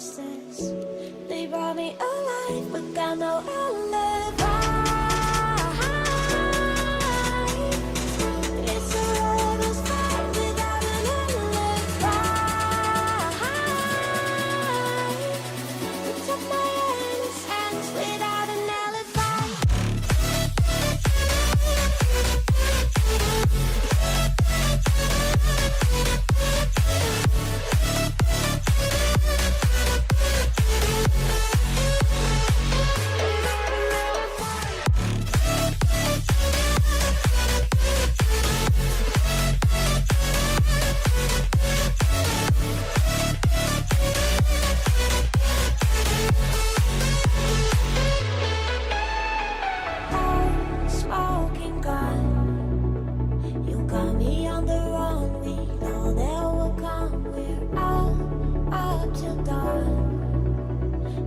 monsters. They brought me alive, but got no alibi. It's a lover's fight without an alibi. It's up my hands without an alibi. Smoking gun, you got me on the run. We know that will come. We're out up till dawn,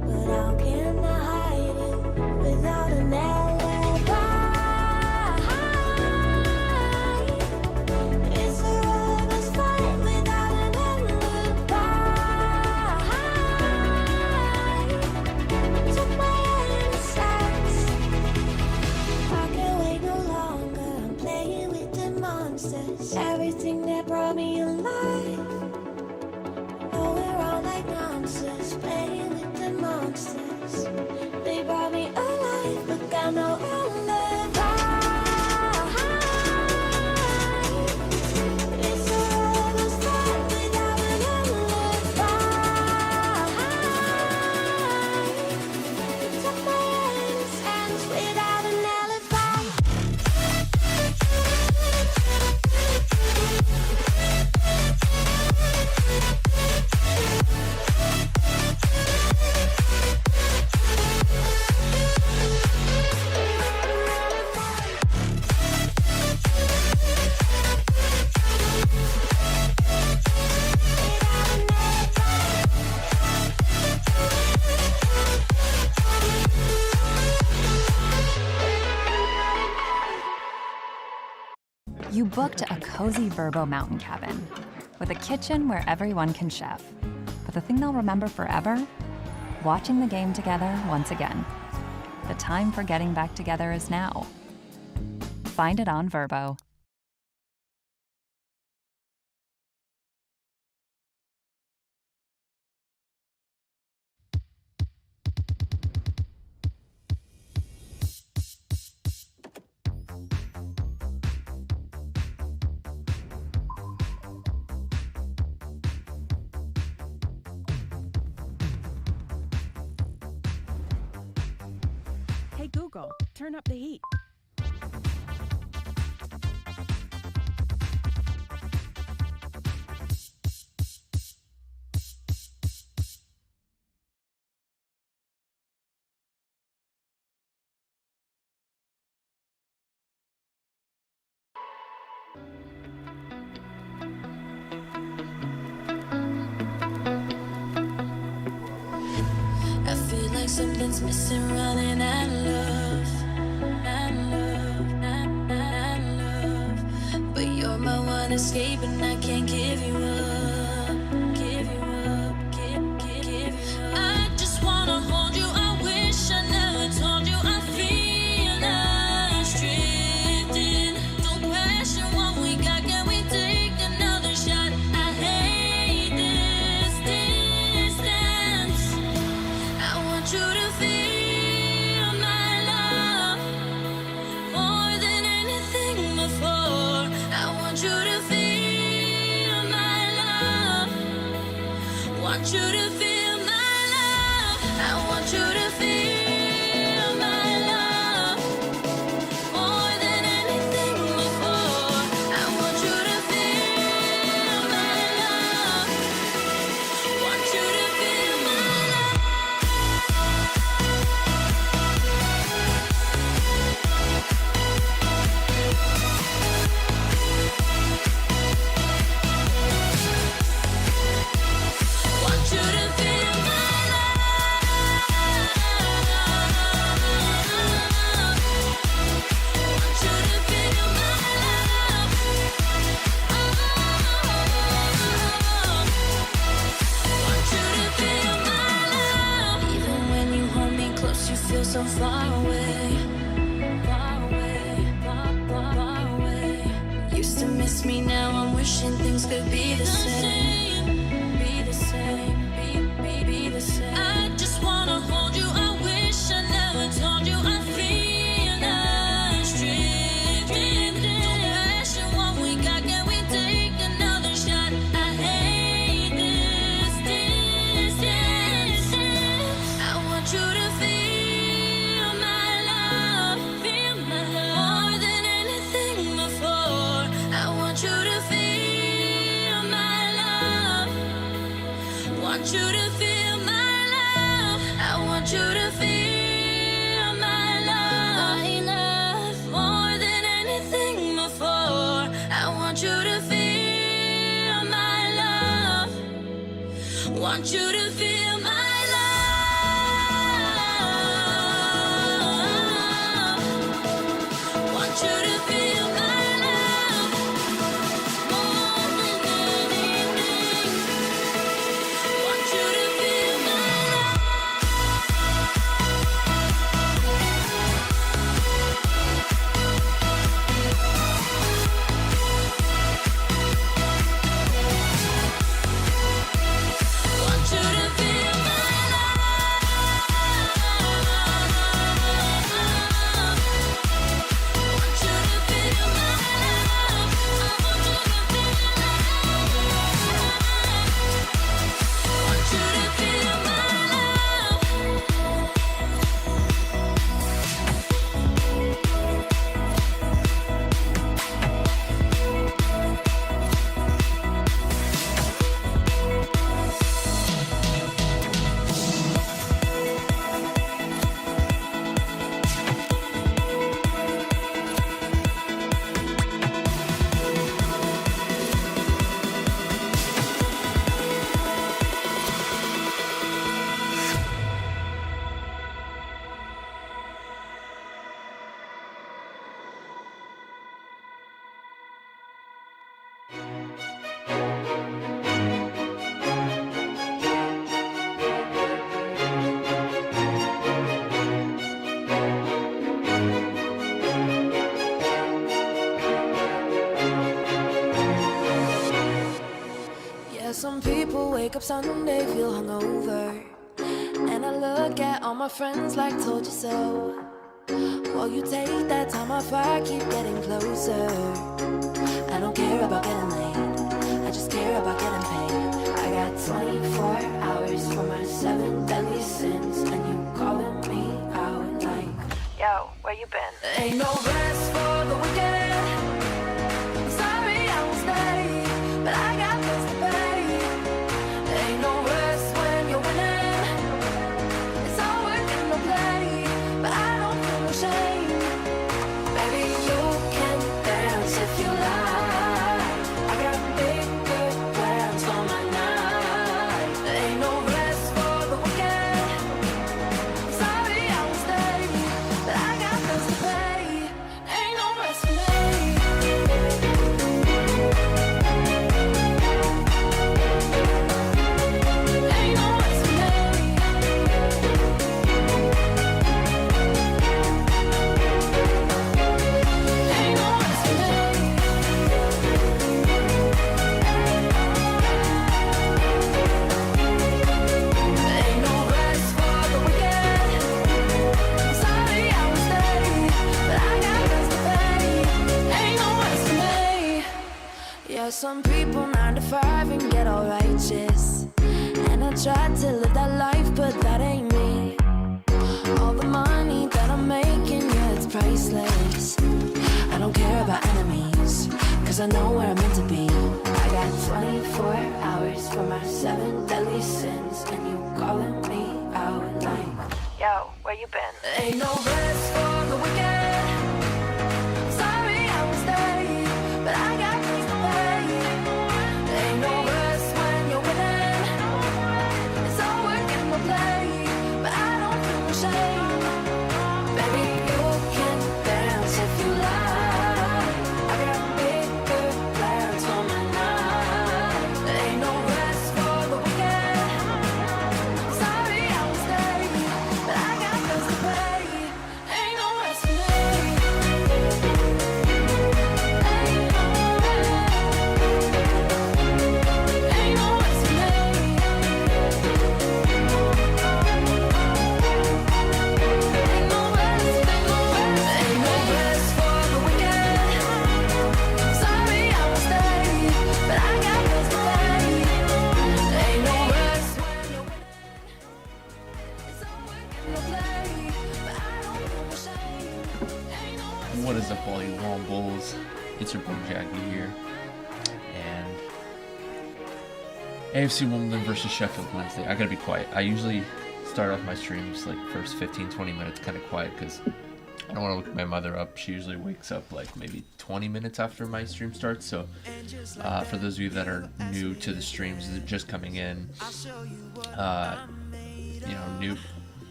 but how can I hide it without an alibi? It's a lover's fight without an alibi. Took my innocence. I can't wait no longer. I'm playing with the monsters. Everything that brought me alive. Oh, we're all like monsters, playing with the monsters. They brought me alive, but got no alibi. It's a lover's fight without an alibi. Took my innocence without an alibi. You booked a cozy Verbo mountain cabin with a kitchen where everyone can chef. But the thing they'll remember forever? Watching the game together once again. The time for getting back together is now. Find it on Verbo. Hey Google, turn up the heat. I feel like something's missing, running out of love, but you're my one escape, and I can't give you up, give you up. I just wanna hold you. I wish I never told you. I feel us drifting. Don't question what we got. Can we take another shot? I hate this distance. I want you to feel my love more than anything before. I want you to feel my love. Want you to feel my love. I want you to feel my love more than anything before. I want you to feel my love. Want you to feel my love. Want you to so far away, far away, far away. Used to miss me, now I'm wishing things could be the same. Be the same, be the same. I just wanna hold you, I wish I never told you I feel us drifting. Don't question what we got, can we take another shot? I hate this distance. I want you to feel my love more than anything before. I want you to feel my love. Want you to feel my love. I want you to feel my love more than anything before. I want you to feel my love. Want you to feel my love. Want you to feel my love more than anything. Want you to feel my love. Want you to feel my Some people wake up Sunday, feel hungover, and I look at all my friends like told you so. While you take that time off, I keep getting closer. I don't care about getting late, I just care about getting paid. I got 24 hours for my 7 deadly sins, and you calling me out like, yo, where you been? Ain't no rest for the wicked. I'm sorry I won't stay, but I got bills to pay. Ain't no rest when you're winning. It's all work and no play, but I don't feel no shame. Baby, you can dance if you like. I got big good plans for my night. Ain't no rest for the wicked. Sorry I won't stay, but I got bills to pay. Ain't no rest for me. Ain't no rest for me. Ain't no rest for me. Ain't no rest for the wicked. Sorry I won't stay, but I got bills to pay. Ain't no rest for me. Yeah, some people 9 to 5 and get all righteous, and I try to live that life, but that ain't me. All the money that I'm making, yeah, it's priceless. I don't care about enemies, cause I know where I'm meant to be. I got 24 hours for my 7 deadly sins, and you calling me out like, yo, where you been? Ain't no rest for the wicked. Sorry I won't stay, but I got bills to pay. Ain't no rest when you're winning. It's all work and no play, but I don't feel no shame. Baby, you can dance if you like. I got big good plans for my night. Ain't no rest for the wicked. Sorry I won't stay, but I got bills to pay. AFC Wimbledon versus Sheffield Wednesday. I gotta be quiet. I usually start off my streams like first 15-20 minutes kind of quiet because I don't want to wake my mother up. She usually wakes up like maybe 20 minutes after my stream starts. So for those of you that are new to the streams, just coming in,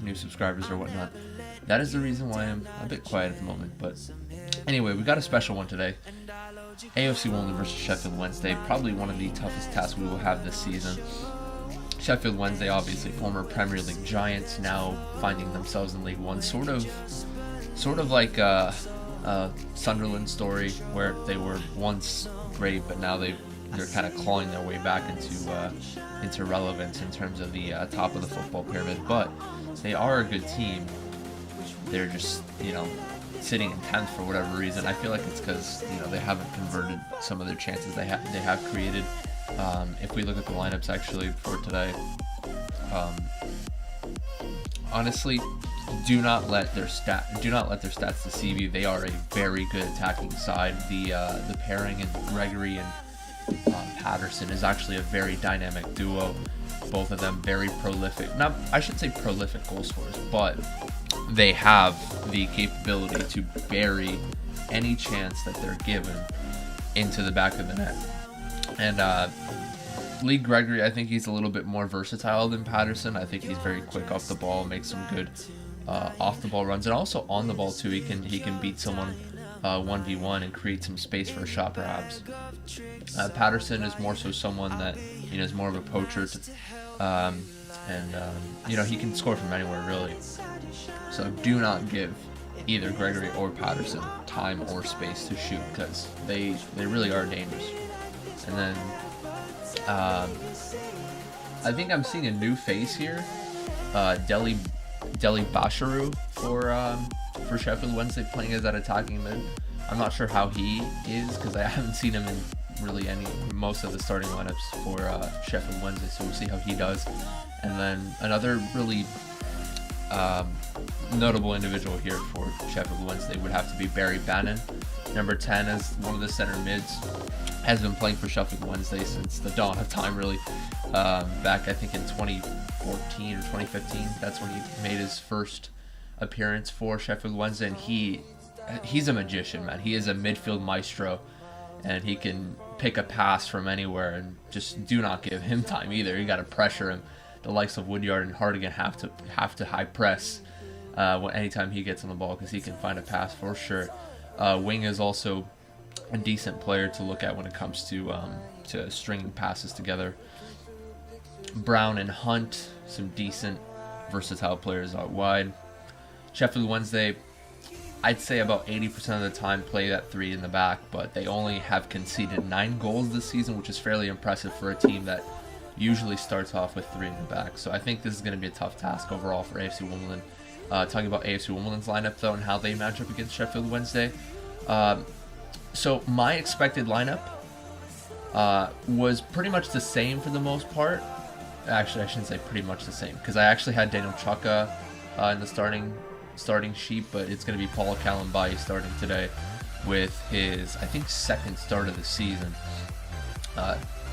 new subscribers or whatnot, that is the reason why I'm a bit quiet at the moment. But anyway, we got a special one today. AFC Wimbledon versus Sheffield Wednesday, probably one of the toughest tasks we will have this season. Sheffield Wednesday, obviously former Premier League giants, now finding themselves in League One, sort of like a Sunderland story, where they were once great, but now they're kind of clawing their way back into relevance in terms of the top of the football pyramid. But they are a good team. They're just, sitting in 10th for whatever reason. I feel like it's because they haven't converted some of their chances they have created. If we look at the lineups actually for today, honestly, do not let their stats deceive you. They are a very good attacking side. The pairing in Gregory and Patterson is actually a very dynamic duo. Both of them very prolific. I shouldn't say prolific goal scorers, but they have the capability to bury any chance that they're given into the back of the net. And Lee Gregory, I think he's a little bit more versatile than Patterson. I think he's very quick off the ball, makes some good off the ball runs, and also on the ball too. He can beat someone 1v1 and create some space for a shot perhaps. Patterson is more so someone that is more of a poacher, and he can score from anywhere really. So do not give either Gregory or Patterson time or space to shoot, because they really are dangerous. And then I think I'm seeing a new face here, Deli Basharu for Sheffield Wednesday, playing as that attacking mid. I'm not sure how he is, because I haven't seen him in really most of the starting lineups for Sheffield Wednesday, so we'll see how he does. And then another really notable individual here for Sheffield Wednesday would have to be Barry Bannan, number 10, as one of the center mids. Has been playing for Sheffield Wednesday since the dawn of time, really. Back, I think, in 2014 or 2015. That's when he made his first appearance for Sheffield Wednesday. And he's a magician, man. He is a midfield maestro, and he can pick a pass from anywhere. And just do not give him time either. You got to pressure him. The likes of Woodyard and Hardigan have to high press anytime he gets on the ball, because he can find a pass for sure. Wing is also a decent player to look at when it comes to stringing passes together. Brown and Hunt, some decent versatile players out wide. Sheffield Wednesday, I'd say about 80% of the time play that 3 in the back, but they only have conceded 9 goals this season, which is fairly impressive for a team that usually starts off with 3 in the back. So I think this is going to be a tough task overall for AFC Wimbledon. Talking about AFC Wimbledon's lineup though, and how they match up against Sheffield Wednesday. So my expected lineup was pretty much the same for the most part. Actually, I shouldn't say pretty much the same, because I actually had Daniel Chaka in the starting sheet, but it's going to be Paul Kalumbai starting today with his, I think, second start of the season,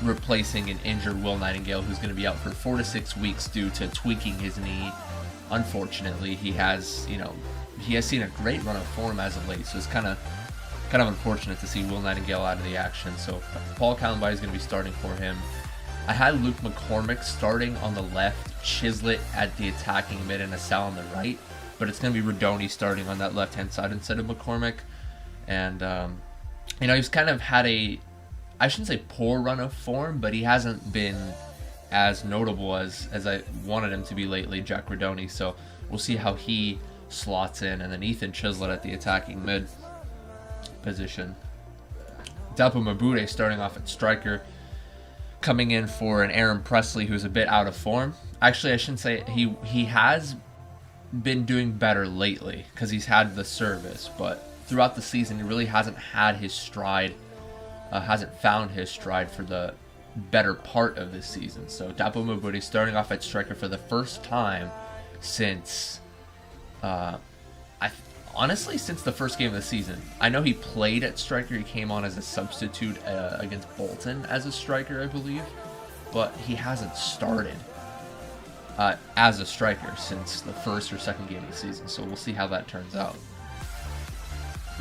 replacing an injured Will Nightingale, who's going to be out for 4 to 6 weeks due to tweaking his knee. Unfortunately, he has seen a great run of form as of late, so it's kind of unfortunate to see Will Nightingale out of the action. So Paul Kalumbai is going to be starting for him. I had Luke McCormick starting on the left, Chislett at the attacking mid, and Asal on the right. But it's going to be Rodoni starting on that left-hand side instead of McCormick. And, he's kind of had I shouldn't say poor run of form, but he hasn't been as notable as I wanted him to be lately, Jack Rodoni. So we'll see how he slots in. And then Ethan Chislett at the attacking mid position. Dapo Mabute starting off at striker, coming in for an Aaron Presley who's a bit out of form. Actually, I shouldn't say he has been doing better lately, because he's had the service, but throughout the season he really hasn't had his stride, hasn't found his stride for the better part of this season. So Dapo Mabute starting off at striker for the first time since honestly, since the first game of the season. I know he played at striker. He came on as a substitute against Bolton as a striker, I believe. but he hasn't started as a striker since the first or second game of the season. So we'll see how that turns out.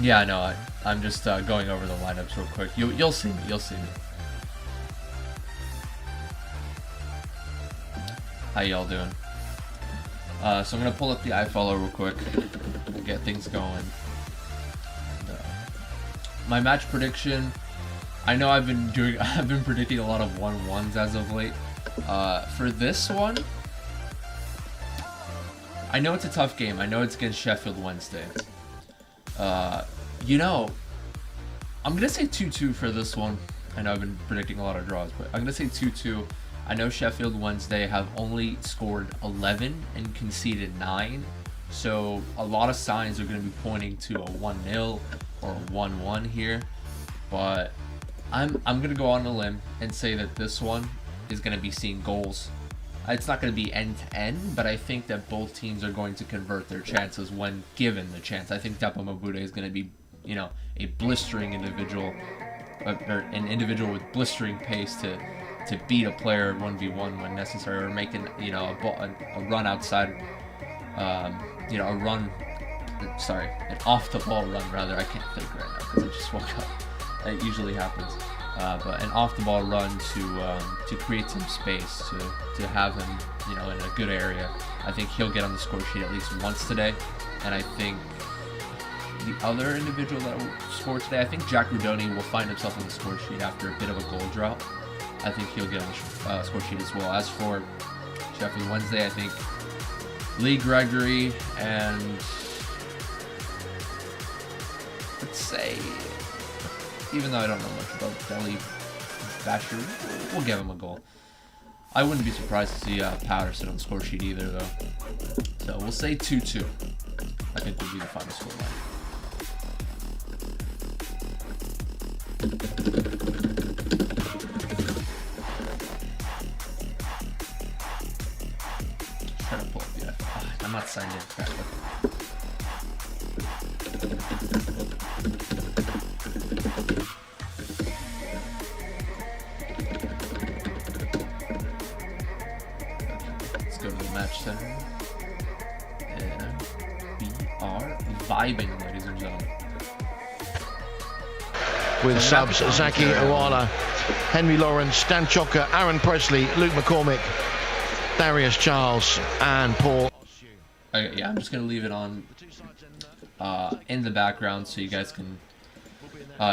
Yeah, no, I'm just going over the lineups real quick. You'll see me. You'll see me. How y'all doing? So I'm gonna pull up the iFollow real quick and get things going. And, my match prediction. I know I've been predicting a lot of 1-1s as of late. For this one, I know it's a tough game. I know it's against Sheffield Wednesday. You know, I'm going to say 2-2 for this one. I know I've been predicting a lot of draws, but I'm going to say 2-2. I know Sheffield Wednesday have only scored 11 and conceded 9. So a lot of signs are going to be pointing to a 1-0 or a 1-1 here. But I'm going to go on a limb and say that this one is going to be seeing goals. It's not going to be end-to-end, but I think that both teams are going to convert their chances when given the chance. I think Depo Mabude is going to be, you know, a blistering individual, or an individual with blistering pace to beat a player 1v1 when necessary, or making, you know, a run outside, you know, an off-the-ball run, rather. I can't think right now because I just woke up. It usually happens. But an off-the-ball run to create some space, to have him, you know, in a good area. I think he'll get on the score sheet at least once today. And I think the other individual that will score today, I think Jack Rudoni will find himself on the score sheet after a bit of a goal drought. I think he'll get on the score sheet as well. As for Sheffield Wednesday, I think Lee Gregory and, let's say, even though I don't know much about Delhi Basher, we'll give him a goal. I wouldn't be surprised to see Powder sit on the score sheet either, though. So we'll say 2-2. I think would be the final score line. Try to pull up the iPhone. I'm not signed in. Crap. Let's go to the match center. And we are vibing, ladies and gentlemen. With subs, Zaki Owala, Henry Lawrence, Dan Chocker, Aaron Presley, Luke McCormick, Darius Charles, and Paul. Okay, yeah, I'm just going to leave it on in the background so you guys can,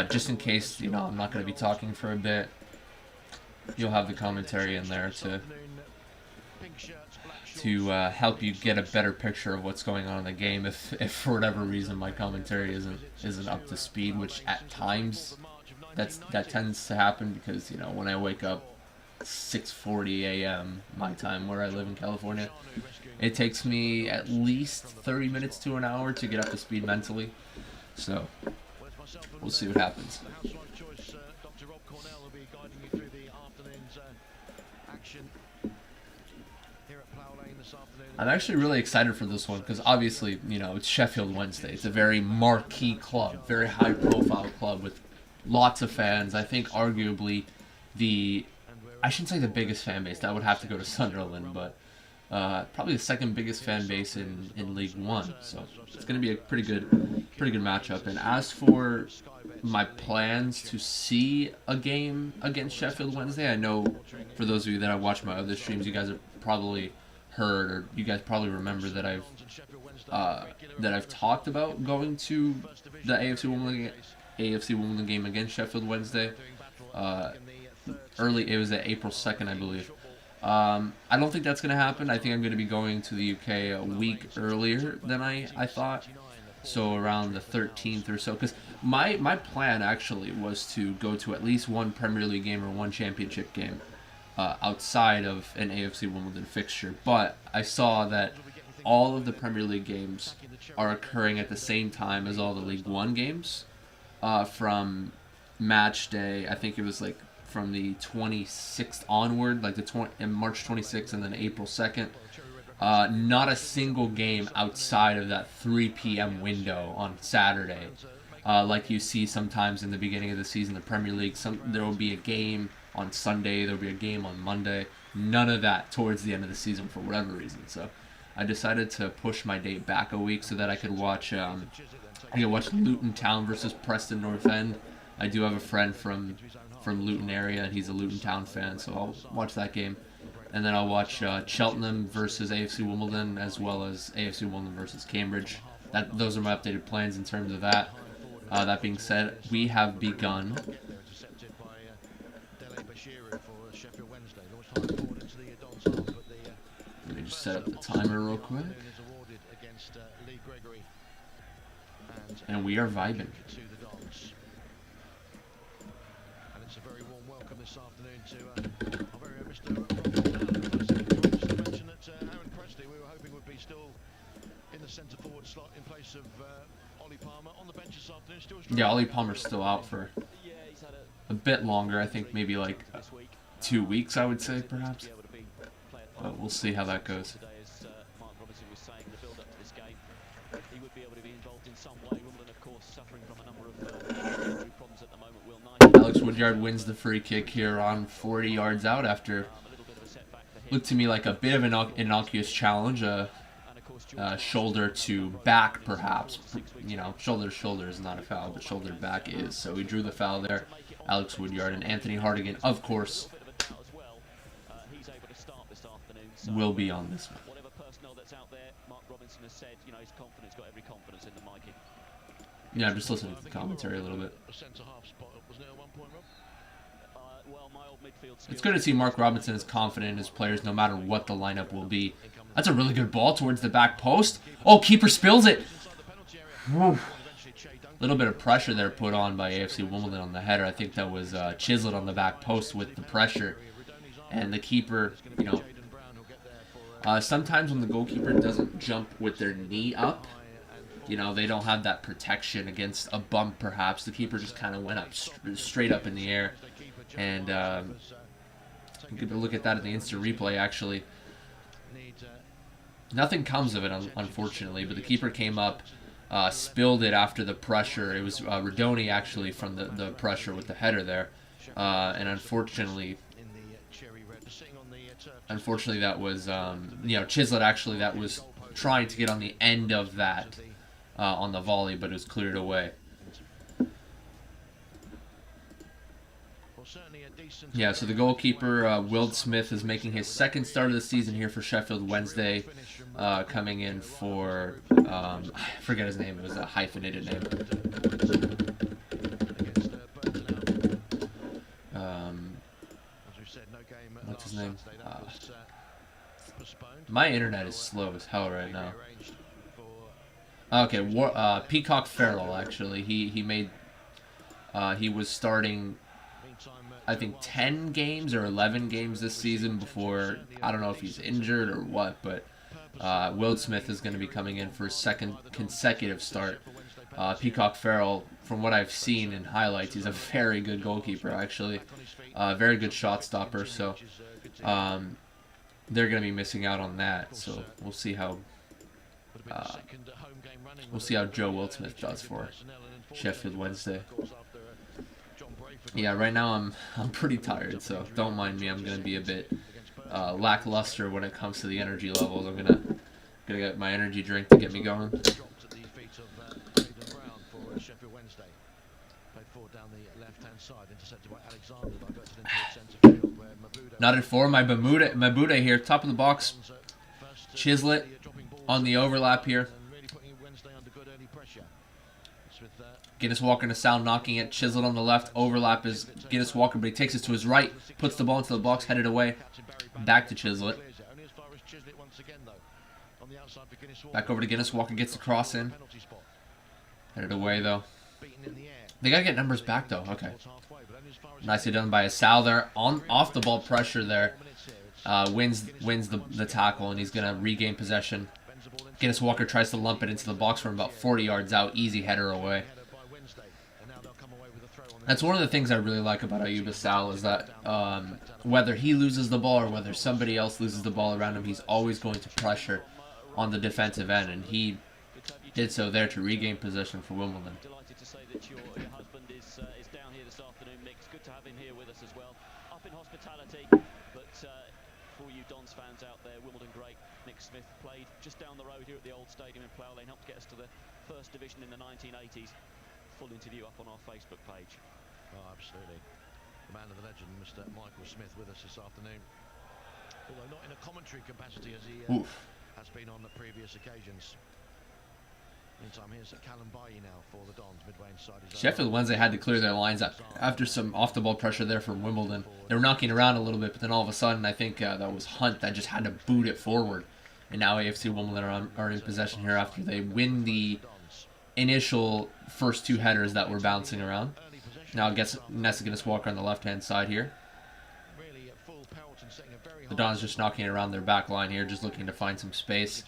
just in case, you know, I'm not going to be talking for a bit, you'll have the commentary in there to help you get a better picture of what's going on in the game if for whatever reason my commentary isn't up to speed, which at times that tends to happen because, you know, when I wake up 6:40 a.m. my time where I live in California, it takes me at least 30 minutes to an hour to get up to speed mentally. So we'll see what happens. I'm actually really excited for this one because obviously, you know, it's Sheffield Wednesday. It's a very marquee club, very high-profile club with lots of fans. I think arguably I shouldn't say the biggest fan base. That would have to go to Sunderland, but probably the second biggest fan base in League One. So it's going to be a pretty good matchup. And as for my plans to see a game against Sheffield Wednesday, I know for those of you that have watched my other streams, you guys have probably heard, or you guys probably remember that I've talked about going to the AFC Wimbledon game against Sheffield Wednesday. It was at April 2nd, I believe. I don't think that's going to happen. I think I'm going to be going to the UK a week earlier than I thought. So around the 13th or so. Because my plan actually was to go to at least one Premier League game or one Championship game outside of an AFC Wimbledon fixture. But I saw that all of the Premier League games are occurring at the same time as all the League One games. From match day, I think it was like from the 26th onward, like March 26th and then April 2nd. Not a single game outside of that 3 p.m. window on Saturday. Like you see sometimes in the beginning of the season, the Premier League, there will be a game on Sunday. There'll be a game on Monday. None of that towards the end of the season for whatever reason. So I decided to push my date back a week so that I could watch Luton Town versus Preston North End. I do have a friend from Luton area, and he's a Luton Town fan, so I'll watch that game. And then I'll watch Cheltenham versus AFC Wimbledon, as well as AFC Wimbledon versus Cambridge. Those are my updated plans in terms of that. That being said, we have begun. Let me just set up the timer real quick. And we are vibing. And it's a very warm welcome this afternoon to our very Mr. mentioned that Aaron Presley, we were hoping would be still in the centre forward slot in place of Ollie Palmer on the bench this afternoon. Yeah, Ollie Palmer's still out for a bit longer. I think maybe like 2 weeks, I would say, perhaps. But we'll see how that goes. Alex Woodyard wins the free kick here on 40 yards out after looked to me like a bit of an innocuous challenge, shoulder to back perhaps. You know, shoulder to shoulder is not a foul, but shoulder to back is. So we drew the foul there. Alex Woodyard and Anthony Hartigan, of course, will be on this one. Yeah, I'm just listening to the commentary a little bit. It's good to see Mark Robinson is confident in his players no matter what the lineup will be. That's a really good ball towards the back post. Oh, keeper spills it. A little bit of pressure there put on by AFC Wimbledon on the header. I think that was chiseled on the back post with the pressure. And the keeper, you know, sometimes when the goalkeeper doesn't jump with their knee up, you know, they don't have that protection against a bump, perhaps. The keeper just kind of went up straight up in the air. And you can look at that in the instant replay, actually. Nothing comes of it, unfortunately, but the keeper came up, spilled it after the pressure. It was Radoni, actually, from the pressure with the header there. And unfortunately, that was, you know, Chislett, actually, that was trying to get on the end of that on the volley, but it was cleared away. Yeah, so the goalkeeper, Will Smith, is making his second start of the season here for Sheffield Wednesday, coming in for, I forget his name, it was a hyphenated name. What's his name? My internet is slow as hell right now. Okay, Peacock Farrell, actually. He was starting, I think, 10 games or 11 games this season before, I don't know if he's injured or what, but Will Smith is going to be coming in for his second consecutive start. Peacock Farrell, from what I've seen in highlights, he's a very good goalkeeper, actually. Very good shot stopper, so they're going to be missing out on that. So we'll see how Joe Will Smith does for Sheffield Wednesday. Yeah, right now I'm pretty tired, so don't mind me. I'm gonna be a bit lackluster when it comes to the energy levels. I'm gonna get my energy drink to get me going. Not for my Mabuda here, top of the box. Chislett on the overlap here. Guinness Walker to Sound knocking it. Chislett on the left. Overlap is Guinness Walker, but he takes it to his right. Puts the ball into the box, headed away. Back to Chislett. Back over to Guinness Walker, gets the cross in. Headed away, though. They got to get numbers back, though. Okay. Nicely done by Asal there. Off the ball pressure there. Wins the tackle, and he's going to regain possession. Guinness Walker tries to lump it into the box from about 40 yards out. Easy header away. That's one of the things I really like about Ayoub Asal is that whether he loses the ball or whether somebody else loses the ball around him, he's always going to pressure on the defensive end, and he did so there to regain possession for Wimbledon. Delighted to say that your husband is down here this afternoon, Nick. It's good to have him here with us as well. Up in fatality, but for you Dons fans out there, Wimbledon great Nick Smith played just down the road here at the old stadium in Plough Lane, helped get us to the first division in the 1980s. Full interview up on our Facebook page. Oh, absolutely. The man of the legend, Mr. Michael Smith, with us this afternoon. Although not in a commentary capacity as he has been on the previous occasions. Meantime, here's Callum Bailly now for the Dons, midway inside his Sheffield Wednesday had to clear their lines up after some off-the-ball pressure there from Wimbledon. They were knocking around a little bit, but then all of a sudden, I think that was Hunt that just had to boot it forward. And now AFC Wimbledon are in possession here after they win the initial first two headers that were bouncing around. Now it gets Nessa Guinness-Walker on the left-hand side here. The Dons just knocking it around their back line here, just looking to find some space.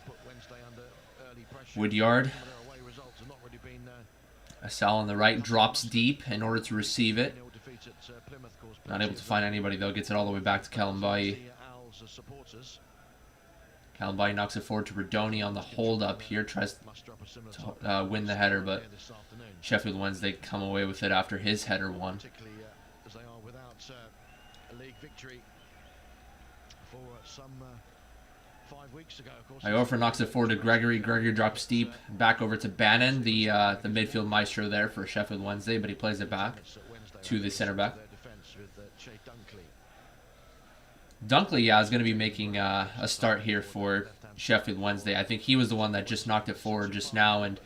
Woodyard. Asal on the right drops deep in order to receive it. Not able to find anybody though. Gets it all the way back to Callum Bailly. Callum Bailly knocks it forward to Rodoni on the hold up here. Tries to win the header, but Sheffield Wednesday come away with it after his header won. Iorfa knocks it forward to Gregory. Gregory drops deep back over to Bannan, the midfield maestro there for Sheffield Wednesday, but he plays it back to the center back. Dunkley, yeah, is going to be making a start here for Sheffield Wednesday. I think he was the one that just knocked it forward just now, and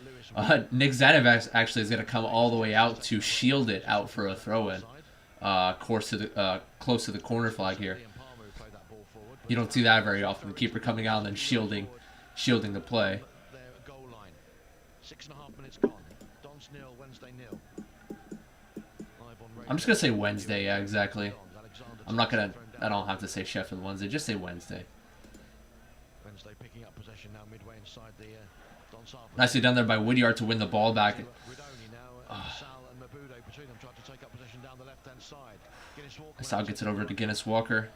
Nick Zanev actually is going to come all the way out to shield it out for a throw-in, close to the corner flag here. You don't see that very often. The keeper coming out and then shielding the play. I'm just gonna say Wednesday. Yeah, exactly. I don't have to say Sheffield Wednesday. Just say Wednesday. Nicely done there by Woodyard to win the ball back. Asal gets it over to Guinness-Walker.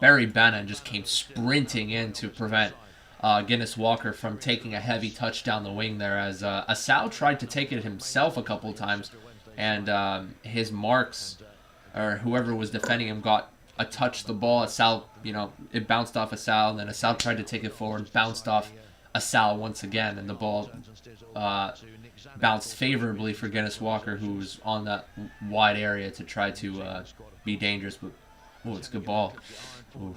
Barry Bannan just came sprinting in to prevent Guinness-Walker from taking a heavy touch down the wing there, as Asal tried to take it himself a couple of times, and his marks, or whoever was defending him, got a touch the ball. Asal, it bounced off Asal, and then Asal tried to take it forward, bounced off Asal once again, and the ball bounced favorably for Guinness-Walker, who was on that wide area to try to be dangerous. But it's a good ball. Ooh.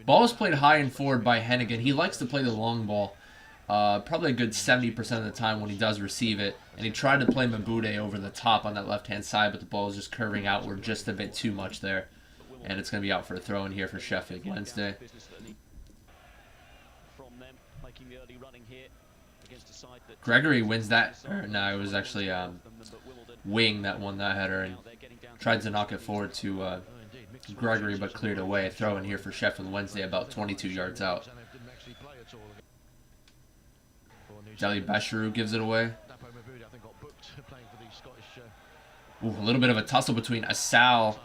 Ball is played high and forward by Hennigan. He likes to play the long ball, probably a good 70% of the time when he does receive it. And he tried to play Mabude over the top on that left-hand side, but the ball is just curving outward just a bit too much there. And it's going to be out for a throw in here for Sheffield Wednesday. Gregory wins that. No, it was actually Wing that won that header and tried to knock it forward to Gregory, but cleared away. Throw in here for Sheffield Wednesday, about 22 yards out. Jelly Basharu gives it away. Ooh, a little bit of a tussle between Asal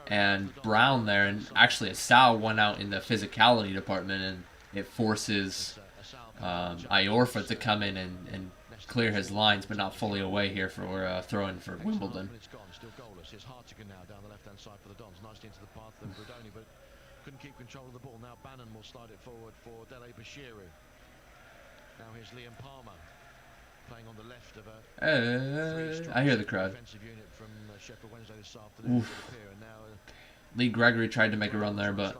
and Brown there, and actually Asal won out in the physicality department, and it forces Iorfa to come in and clear his lines, but not fully away here for a throw-in for Wimbledon. Couldn't keep control of the ball. Now Bannan will slide it forward for Dele Bashiru. Now here's Liam Palmer playing on the left of a I hear the crowd. Lee Gregory tried to make a run there, but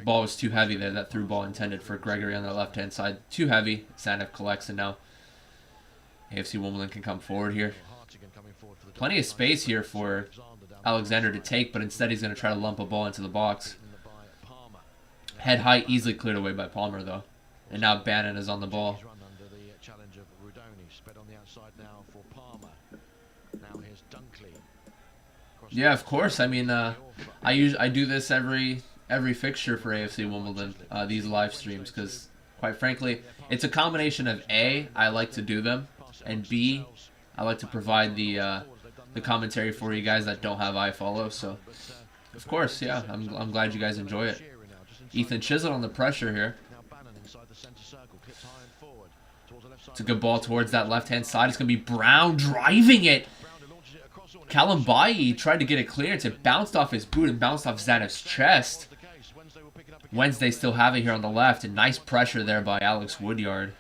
ball was too heavy there. That through ball intended for Gregory on the left-hand side. Too heavy. Zanev collects, and now AFC Wimbledon can come forward here. Plenty of space here for Alexander to take, but instead he's going to try to lump a ball into the box. Head high, easily cleared away by Palmer, though. And now Bannan is on the ball. Yeah, of course. I mean, I do this every fixture for AFC Wimbledon, these live streams, because quite frankly, it's a combination of A, I like to do them, and B, I like to provide the commentary for you guys that don't have iFollow. So, of course, yeah, I'm glad you guys enjoy it. Ethan Chisholm on the pressure here. It's a good ball towards that left-hand side. It's going to be Brown driving it. Kalambai tried to get a clearance. It bounced off his boot and bounced off Zanev's chest. Wednesday still have it here on the left, and nice pressure there by Alex Woodyard.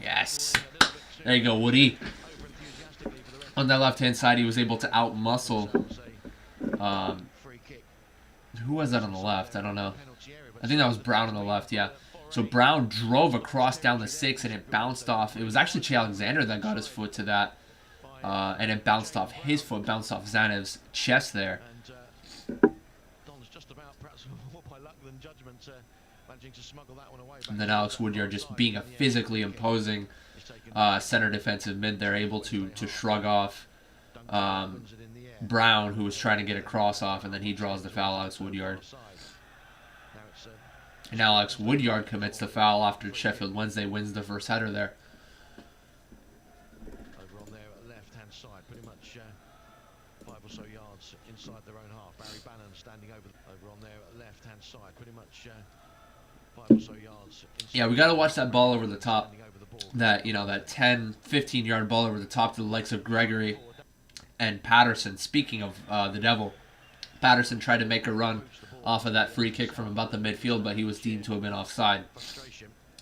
Yes. There you go, Woody. On that left-hand side, he was able to out-muscle. Who was that on the left? I don't know. I think that was Brown on the left, yeah. So Brown drove across down the 6, and it bounced off. It was actually Che Alexander that got his foot to that. And it bounced off his foot, bounced off Zanev's chest there. And then Alex Woodyard just being a physically imposing center defensive mid, they're able to shrug off Brown, who was trying to get a cross off, and then he draws the foul, Alex Woodyard. And Alex Woodyard commits the foul after Sheffield Wednesday wins the first header there. Over on their left-hand side, pretty much 5 or so yards inside their own half. Barry Bannan standing over on their left-hand side, pretty much 5 or so yards. Yeah, we got to watch that ball over the top. That, you know, that 10, 15-yard ball over the top to the likes of Gregory and Patterson. Speaking of the Devil, Patterson tried to make a run off of that free kick from about the midfield, but he was deemed to have been offside.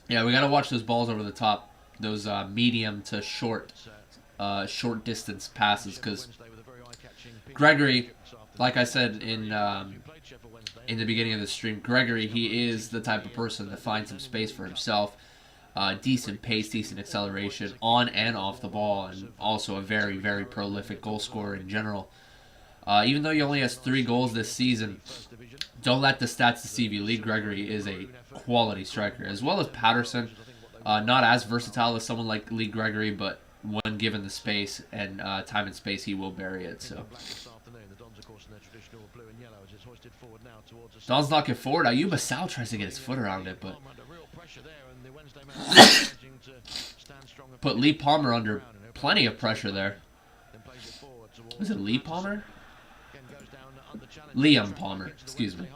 Yeah, we got to watch those balls over the top, those medium to short distance passes, because Gregory, like I said in the beginning of the stream, Gregory, he is the type of person that finds some space for himself. Decent pace, decent acceleration on and off the ball, and also a very, very prolific goal scorer in general. Even though he only has 3 goals this season, don't let the stats deceive you. Lee Gregory is a quality striker, as well as Patterson. Not as versatile as someone like Lee Gregory, but when given the space and time and space, he will bury it. So, Don's knocking forward. Ayuba Sal tries to get his foot around it, but put Lee Palmer under plenty of pressure there. Was it Lee Palmer? Liam Palmer, excuse me.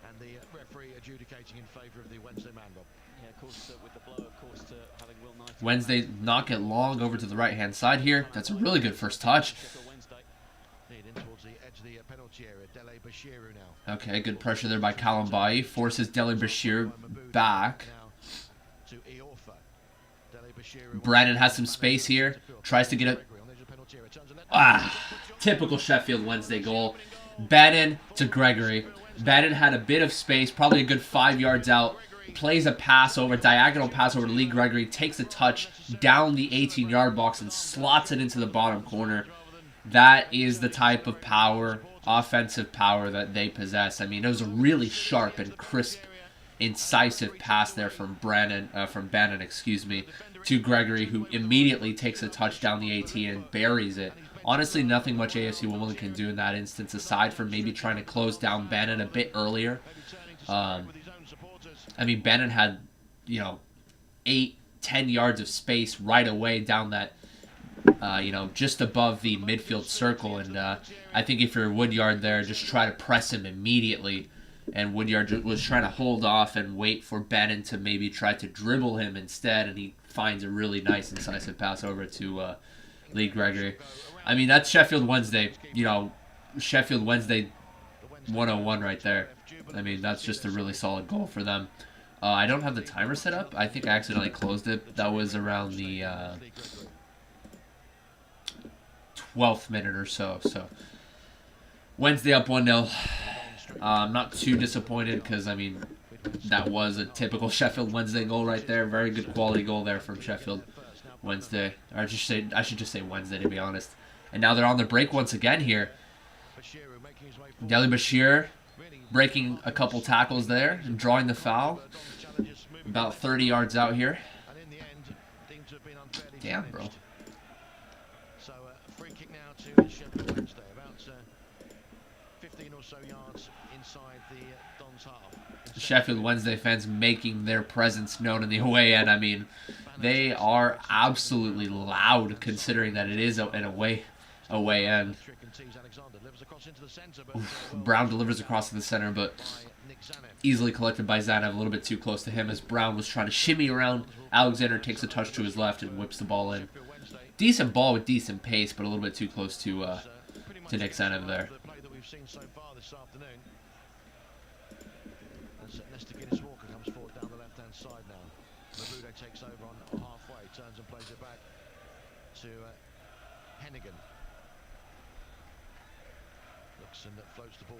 And the referee adjudicating in favour of the Wednesday man, Bob. Yeah, of course, with the blow, of course, to having Will Knight. Wednesday knock it long over to the right-hand side here. That's a really good first touch. Okay, good pressure there by Kalambai. Forces Dele Bashir back. Brandon has some space here. Tries to get it. Typical Sheffield Wednesday goal. Bannan to Gregory. Bannan had a bit of space, probably a good 5 yards out. Plays a pass over, diagonal pass over to Lee Gregory. Takes a touch down the 18-yard box and slots it into the bottom corner. That is the type of power, offensive power that they possess. I mean, it was a really sharp and crisp, incisive pass there from Bannan, to Gregory, who immediately takes a touch down the 18 and buries it. Honestly, nothing much AFC Wimbledon can do in that instance, aside from maybe trying to close down Bannan a bit earlier. I mean, Bannan had, 8-10 yards of space right away down that, just above the midfield circle. And I think if you're Woodyard there, just try to press him immediately. And Woodyard was trying to hold off and wait for Bannan to maybe try to dribble him instead. And he finds a really nice, incisive pass over to Lee Gregory. I mean, that's Sheffield Wednesday. Sheffield Wednesday 101 right there. I mean, that's just a really solid goal for them. I don't have the timer set up. I think I accidentally closed it. That was around the 12th minute or so. So, Wednesday up 1-0. I'm not too disappointed because, I mean, that was a typical Sheffield Wednesday goal right there. Very good quality goal there from Sheffield Wednesday. Or I should just say Wednesday, to be honest. And now they're on the break once again here. Dele Bashir breaking a couple tackles there and drawing the foul. About 30 yards out here. Damn, bro. So free kick now to Sheffield Wednesday, about 15 or so yards inside the Dons half. Sheffield Wednesday fans making their presence known in the away end. I mean, they are absolutely loud considering that it is an away end. Oof, Brown delivers across to the center, but Easily collected by Zanev, a little bit too close to him as Brown was trying to shimmy around. Alexander takes a touch to his left and whips the ball in. Decent ball with decent pace, but a little bit too close to Nick Zanev there. Takes over on halfway, turns and plays it back to Hennigan.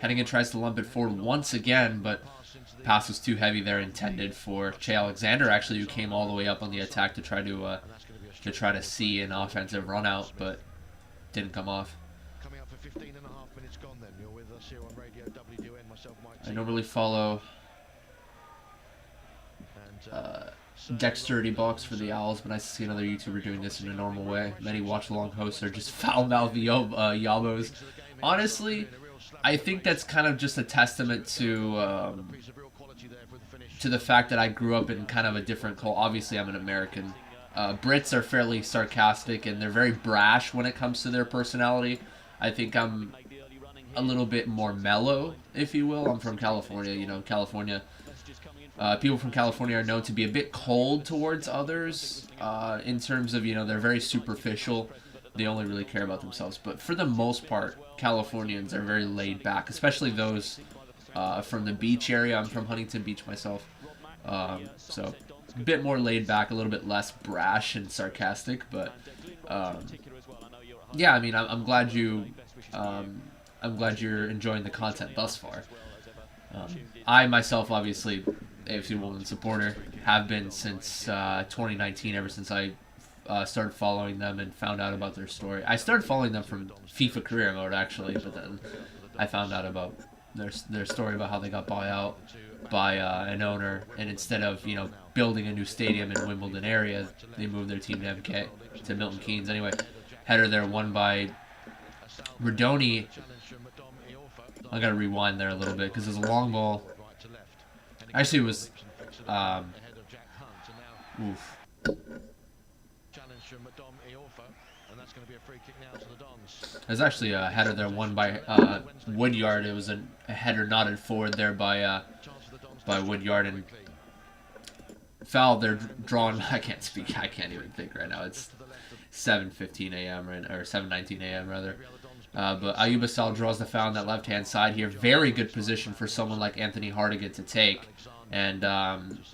Hennigan tries to lump it forward once again, but pass was too heavy there, intended for Che Alexander, actually, who came all the way up on the attack to try to see an offensive run out, but didn't come off. I don't really follow Dexterity box for the Owls, but nice to see another YouTuber doing this in a normal way. Many watch-along hosts are just foul-mouth yabos. Honestly, I think that's kind of just a testament to the fact that I grew up in kind of a different culture. Obviously, I'm an American. Brits are fairly sarcastic, and they're very brash when it comes to their personality. I think I'm a little bit more mellow, if you will. I'm from California. You know, California... people from California are known to be a bit cold towards others in terms of, you know, they're very superficial. They only really care about themselves. But for the most part, Californians are very laid back, especially those from the beach area. I'm from Huntington Beach myself. So a bit more laid back, a little bit less brash and sarcastic. But yeah, I mean, I'm glad you're enjoying the content thus far. I myself, obviously, AFC Wimbledon supporter, have been since 2019, ever since I started following them and found out about their story. I started following them from FIFA career mode, actually, but then I found out about their story about how they got bought out by an owner, and instead of, you know, building a new stadium in Wimbledon area, they moved their team to MK, to Milton Keynes. Anyway, header there won by Redoni. I gotta rewind there a little bit because it was a long ball. Actually, it was. Oof. There's actually a header there won by Woodyard. It was a header nodded forward there by Woodyard, and foul. They're drawn. I can't speak. I can't even think right now. It's 7:15 a.m. right, or 7:19 a.m. rather. But Ayuba Sal draws the foul on that left-hand side here. Very good position for someone like Anthony Hartigan to take. And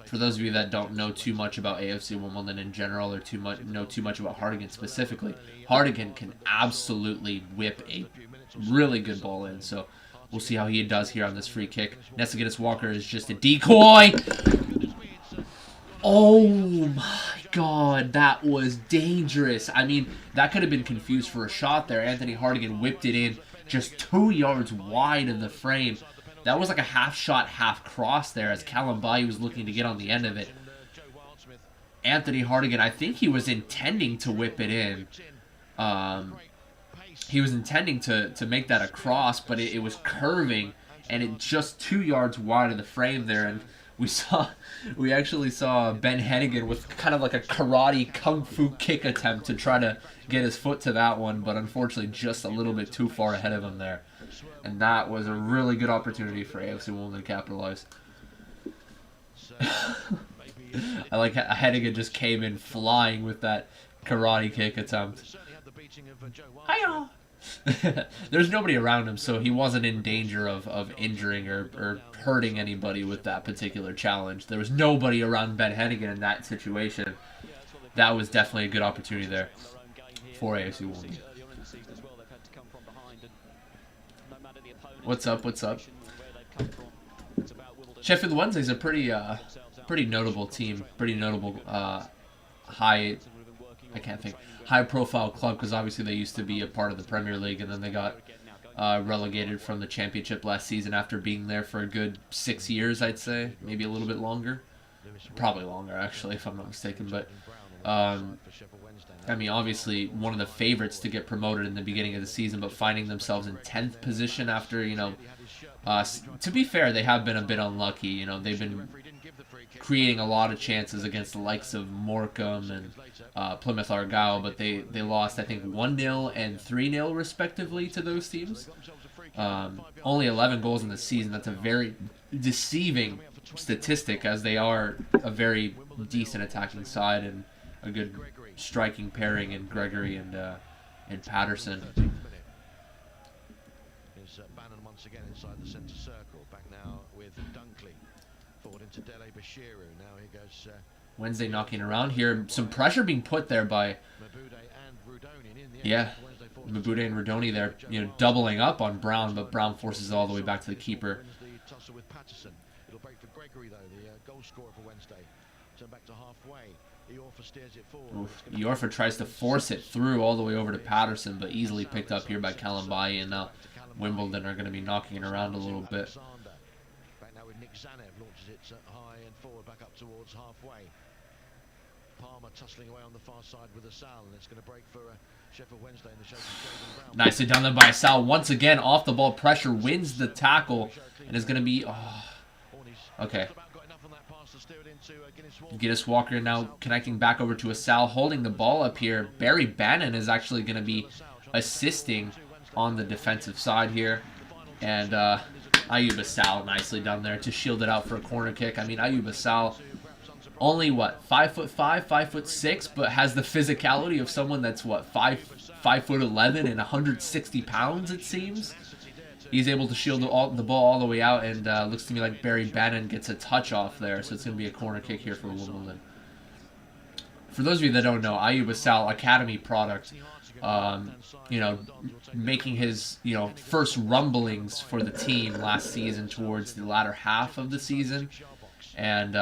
for those of you that don't know too much about AFC Wimbledon in general, or know too much about Hartigan specifically, Hartigan can absolutely whip a really good ball in. So we'll see how he does here on this free kick. Nesigatis Walker is just a decoy. Oh my God, that was dangerous. I mean, that could have been confused for a shot there. Anthony Hartigan whipped it in just 2 yards wide of the frame. That was like a half shot, half cross there as Callum Bailly was looking to get on the end of it. Anthony Hartigan, I think he was intending to whip it in. He was intending to make that a cross, but it was curving, and it just 2 yards wide of the frame there. And we actually saw Ben Hennigan with kind of like a karate kung fu kick attempt to try to get his foot to that one, but unfortunately just a little bit too far ahead of him there. And that was a really good opportunity for AFC Wimbledon to capitalize. I like how Hennigan just came in flying with that karate kick attempt. Hiya! There's nobody around him, so he wasn't in danger of injuring or hurting anybody with that particular challenge. There was nobody around Ben Hennigan in that situation. That was definitely a good opportunity there for AFC Wimbledon. What's up? What's up? Sheffield Wednesday is a pretty notable team, pretty notable high-profile club, because obviously they used to be a part of the Premier League, and then they got relegated from the Championship last season after being there for a good 6 years, I'd say, maybe a little bit longer, probably longer actually, if I'm not mistaken. But I mean, obviously one of the favorites to get promoted in the beginning of the season, but finding themselves in 10th position after, you know, to be fair, they have been a bit unlucky. You know, they've been creating a lot of chances against the likes of Morecambe and Plymouth Argyle, but they lost, I think, 1-0 and 3-0 respectively to those teams. Only 11 goals in the season. That's a very deceiving statistic, as they are a very decent attacking side and a good striking pairing in Gregory and Patterson. Is Bannan once again inside the centre circle. Back now with Dunkley. Forward into Dele Bashiru. Now he goes. Wednesday knocking around here. Some pressure being put there by. Yeah, Mabude and Rudoni there, doubling up on Brown, but Brown forces it all the way back to the keeper. It'll break for Gregory though, the goal scorer for Wednesday. Turn back to halfway. Iorfa steers it forward. Iorfa tries to force it through all the way over to Patterson, but easily picked up here by Kalambayi, and now Wimbledon are going to be knocking it around a little bit. Back now with Nick Zanev, launches it high and forward, back up towards halfway. Palmer tussling away on the far side with Asal, and it's going to break for Sheffield Wednesday in the shape of Jaden Brown. Nicely done there by Asal. Once again, off the ball pressure, wins the tackle, and is going to be... okay. Giddis Walker now connecting back over to Asal, holding the ball up here. Barry Bannan is actually going to be assisting on the defensive side here. And Ayub Asal, nicely done there to shield it out for a corner kick. I mean, Ayub Asal... only what, 5'5", 5'6", but has the physicality of someone that's what, 5'11" and 160 pounds, it seems. He's able to shield the ball all the way out, and looks to me like Barry Bannan gets a touch off there, so it's going to be a corner kick here for Wimbledon. For those of you that don't know, Ayub Asal, academy product, making his first rumblings for the team last season towards the latter half of the season, and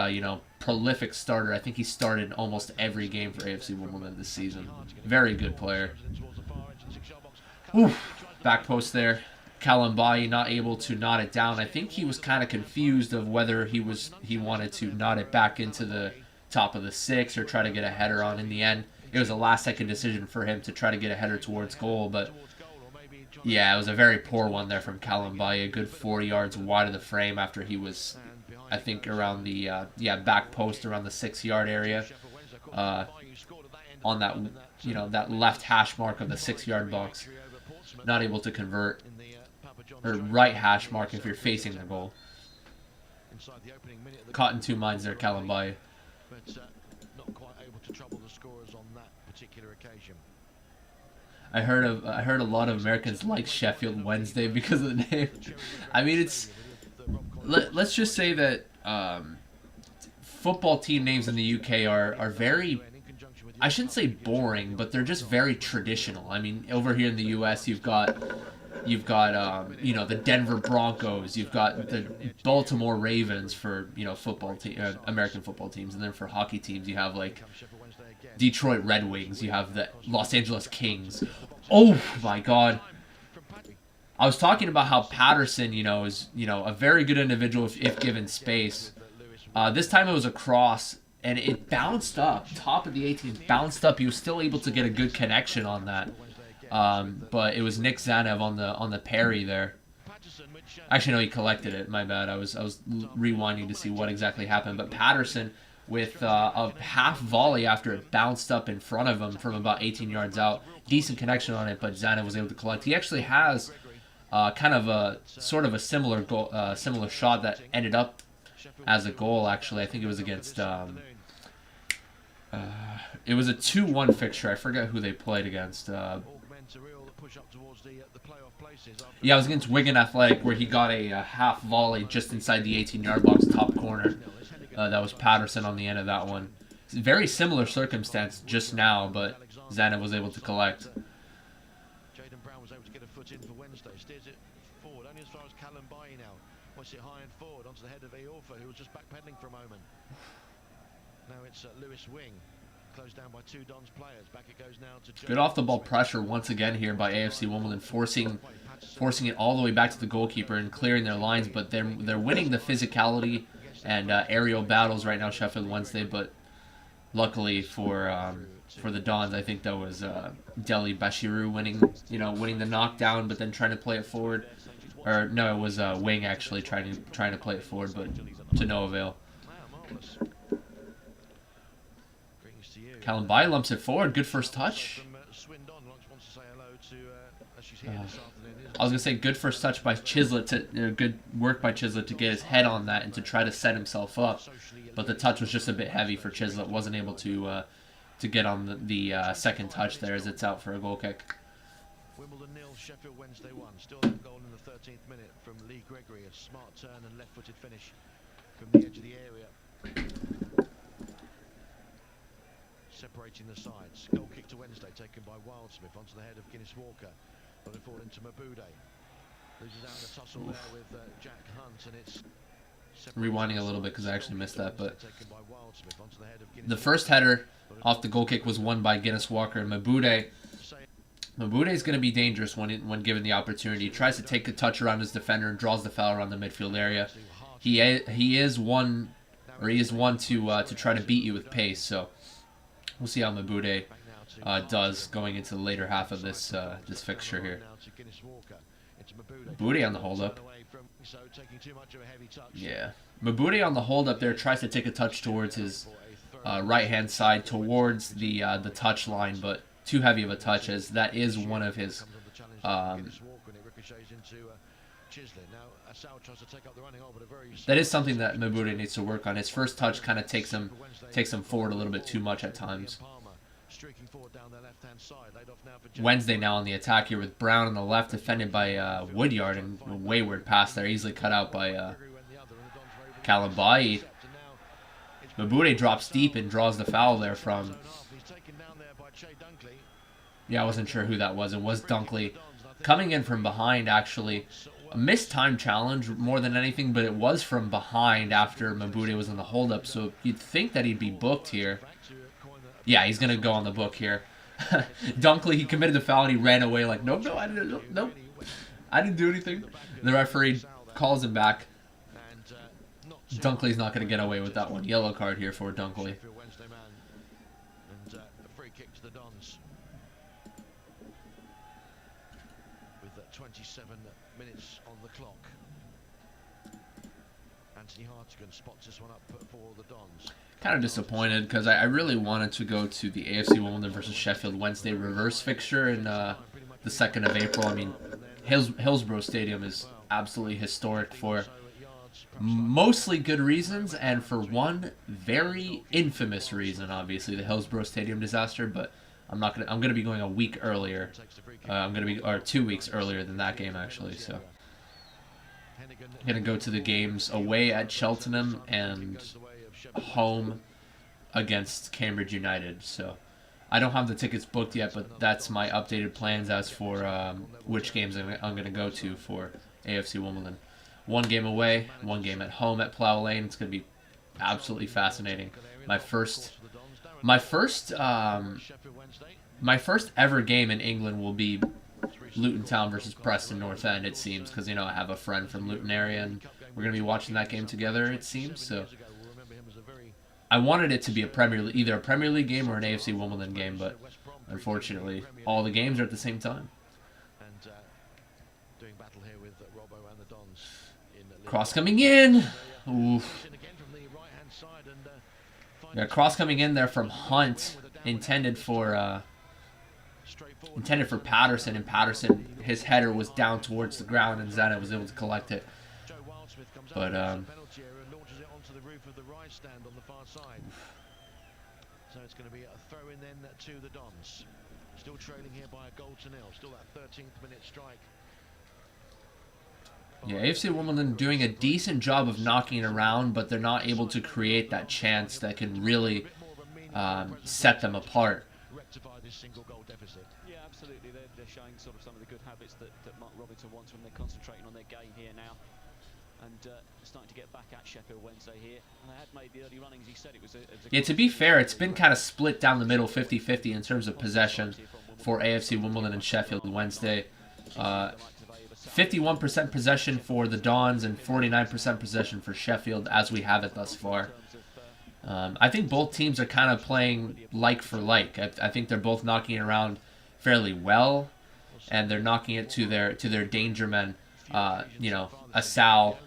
prolific starter. I think he started almost every game for AFC Wimbledon this season. Very good player. Oof. Back post there. Kalambayi not able to knot it down. I think he was kind of confused of whether he wanted to knot it back into the top of the 6 or try to get a header on. In the end, it was a last-second decision for him to try to get a header towards goal. But yeah, it was a very poor one there from Kalambayi. A good 40 yards wide of the frame after he was, I think, around the back post around the 6-yard area, on that that left hash mark of the 6-yard box. Not able to convert, or right hash mark if you're facing the goal. Caught in two minds there, Kalambayi. Not quite able to trouble the scorers on that particular occasion. I heard a lot of Americans like Sheffield Wednesday because of the name. I mean, it's... Let's just say that football team names in the UK are very, I shouldn't say boring, but they're just very traditional. I mean, over here in the US, you've got the Denver Broncos, you've got the Baltimore Ravens for football American football teams, and then for hockey teams you have like Detroit Red Wings, you have the Los Angeles Kings. Oh my God. I was talking about how Patterson, is, a very good individual if given space. This time it was a cross, and it bounced up. Top of the 18, bounced up. He was still able to get a good connection on that. But it was Nick Zanev on the parry there. Actually, no, he collected it. My bad. I was rewinding to see what exactly happened. But Patterson with a half volley after it bounced up in front of him from about 18 yards out. Decent connection on it, but Zanev was able to collect. He actually has... kind of a sort of a similar goal, similar shot that ended up as a goal. Actually, I think it was against. It was a 2-1 fixture. I forget who they played against. Yeah, it was against Wigan Athletic, where he got a half volley just inside the 18-yard box, top corner. That was Patterson on the end of that one. It's a very similar circumstance just now, but Zanev was able to collect. In for Wednesday, steers it forward only as far as Kalambayi now. Wants it high and forward onto the head of Iorfa, who was just backpedaling for a moment. Now it's Lewis Wing, closed down by two Dons players. Back it goes now to good off the ball pressure once again here by AFC Wimbledon, forcing it all the way back to the goalkeeper and clearing their lines. But they're winning the physicality and aerial battles right now, Sheffield Wednesday. But luckily for the Dons, I think that was Dele Bashiru winning the knockdown, but then trying to play it forward. Or no, it was Wing actually trying to play it forward, but to no avail. Kalambayi lumps it forward. Good first touch. I was gonna say good first touch by Chislett good work by Chislett to get his head on that and to try to set himself up, but the touch was just a bit heavy for Chislett. Wasn't able to get on the second touch there as it's out for a goal kick. Wimbledon 0, Sheffield Wednesday 1. Still that goal in the 13th minute from Lee Gregory. A smart turn and left-footed finish from the edge of the area. Separating the sides. Goal kick to Wednesday taken by Wildsmith onto the head of Guinness Walker. Put it forward into Mabude. Loses out in a tussle there with Jack Hunt, and it's rewinding a little bit because I actually missed that, but the first header off the goal kick was won by Guinness Walker, and Mabude is going to be dangerous when given the opportunity. He tries to take a touch around his defender and draws the foul around the midfield area. He is one to try to beat you with pace, so we'll see how Mabude does going into the later half of this fixture here. Mabude on the hold-up. Yeah. Mabude on the hold-up there tries to take a touch towards his right-hand side, towards the touch line, but too heavy of a touch, as that is one of his... that is something that Mabude needs to work on. His first touch kind of takes him forward a little bit too much at times. Wednesday now on the attack here with Brown on the left, defended by Woodyard, and a wayward pass there, easily cut out by Kalambai. Mabude drops deep and draws the foul there from... Yeah, I wasn't sure who that was. It was Dunkley. Coming in from behind, actually. A mistimed challenge more than anything, but it was from behind after Mabude was in the hold-up, so you'd think that he'd be booked here. Yeah, he's going to go on the book here. Dunkley, he committed the foul and he ran away like, nope, I didn't do anything. The referee calls him back. Dunkley's not going to get away with that one. Yellow card here for Dunkley. With 27 minutes on the clock. Anthony Hartigan spots this one up for the Dons. Kind of disappointed because I really wanted to go to the AFC Wimbledon versus Sheffield Wednesday reverse fixture in the 2nd of April. I mean, Hillsborough Stadium is absolutely historic for mostly good reasons and for one very infamous reason. Obviously, the Hillsborough Stadium disaster, but I'm gonna be going a week earlier. Or 2 weeks earlier than that game actually. So I'm gonna go to the games away at Cheltenham and home against Cambridge United. So I don't have the tickets booked yet, but that's my updated plans as for which games I'm going to go to for AFC Wimbledon. One game away, one game at home at Plough Lane. It's going to be absolutely fascinating. My first ever game in England will be Luton Town versus Preston North End, it seems, because I have a friend from Luton area and we're going to be watching that game together, it seems. So I wanted it to be either a Premier League game or an AFC Wimbledon game, but unfortunately, all the games are at the same time. Cross coming in. Oof. Yeah, cross coming in there from Hunt, intended for Patterson, and Patterson, his header was down towards the ground, and Zana was able to collect it. But stand on the far side. So it's going to be a throw in then to the Dons. Still trailing here by a goal to nil. Still that 13th minute strike. Yeah, AFC Wimbledon doing a decent job of knocking it around, but they're not able to create that chance that can really set them apart. Yeah, absolutely. They're showing sort of some of the good habits that Mark Robinson wants when they're concentrating on their game here now. And starting to get back at Sheffield Wednesday here. And they had made the early runnings. He said it was a yeah, to be fair, it's been kind of split down the middle, 50-50 in terms of possession for AFC Wimbledon and Sheffield Wednesday. 51% possession for the Dons and 49% possession for Sheffield as we have it thus far. I think both teams are kind of playing like for like. I think they're both knocking it around fairly well, and they're knocking it to their danger men. Asal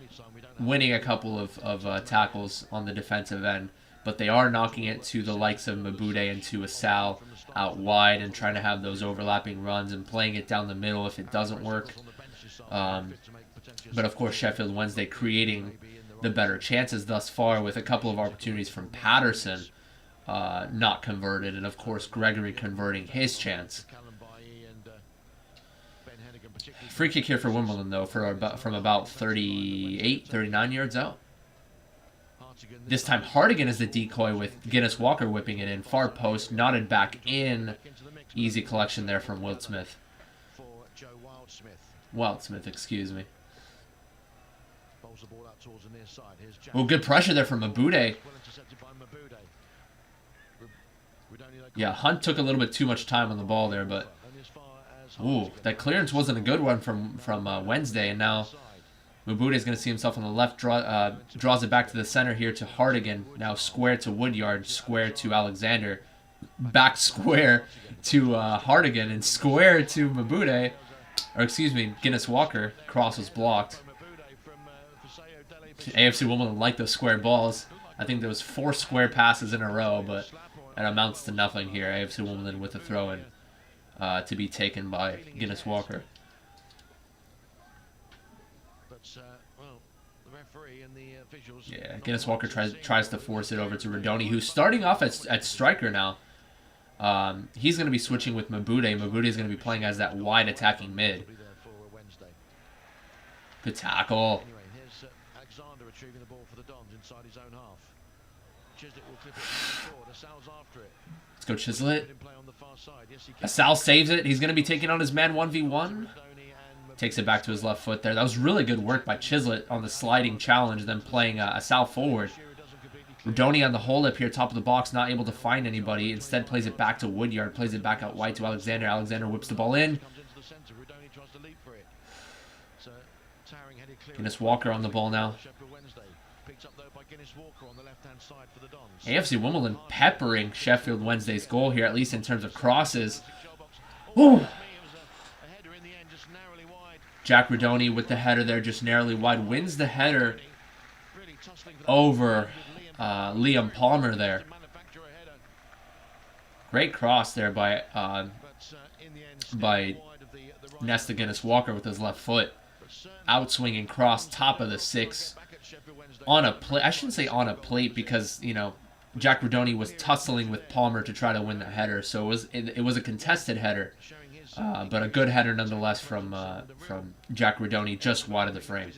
winning a couple of tackles on the defensive end, but they are knocking it to the likes of Mabude and to Asal out wide and trying to have those overlapping runs and playing it down the middle if it doesn't work. But of course, Sheffield Wednesday creating the better chances thus far with a couple of opportunities from Patterson not converted, and of course Gregory converting his chance. Free kick here for Wimbledon though from about 38, 39 yards out. This time Hartigan is the decoy with Guinness Walker whipping it in. Far post, nodded back in. Easy collection there from Wildsmith. Wildsmith, excuse me. Oh, good pressure there from Mabude. Yeah, Hunt took a little bit too much time on the ball there, but ooh, that clearance wasn't a good one from Wednesday, and now Mabude is going to see himself on the left, draws it back to the center here to Hartigan, now square to Woodyard, square to Alexander, back square to Hartigan, and square to Mabude, or excuse me, Guinness Walker. Cross was blocked. AFC Wimbledon like those square balls. I think there was 4 square passes in a row, but it amounts to nothing here. AFC Wimbledon with a throw-in to be taken by Guinness Walker. Yeah, Guinness Walker tries to force it over to Rodoni, who's starting off at striker now. He's going to be switching with Mabude. Mabude is going to be playing as that wide attacking mid. Good tackle. Alexander retrieving the ball for the Dons inside his own half. Chislett will clip it forward. Asal's after it. Let's go Chislett. Asal saves it. He's going to be taking on his man 1v1. Takes it back to his left foot there. That was really good work by Chislett on the sliding challenge, then playing Asal forward. Rodoni on the hold up here, top of the box, not able to find anybody. Instead plays it back to Woodyard, plays it back out wide to Alexander. Alexander whips the ball in. Guinness Walker on the ball now. AFC Wimbledon peppering Sheffield Wednesday's goal here, at least in terms of crosses. Ooh. Jack Rodoni with the header there, just narrowly wide. Wins the header over Liam Palmer there. Great cross there by Nesta Guinness Walker with his left foot. Outswinging cross, top of the 6. On a plate. I shouldn't say on a plate because, you know, Jack Rodoni was tussling with Palmer to try to win the header. So it was a contested header. But a good header nonetheless from Jack Rodoni, just wide of the frame.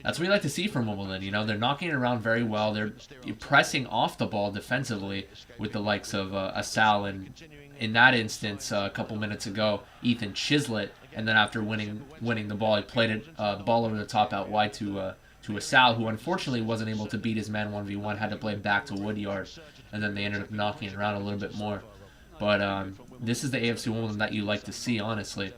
That's what we like to see from Wimbledon. You know, they're knocking it around very well. They're pressing off the ball defensively with the likes of Asal, and in that instance, a couple minutes ago, Ethan Chislett. And then after winning the ball, he played it ball over the top out wide to Asal, who unfortunately wasn't able to beat his man 1v1, had to play it back to Woodyard, and then they ended up knocking it around a little bit more. But this is the AFC Wimbledon that you like to see, honestly.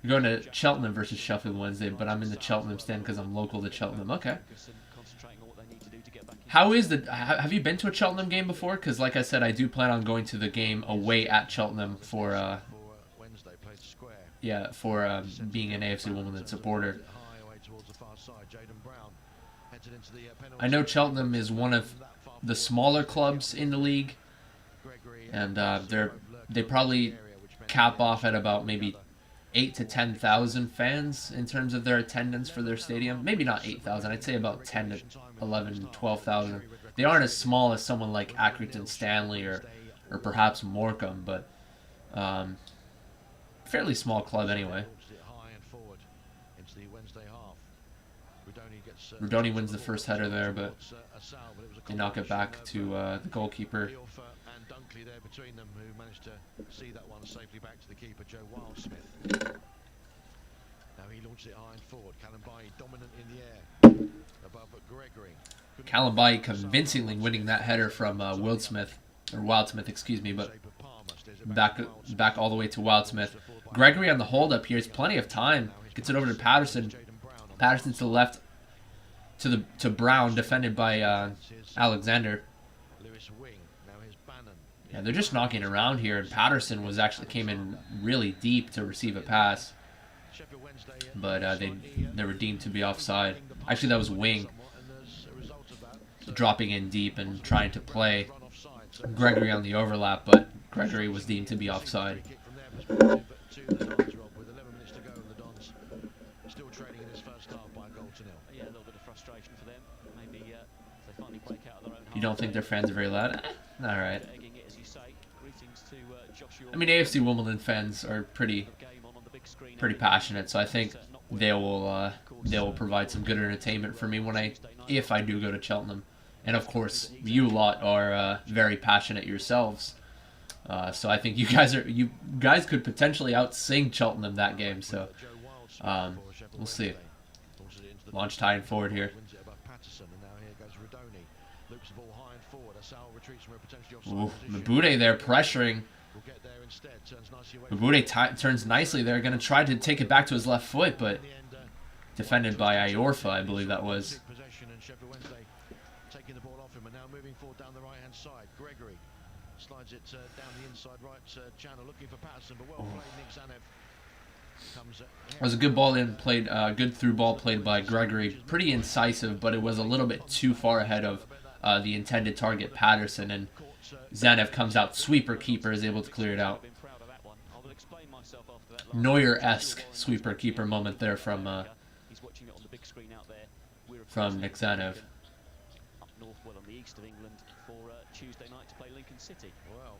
You're going to Cheltenham versus Sheffield Wednesday, but I'm in the Cheltenham stand because I'm local to Cheltenham. Okay. How is have you been to a Cheltenham game before? Because like I said, I do plan on going to the game away at Cheltenham for being an AFC Wimbledon supporter. I know Cheltenham is one of the smaller clubs in the league, and they probably cap off at about maybe 8,000 to 10,000 fans in terms of their attendance for their stadium. Maybe not 8,000. I'd say about 10 to 11, 12,000. They aren't as small as someone like Accrington Stanley or perhaps Morecambe, but fairly small club anyway. Rodoni wins the first header there, but they knock it back to the goalkeeper. There between them, who managed to see that one safely back to the keeper, Joe Wildsmith. Now he launched it high and forward. Kalambai dominant in the air above Gregory. Kalambai convincingly winning that header from Wildsmith, excuse me, but back all the way to Wildsmith. Gregory on the hold up here has plenty of time. Gets it over to Patterson. Patterson to the left to Brown, defended by Alexander. Yeah, they're just knocking around here, and Patterson came in really deep to receive a pass. Sheffield Wednesday, but they were deemed to be offside. Actually, that was Wing dropping in deep and trying to play Gregory on the overlap, but Gregory was deemed to be offside. With 11 minutes to go, and the Dons still trailing in this first half by a goal to nil. Yeah, a little bit of frustration for them. Maybe they finally break out of their own. You don't think their fans are very loud? All right. Egging it, as you say. Greetings to Joshua. I mean, AFC Wimbledon fans are pretty passionate, so I think they will provide some good entertainment for me if I do go to Cheltenham. And of course, you lot are very passionate yourselves. So I think you guys could potentially outsing Cheltenham that game. So we'll see. Launch tying forward here. Ooh, Mabude there pressuring. Mabude turns nicely there. Going to try to take it back to his left foot, but defended by Iorfa, I believe that was. Taking the ball off him and now moving forward down the right-hand side. Gregory slides it down the inside right channel, looking for Patterson, but well played. Nick Zanev comes. It was a good ball played, good through ball played by Gregory. Pretty incisive, but it was a little bit too far ahead of the intended target, Patterson, and Zanev comes out. Sweeper keeper is able to clear it out. Neuer-esque sweeper keeper moment there from Nick Zanev. Well, on the east of England for Tuesday night to play Lincoln City. Well,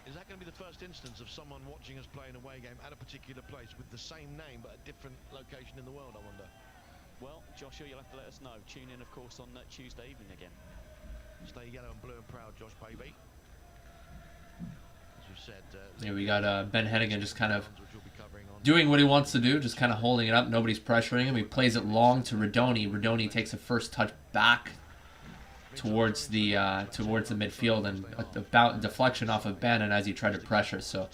is that going to be the first instance of someone watching us play an away game at a particular place with the same name but a different location in the world, I wonder? Well, Joshua, you'll have to let us know. Tune in, of course, on Tuesday evening again. Stay yellow and blue and proud, Josh Baby. As we've said... yeah, we got Ben Hennigan just kind of doing what he wants to do, just kind of holding it up. Nobody's pressuring him. He plays it long to Redoni. Redoni takes a first touch back towards the midfield and about deflection off of Bannan as he tried to pressure. So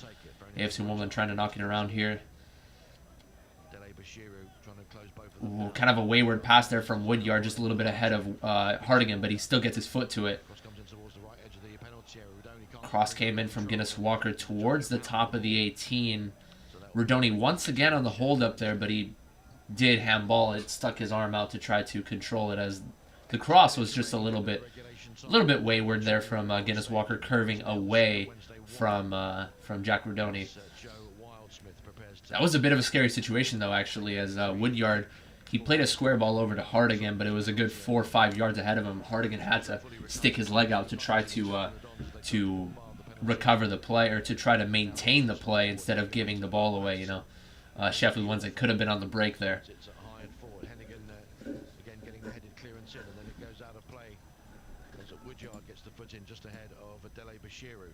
AFC Wimbledon trying to knock it around here. Ooh, kind of a wayward pass there from Woodyard, just a little bit ahead of Hardigan, but he still gets his foot to it. Cross came in from Guinness Walker towards the top of the 18. Redoni once again on the hold up there, but he did handball it, stuck his arm out to try to control it as the cross was just a little bit wayward there from Guinness Walker, curving away from Jack Redoni. That was a bit of a scary situation though, actually, as Woodyard, he played a square ball over to Hardigan, but it was a good 4 or 5 yards ahead of him. Hardigan had to stick his leg out to try to recover the play, or to try to maintain the play instead of giving the ball away. You know, Sheffield Wednesday could have been on the break there. Woodyard gets the foot in just ahead of Adele Bashiru.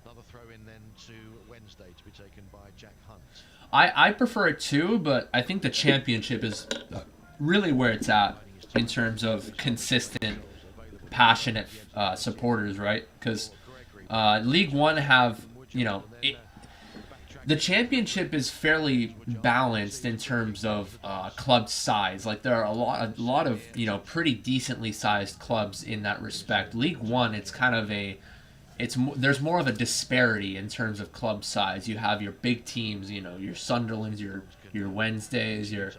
Another throw in then to Wednesday to be taken by Jack Hunt. I prefer it too, but I think the championship is really where it's at in terms of consistent, passionate supporters, right? Because League One have, you know, the championship is fairly balanced in terms of club size. Like there are a lot of, you know, pretty decently sized clubs in that respect. League One, it's kind of there's more of a disparity in terms of club size. You have your big teams, you know, your Sunderlands, your Wednesdays, your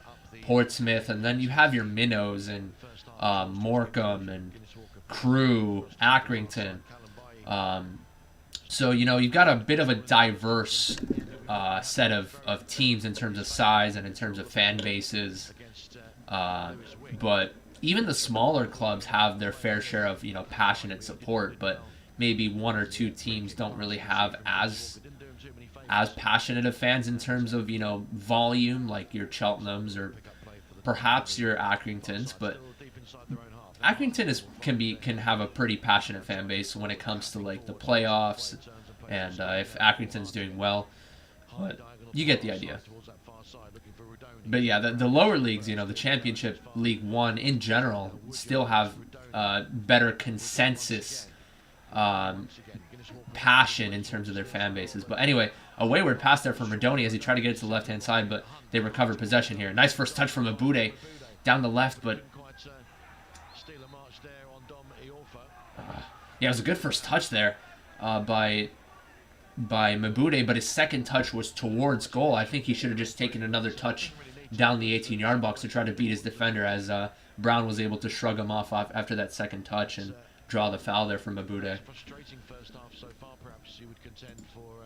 Portsmouth, and then you have your Minnows and Morecambe and Crewe, Accrington. So, you know, you've got a bit of a diverse set of teams in terms of size and in terms of fan bases. But even the smaller clubs have their fair share of, you know, passionate support, but maybe one or two teams don't really have as passionate of fans in terms of, you know, volume, like your Cheltenhams or perhaps your Accringtons. But Accrington can have a pretty passionate fan base when it comes to like the playoffs, and if Accrington's doing well, but you get the idea. But yeah, the lower leagues, you know, the Championship, League One in general, still have better consensus passion in terms of their fan bases. But anyway, a wayward pass there from Redoni as he tried to get it to the left-hand side, but they recover possession here. Nice first touch from Abude down the left, but yeah, it was a good first touch there by by Mabude, but his second touch was towards goal. I think he should have just taken another touch down the 18-yard box to try to beat his defender, as Brown was able to shrug him off after that second touch and draw the foul there from Mabude. Frustrating first half so far, perhaps you would contend for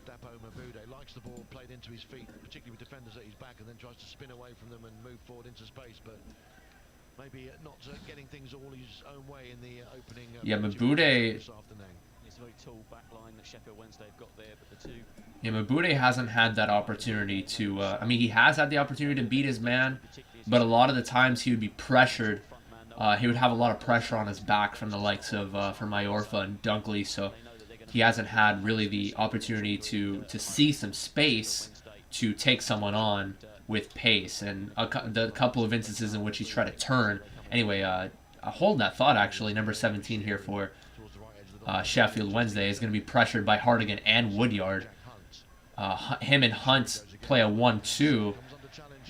Dapo Mabude. Likes the ball played into his feet, particularly with defenders at his back, and then tries to spin away from them and move forward into space, but maybe not getting things all his own way in the opening. Yeah, Mabude. It's a very tall back line that Sheffield Wednesday have got there, but the two. Yeah, Mabude hasn't had that opportunity to. I mean, he has had the opportunity to beat his man, but a lot of the times he would be pressured. He would have a lot of pressure on his back from the likes of from Iorfa and Dunkley, so he hasn't had really the opportunity to see some space to take someone on with pace. And the couple of instances in which he's tried to turn. Anyway, I hold that thought, actually. Number 17 here for Sheffield Wednesday is going to be pressured by Hartigan and Woodyard. Him and Hunt play a 1-2.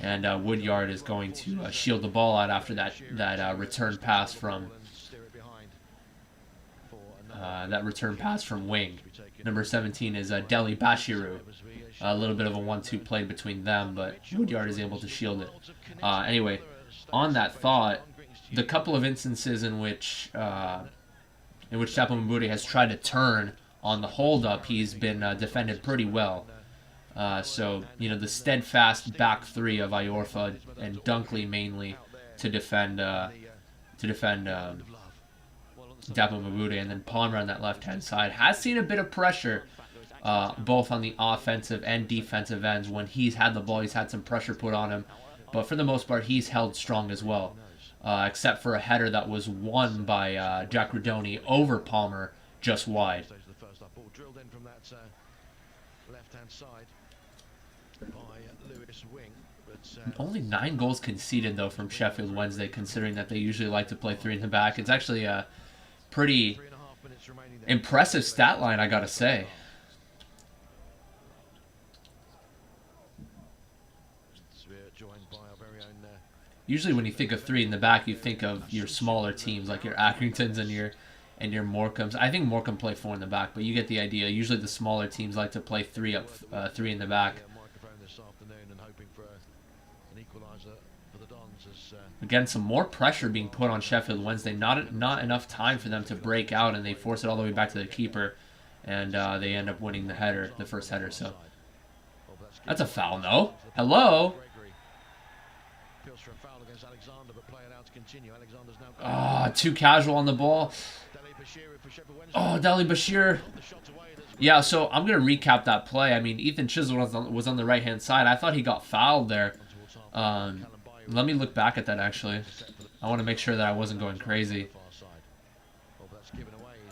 And Woodyard is going to shield the ball out after that return pass from Wing. Number 17 is Deli Bashiru. A little bit of a 1-2 played between them, but Woodyard is able to shield it. Anyway, on that thought, the couple of instances in which Dapo Mabude has tried to turn on the hold-up, he's been defended pretty well. So, you know, the steadfast back three of Iorfa and Dunkley mainly to defend Dapo Mabude, and then Palmer on that left-hand side has seen a bit of pressure, both on the offensive and defensive ends. When he's had the ball, he's had some pressure put on him, but for the most part, he's held strong as well, except for a header that was won by Jack Rodoni over Palmer just wide. Only 9 goals conceded, though, from Sheffield Wednesday, considering that they usually like to play 3 in the back. It's actually a pretty impressive stat line, I gotta say. Usually when you think of 3 in the back, you think of your smaller teams, like your Accringtons and your Morecambes. I think Morecambe play 4 in the back, but you get the idea. Usually the smaller teams like to play 3 in the back. Again, some more pressure being put on Sheffield Wednesday. Not enough time for them to break out, and they force it all the way back to the keeper, and they end up winning the first header. So that's a foul, no? Hello? Too casual on the ball. Oh, Deli Bashir. Yeah, so I'm going to recap that play. I mean, Ethan Chisel was on the right-hand side. I thought he got fouled there. Let me look back at that, actually. I want to make sure that I wasn't going crazy.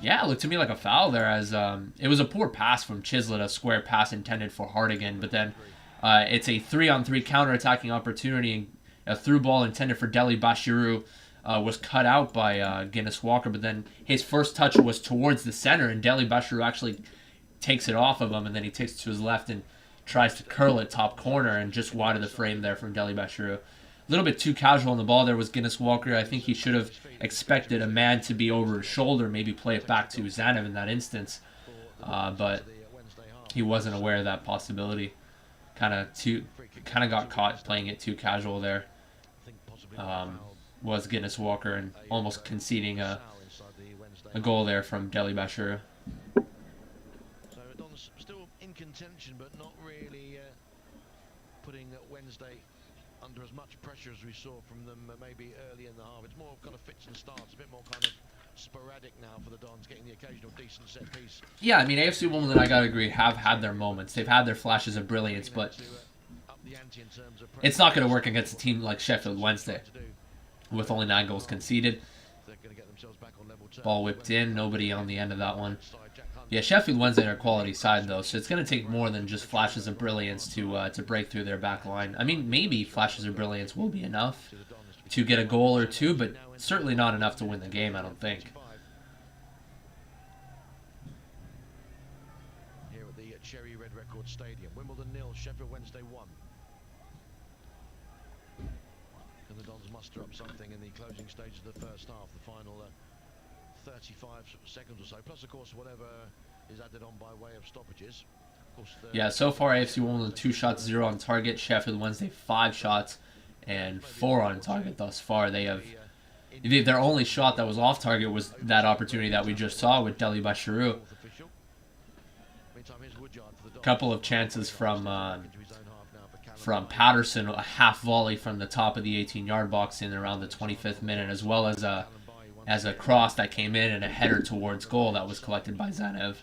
Yeah, it looked to me like a foul there, as it was a poor pass from Chislett, a square pass intended for Hartigan, but then it's a 3-on-3 counter-attacking opportunity. A through ball intended for Deli Bashiru was cut out by Guinness Walker, but then his first touch was towards the center, and Deli Bashiru actually takes it off of him, and then he takes it to his left and tries to curl it top corner, and just wide of the frame there from Deli Bashiru. A little bit too casual on the ball there was Guinness Walker. I think he should have expected a man to be over his shoulder, maybe play it back to Zanev in that instance, but he wasn't aware of that possibility. Kind of got caught playing it too casual there. Was Guinness Walker, and almost conceding a goal there from Deli Bashiru. So Don's still in contention, but not really putting Wednesday under as much pressure as we saw from them maybe early in the half. It's more kind of fits and starts, a bit more kind of sporadic now for the Dons, getting the occasional decent set piece. Yeah, I mean, AFC Wimbledon, I gotta agree, have had their moments. They've had their flashes of brilliance, but it's not going to work against a team like Sheffield Wednesday with only 9 goals conceded. Ball whipped in, nobody on the end of that one. Yeah, Sheffield Wednesday are a quality side, though, so it's going to take more than just flashes of brilliance to break through their back line. I mean, maybe flashes of brilliance will be enough to get a goal or two, but certainly not enough to win the game, I don't think. Here at the Cherry Red Record Stadium, Wimbledon 0, Sheffield Wednesday 1. Can the Dons muster up something in the closing stage of the first half, the final 35 seconds or so, plus of course whatever is added on by way of stoppages. Of course, Yeah, so far AFC Wimbledon 2 shots, 0 on target. Sheffield Wednesday 5 shots and 4 on target thus far. They have their only shot that was off target was that opportunity that we just saw with Deli Bashiru. A couple of chances from Patterson, a half volley from the top of the 18-yard box in around the 25th minute, as well as a cross that came in and a header towards goal that was collected by Zanev.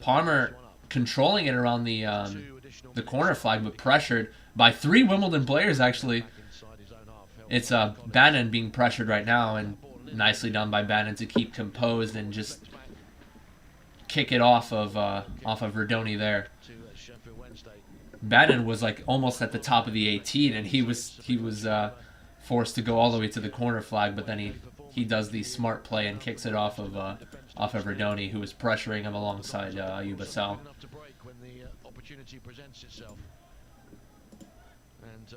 Palmer controlling it around the corner flag, but pressured by 3 Wimbledon players, actually. It's Bannan being pressured right now, and nicely done by Bannan to keep composed and just kick it off of Verdoni there. Bannan was like almost at the top of the 18, and he was forced to go all the way to the corner flag, but then he does the smart play and kicks it off of Verdoni, who was pressuring him alongside Ayuba Sal. And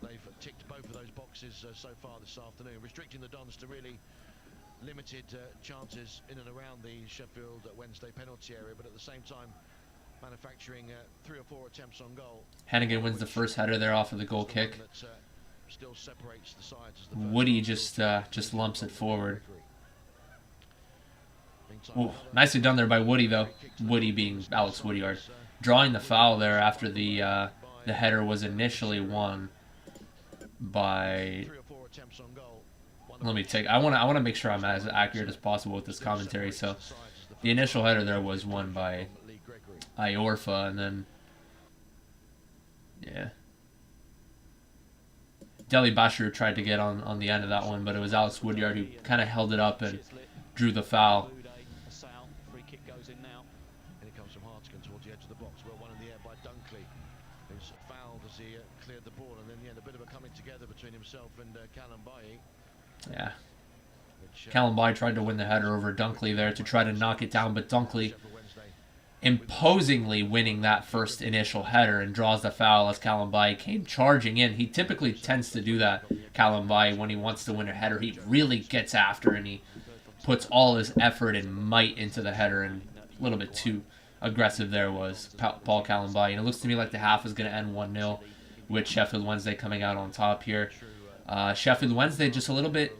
they've ticked both of those boxes so far this afternoon, restricting the Dons to really limited chances in and around the Sheffield Wednesday penalty area, but at the same time manufacturing 3 or 4 attempts on goal. Hannigan wins the first header there off of the goal kick. Still separates the sides as the Woody just lumps it forward. Ooh, nicely done there by Woody, though. Woody being Alex Woodyard, drawing the foul there after the header was initially won by. Let me take. I want to make sure I'm as accurate as possible with this commentary. So, the initial header there was won by Iorfa, and then yeah, Deli Bashiru tried to get on the end of that one, but it was Alex Woodyard who kind of held it up and drew the foul. Free kick goes in now. And it comes from Hartigan towards the edge of the box. Well, one in the air by Dunkley, who's fouled as he cleared the ball, and then a bit of a coming together between himself and Callum Bailly. Yeah. Callum Bailly tried to win the header over Dunkley there to try to knock it down, but Dunkley imposingly winning that first initial header and draws the foul as Callum Bailly came charging in. He typically tends to do that, Callum Bailly, when he wants to win a header. He really gets after and he puts all his effort and might into the header, and a little bit too aggressive there was Paul Callum Bailly. And it looks to me like the half is going to end 1-0 with Sheffield Wednesday coming out on top here. Sheffield Wednesday just a little bit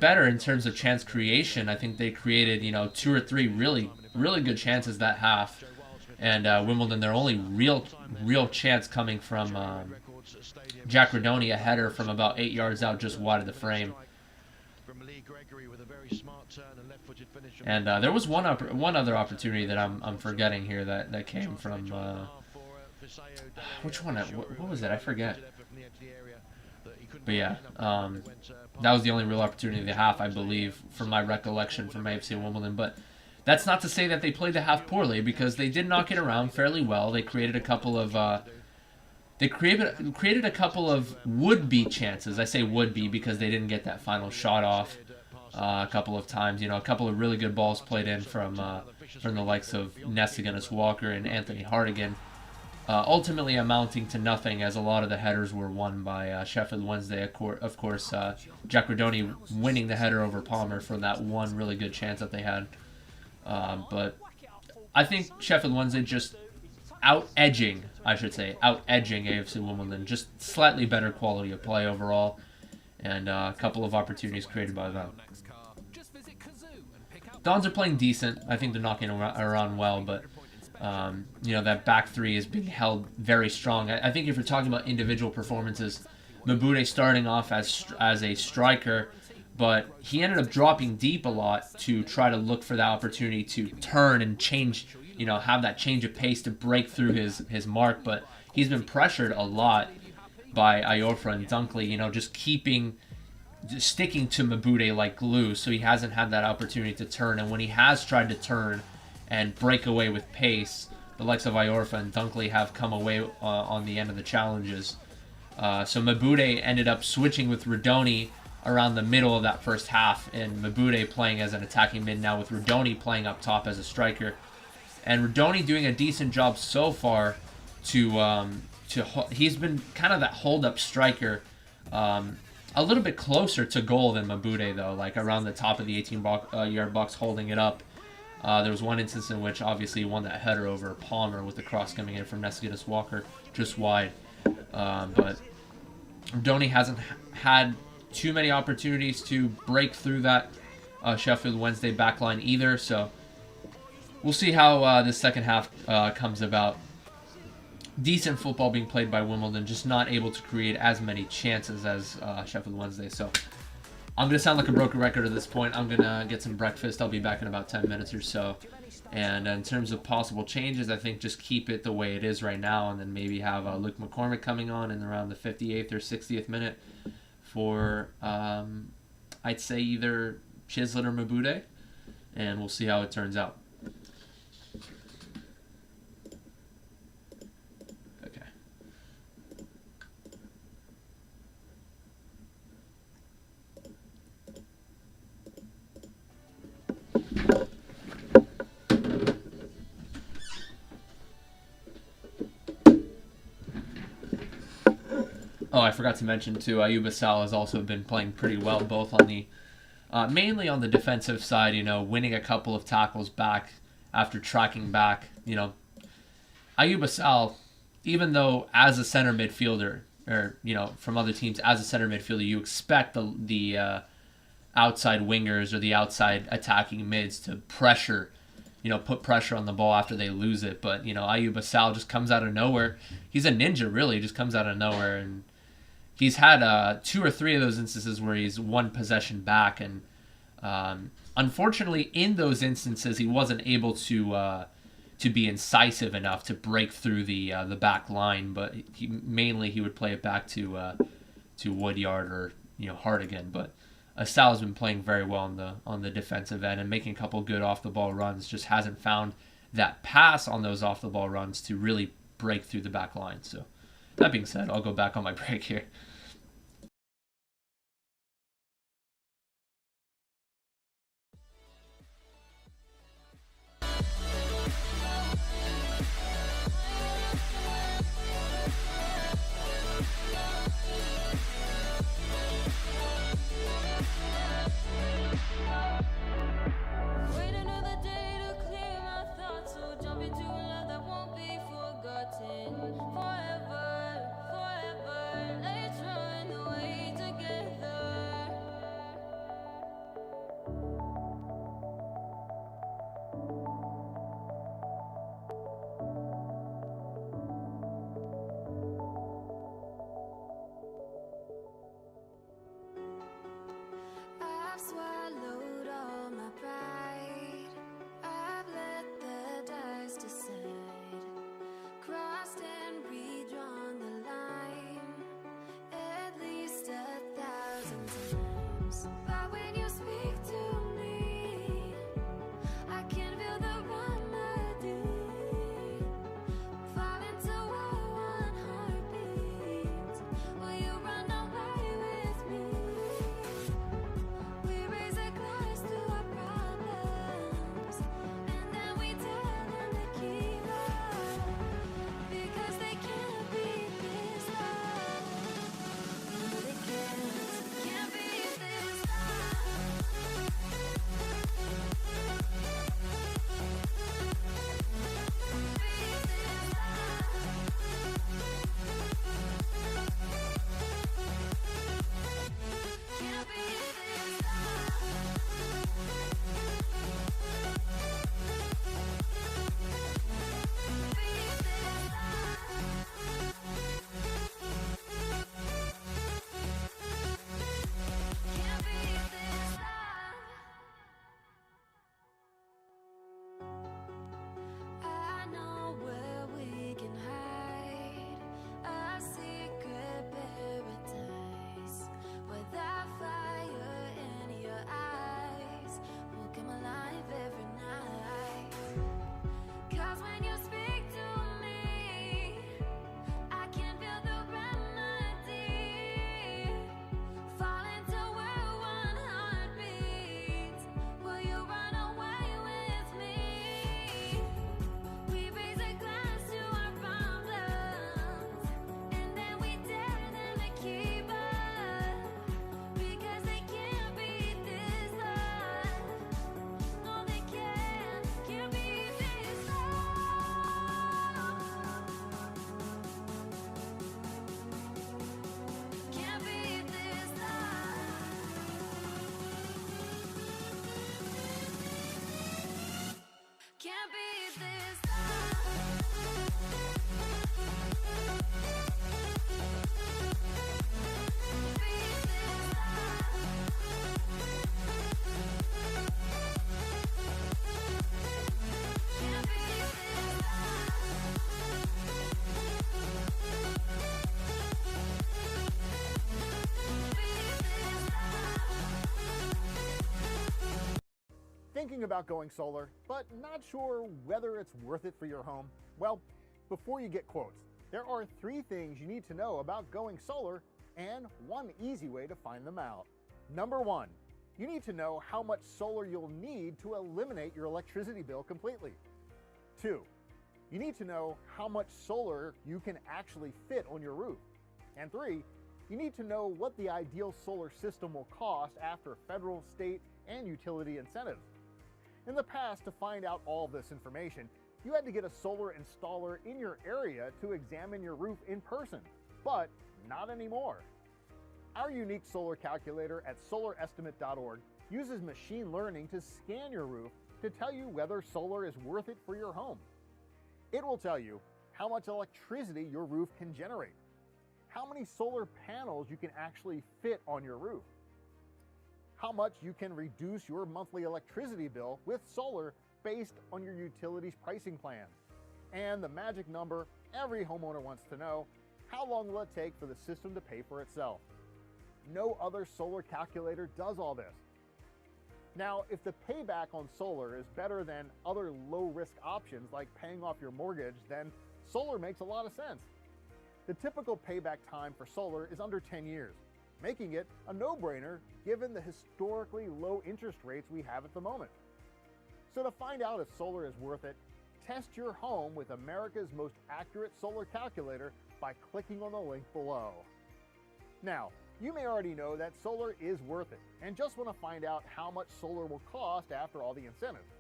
better in terms of chance creation. I think they created 2 or 3 really good chances that half, and Wimbledon, their only real chance coming from Jack Redoni, a header from about 8 yards out, just wide of the frame. And there was one other opportunity that I'm forgetting here that came from which one? What was it? I forget. But yeah, that was the only real opportunity of the half, I believe, from my recollection from AFC Wimbledon. But that's not to say that they played the half poorly, because they did knock it around fairly well. They created a couple of would-be chances. I say would-be because they didn't get that final shot off a couple of times. A couple of really good balls played in from the likes of Nessiganus Walker and Anthony Hartigan. Ultimately amounting to nothing, as a lot of the headers were won by Sheffield Wednesday. Of course, Jack Redoni winning the header over Palmer for that one really good chance that they had. But I think Sheffield Wednesday just out-edging AFC Wimbledon. Just slightly better quality of play overall, and a couple of opportunities created by them. Dons are playing decent. I think they're knocking around well, but that back three is being held very strong. I think if you're talking about individual performances, Mabude starting off as a striker, but he ended up dropping deep a lot to try to look for that opportunity to turn and change, have that change of pace to break through his mark. But he's been pressured a lot by Iorfa and Dunkley, just sticking to Mabude like glue, so he hasn't had that opportunity to turn. And when he has tried to turn and break away with pace, the likes of Iorfa and Dunkley have come away on the end of the challenges. So Mabude ended up switching with Redoni around the middle of that first half, and Mabude playing as an attacking mid now with Redoni playing up top as a striker. And Redoni doing a decent job so far he's been kind of that hold-up striker. a little bit closer to goal than Mabude, though, like around the top of the 18-yard box holding it up. There was one instance in which obviously he won that header over Palmer with the cross coming in from Nescidas Walker just wide. But Donny hasn't had too many opportunities to break through that Sheffield Wednesday backline either, so we'll see how this second half comes about. Decent football being played by Wimbledon, just not able to create as many chances as Sheffield Wednesday. So I'm going to sound like a broken record at this point. I'm going to get some breakfast. I'll be back in about 10 minutes or so. And in terms of possible changes, I think just keep it the way it is right now, and then maybe have Luke McCormick coming on in around the 58th or 60th minute for, I'd say, either Chislett or Mabude, and we'll see how it turns out. Oh, I forgot to mention too, Ayuba Sal has also been playing pretty well, both on the, mainly on the defensive side, winning a couple of tackles back after tracking back. Ayuba Sal, even though as a center midfielder, or, from other teams as a center midfielder, you expect the outside wingers or the outside attacking mids to pressure, put pressure on the ball after they lose it. But, Ayuba Sal just comes out of nowhere. He's a ninja, really, just comes out of nowhere, and he's had 2 or 3 of those instances where he's won possession back, and unfortunately, in those instances, he wasn't able to be incisive enough to break through the back line. But he would play it back to Woodyard or Hartigan. But Sal's been playing very well on the defensive end and making a couple good off the ball runs. Just hasn't found that pass on those off the ball runs to really break through the back line. So that being said, I'll go back on my break here. Wait another day to clear my thoughts, so jump into a love that won't be forgotten forever, forever. Let's run. Thinking about going solar, but not sure whether it's worth it for your home? Well, before you get quotes, there are 3 things you need to know about going solar and one easy way to find them out. Number 1, you need to know how much solar you'll need to eliminate your electricity bill completely. 2, you need to know how much solar you can actually fit on your roof. And 3, you need to know what the ideal solar system will cost after federal, state, and utility incentives. In the past, to find out all this information, you had to get a solar installer in your area to examine your roof in person, but not anymore. Our unique solar calculator at solarestimate.org uses machine learning to scan your roof to tell you whether solar is worth it for your home. It will tell you how much electricity your roof can generate, how many solar panels you can actually fit on your roof, how much you can reduce your monthly electricity bill with solar based on your utilities pricing plan, and the magic number every homeowner wants to know: how long will it take for the system to pay for itself? No other solar calculator does all this. Now, if the payback on solar is better than other low-risk options like paying off your mortgage, then solar makes a lot of sense. The typical payback time for solar is under 10 years, making it a no-brainer given the historically low interest rates we have at the moment. So to find out if solar is worth it, test your home with America's most accurate solar calculator by clicking on the link below. Now, you may already know that solar is worth it and just want to find out how much solar will cost after all the incentives.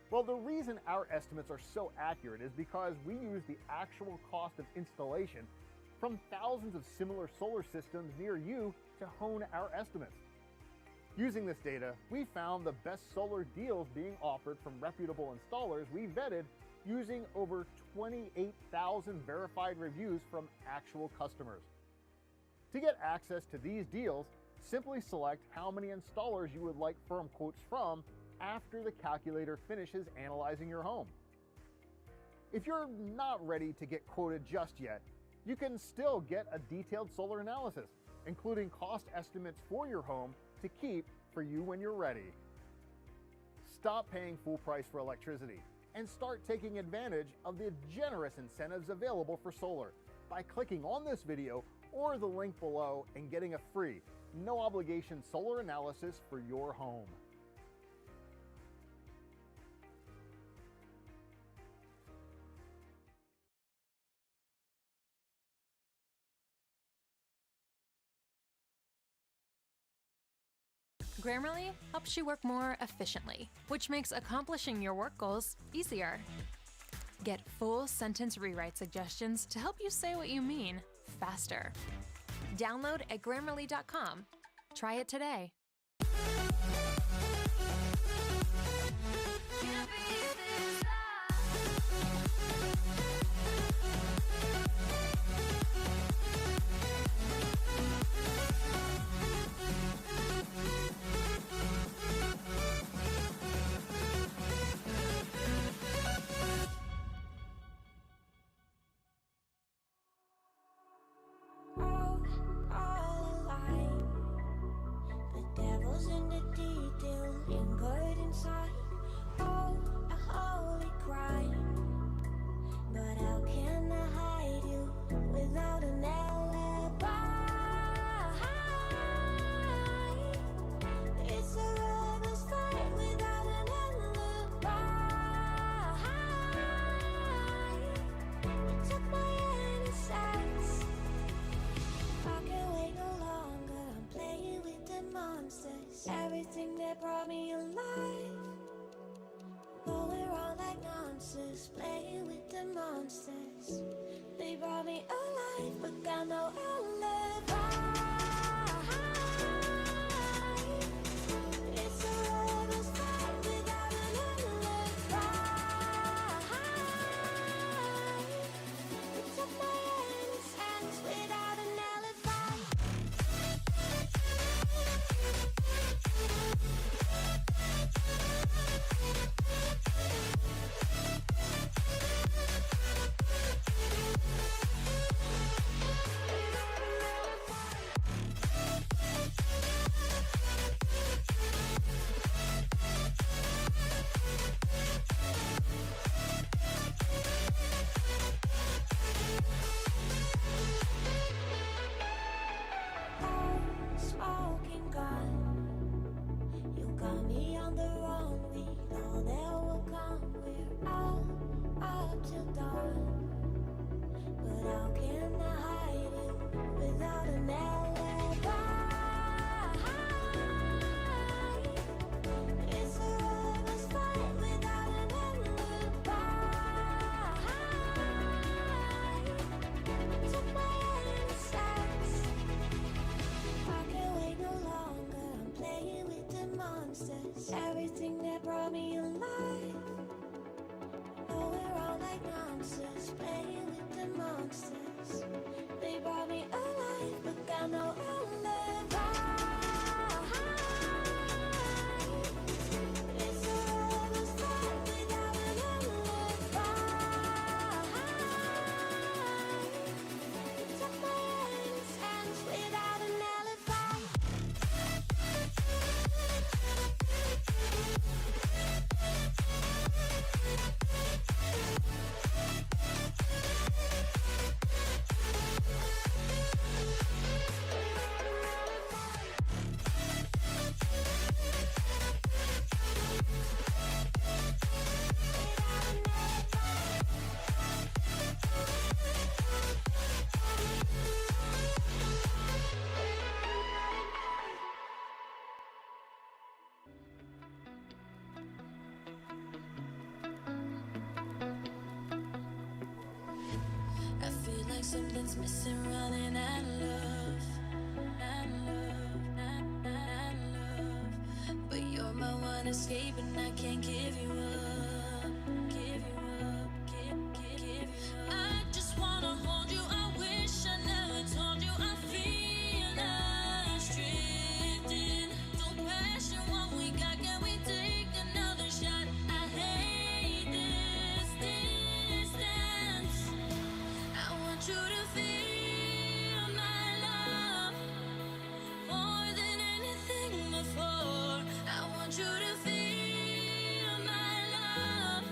Well, the reason our estimates are so accurate is because we use the actual cost of installation from thousands of similar solar systems near you to hone our estimates. Using this data, we found the best solar deals being offered from reputable installers we vetted using over 28,000 verified reviews from actual customers. To get access to these deals, simply select how many installers you would like firm quotes from after the calculator finishes analyzing your home. If you're not ready to get quoted just yet, you can still get a detailed solar analysis, including cost estimates for your home to keep for you when you're ready. Stop paying full price for electricity and start taking advantage of the generous incentives available for solar by clicking on this video or the link below and getting a free, no obligation solar analysis for your home. Grammarly helps you work more efficiently, which makes accomplishing your work goals easier. Get full sentence rewrite suggestions to help you say what you mean faster. Download at Grammarly.com. Try it today. Everything that brought me alive, but we're all like monsters, playing with the monsters. They brought me alive, but got no alibi. It's a lover's fight without an alibi. It took my innocence without an alibi. money on the run, we know there will come. We're out up till dawn. But how can I hide it without an alibi? It's a lover's fight without an alibi. Took my innocence. I can't wait no longer. I'm playing with the monsters. Everything that brought me alive. Oh, we're all like monsters, playing with the monsters. They brought me alive, but got no alibi. It's a lover's fight without an alibi. You took my innocence without an alibi. I feel like something's missing, running out of love, but you're my one escape, and I can't give you up, give you up, give you up. I just wanna hold you. I wish I never told you. I feel us drifting. Don't question what we got. Can we take another shot? I hate this distance. I want you to feel my love more than anything before. I want you to feel my love.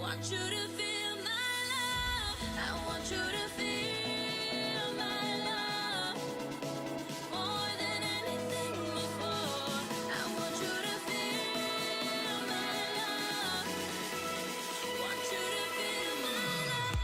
Want you to feel my love. I want you to feel my love more than anything before. I want you to feel my love. Want you to feel my love.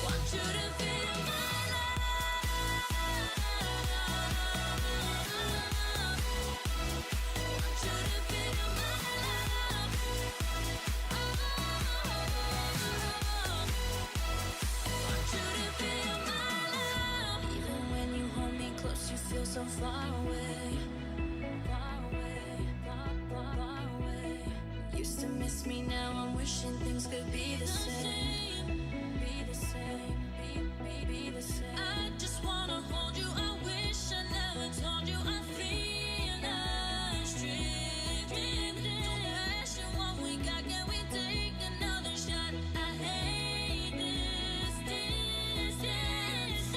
Want you to feel my love. Want you to feel my love. Want you to feel my love. Even when you hold me close, you feel so far away. Far away, far away. Used to miss me, now I'm wishing things could be the same. Be the same, be the same. I just wanna hold you. I wish I never told you. I feel us drifting. Don't question what we got. Can we take another shot? I hate this distance.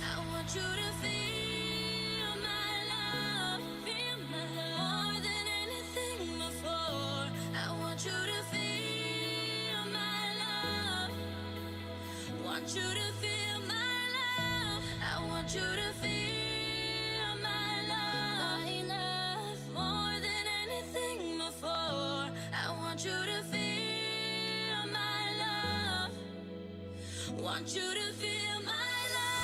I want you to feel my love. Feel my love more than anything before. I want you to feel my love. Want you to feel my love. I want you to feel my love. My love more than anything before. I want you to feel my love. Want you to feel my love.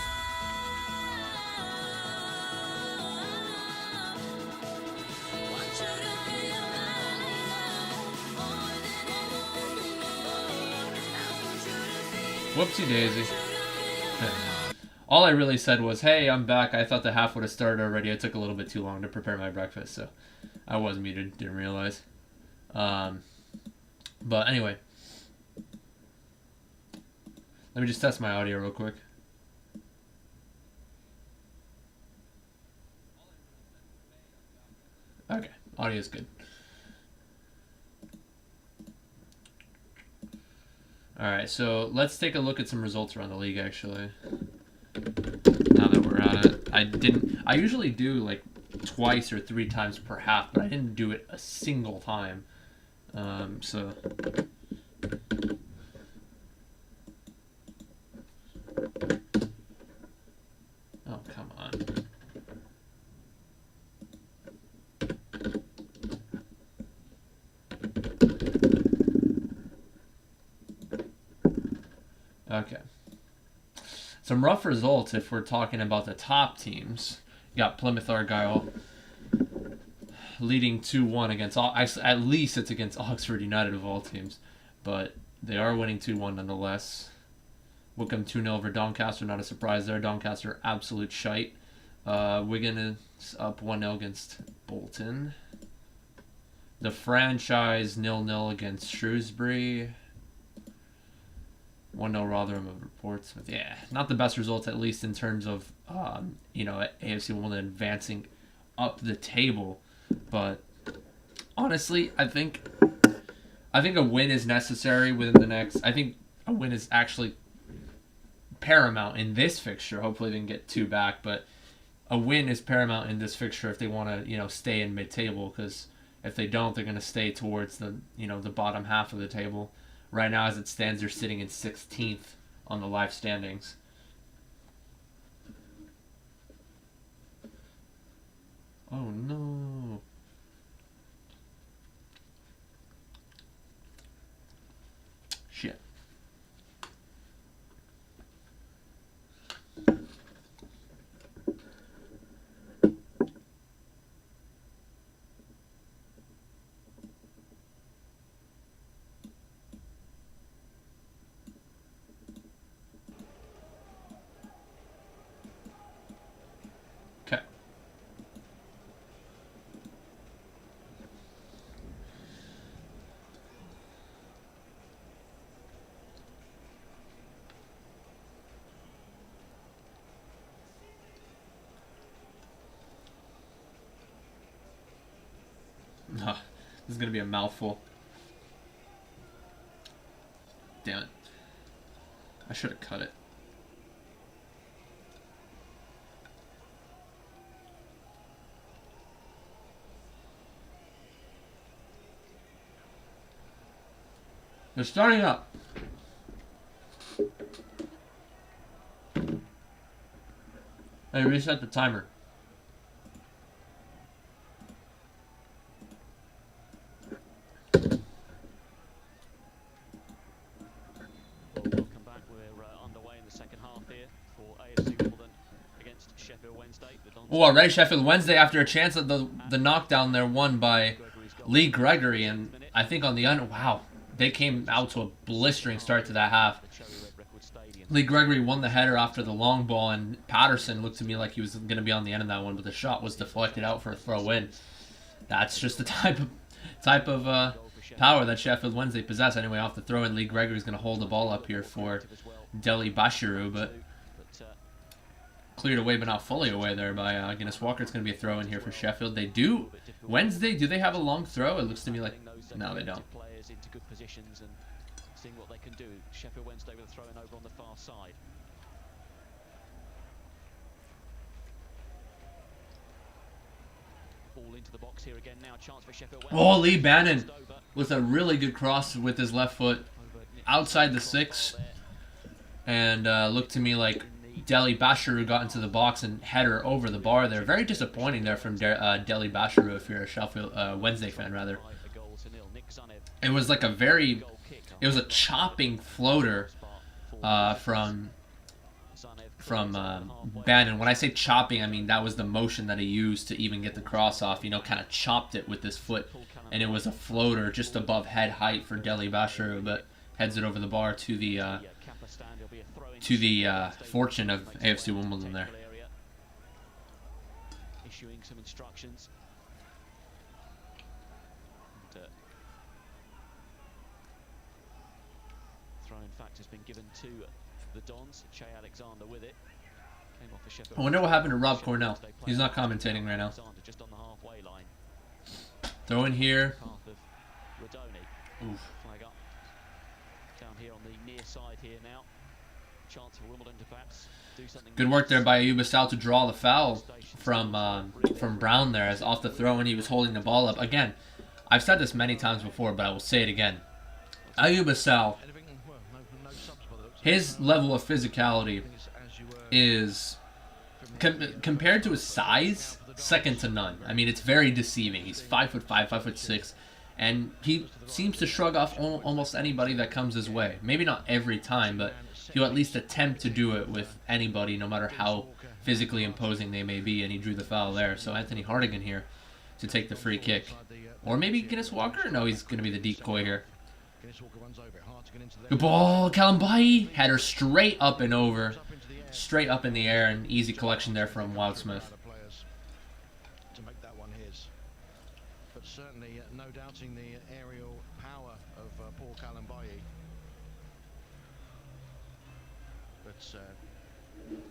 Want you to feel my love more than anything before. I want you to feel. Whoopsie daisy. All I really said was, hey, I'm back. I thought the half would have started already. It took a little bit too long to prepare my breakfast, so I was muted. Didn't realize. But anyway. Let me just test my audio real quick. Okay, audio's good. Alright, so let's take a look at some results around the league, actually. Now that we're at it. I usually do like twice or 3 times per half, but I didn't do it a single time. So oh, come on. Okay. Some rough results if we're talking about the top teams. You got Plymouth Argyle leading 2-1 against, at least it's against Oxford United of all teams, but they are winning 2-1 nonetheless. Wickham 2-0 over Doncaster, not a surprise there. Doncaster absolute shite. Wigan is up 1-0 against Bolton. The Franchise 0-0 against Shrewsbury. 1-0 Rotherham over Portsmouth. Yeah, not the best results, at least in terms of AFC Wimbledon advancing up the table. But honestly, I think a win is necessary within the next. I think a win is actually paramount in this fixture. Hopefully, they can get 2 back, but a win is paramount in this fixture if they want to stay in mid-table. Because if they don't, they're going to stay towards the the bottom half of the table. Right now, as it stands, they're sitting in 16th on the live standings. Oh, no. Shit. Okay. This is going to be a mouthful. Damn it. I should have cut it. They're starting up. Hey, reset the timer. Welcome back. We're underway in the second half here for AFC Wimbledon against Sheffield Wednesday. Oh, already Sheffield Wednesday after a chance at the knockdown there won by Lee Gregory, and I think on the wow, they came out to a blistering start to that half. Lee Gregory won the header after the long ball, and Patterson looked to me like he was going to be on the end of that one, but the shot was deflected out for a throw-in. That's just the type of power that Sheffield Wednesday possess. Anyway, off the throw-in, Lee Gregory's going to hold the ball up here for Deli Bashiru, but cleared away, but not fully away there by Guinness Walker. It's going to be a throw-in here for Sheffield. They do. Wednesday, do they have a long throw? It looks to me like no, they don't. Into good positions and seeing what they can do. Sheffield Wednesday with a throw in over on the far side. Ball into the box here again now. Chance for Sheffield Wednesday. Oh, Lee Bannan with a really good cross with his left foot outside the 6, and looked to me like Deli Bashiru got into the box and header over the bar there. Very disappointing there from Deli Bashiru if you're a Sheffield Wednesday fan rather. It was like it was a chopping floater from Bannan. When I say chopping, I mean that was the motion that he used to even get the cross off. Kind of chopped it with his foot, and it was a floater just above head height for Deli Bashiru, but heads it over the bar to the fortune of AFC Wimbledon there. Issuing some instructions. Throw, in fact, has been given to the Dons. Che Alexander with it. Came off the Sheffield. I wonder what happened to Rob Cornell. He's not commentating right now. Just on the halfway line. Throw in here. Oof. Flag up. Down here on the near side here now. Chance for Wimbledon to perhaps do something. Good work there by Ayuba Sal to draw the foul from Brown there, as off the throw, and he was holding the ball up again. I've said this many times before, but I will say it again. Ayoub Assal, his level of physicality is, compared to his size, second to none. I mean, it's very deceiving. He's 5'5", 5'6", and he seems to shrug off almost anybody that comes his way. Maybe not every time, but he'll at least attempt to do it with anybody, no matter how physically imposing they may be, and he drew the foul there. So Anthony Hartigan here to take the free kick. Or maybe Guinness Walker? No, he's going to be the decoy here. Good ball, Kalambai. Header straight up and over. Straight up in the air, and easy collection there from Wildsmith. To make that one his. But certainly no doubting the aerial power of Paul Kalambai. But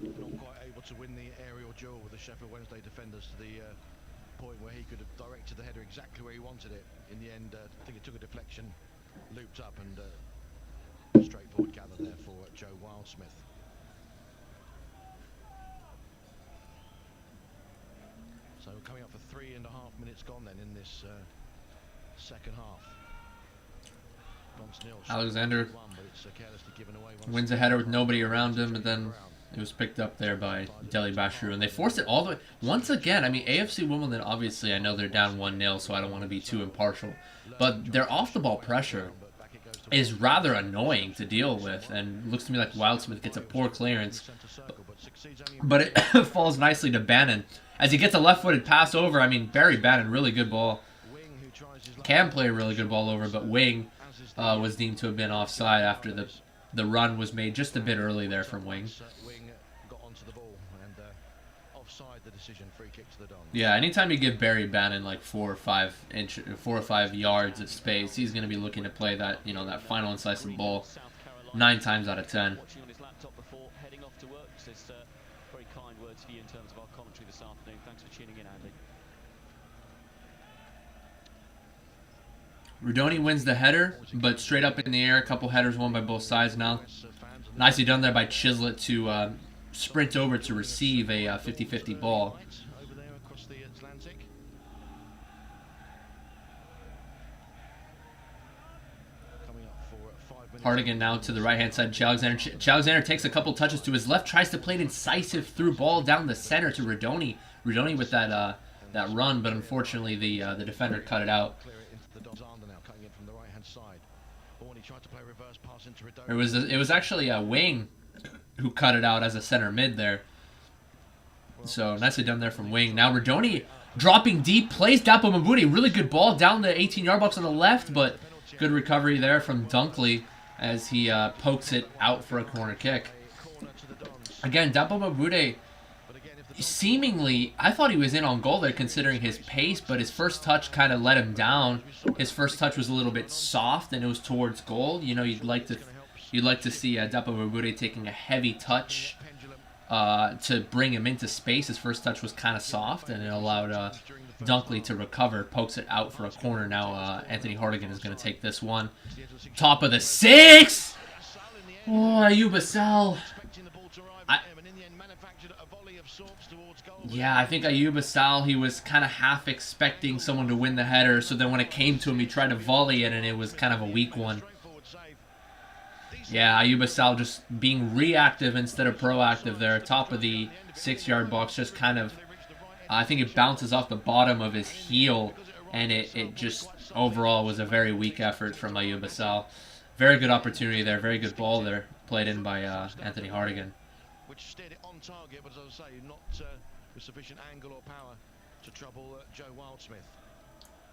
not quite able to win the aerial duel with the Sheffield Wednesday defenders to the point where he could have directed the header exactly where he wanted it. In the end, I think it took a deflection, looped up, and straightforward gather there for Joe Wildsmith. So coming up for 3.5 minutes gone then in this second half. Alexander wins a header with nobody around him, but then it was picked up there by Deli Bashiru, and they forced it all the way. Once again, I mean, AFC Wimbledon, obviously, I know they're down 1-0, so I don't want to be too impartial, but their off-the-ball pressure is rather annoying to deal with, and looks to me like Wildsmith gets a poor clearance, but it falls nicely to Bannan as he gets a left-footed pass over. I mean, Barry Bannan, really good ball. Can play a really good ball over, but Wing was deemed to have been offside after the run was made just a bit early there from Wing. Yeah, anytime you give Barry Bannan like 4 or 5 yards of space, he's going to be looking to play that, you know, that final incisive ball 9 times out of 10. Very kind words for you in terms of our commentary this afternoon. Thanks for tuning in, Andy. Rudoni wins the header, but straight up in the air. A couple headers won by both sides now. Nicely done there by Chislett to sprint over to receive a 50-50 ball. Hartigan now to the right-hand side. Alexander takes a couple touches to his left, tries to play an incisive through ball down the center to Rudoni. Rudoni with that run, but unfortunately the defender cut it out. It was actually a Wing who cut it out as a center mid there. So nicely done there from Wing. Now Rudoni dropping deep, plays Dapo Mabudi. Really good ball down the 18-yard box on the left, but good recovery there from Dunkley as he pokes it out for a corner kick. Again, Dapo Mabudi, seemingly, I thought he was in on goal there considering his pace, but his first touch kind of let him down. His first touch was a little bit soft, and it was towards goal. You know, you'd like to see Dapo Mabudi taking a heavy touch to bring him into space. His first touch was kind of soft, and it allowed Dunkley to recover, pokes it out for a corner. Now Anthony Hartigan is going to take this one. Top of the 6! Oh, Ayoub Assal. Yeah, I think Ayoub Assal, he was kind of half expecting someone to win the header, so then when it came to him, he tried to volley it, and it was kind of a weak one. Yeah, Ayoub Assal just being reactive instead of proactive there. Top of the 6-yard box, just kind of, I think it bounces off the bottom of his heel, and it just overall was a very weak effort from Ayoub Assal. Very good opportunity there, very good ball there, played in by Anthony Hartigan. Which steered it on target, but as I say, not with sufficient angle or power to trouble Joe Wildsmith.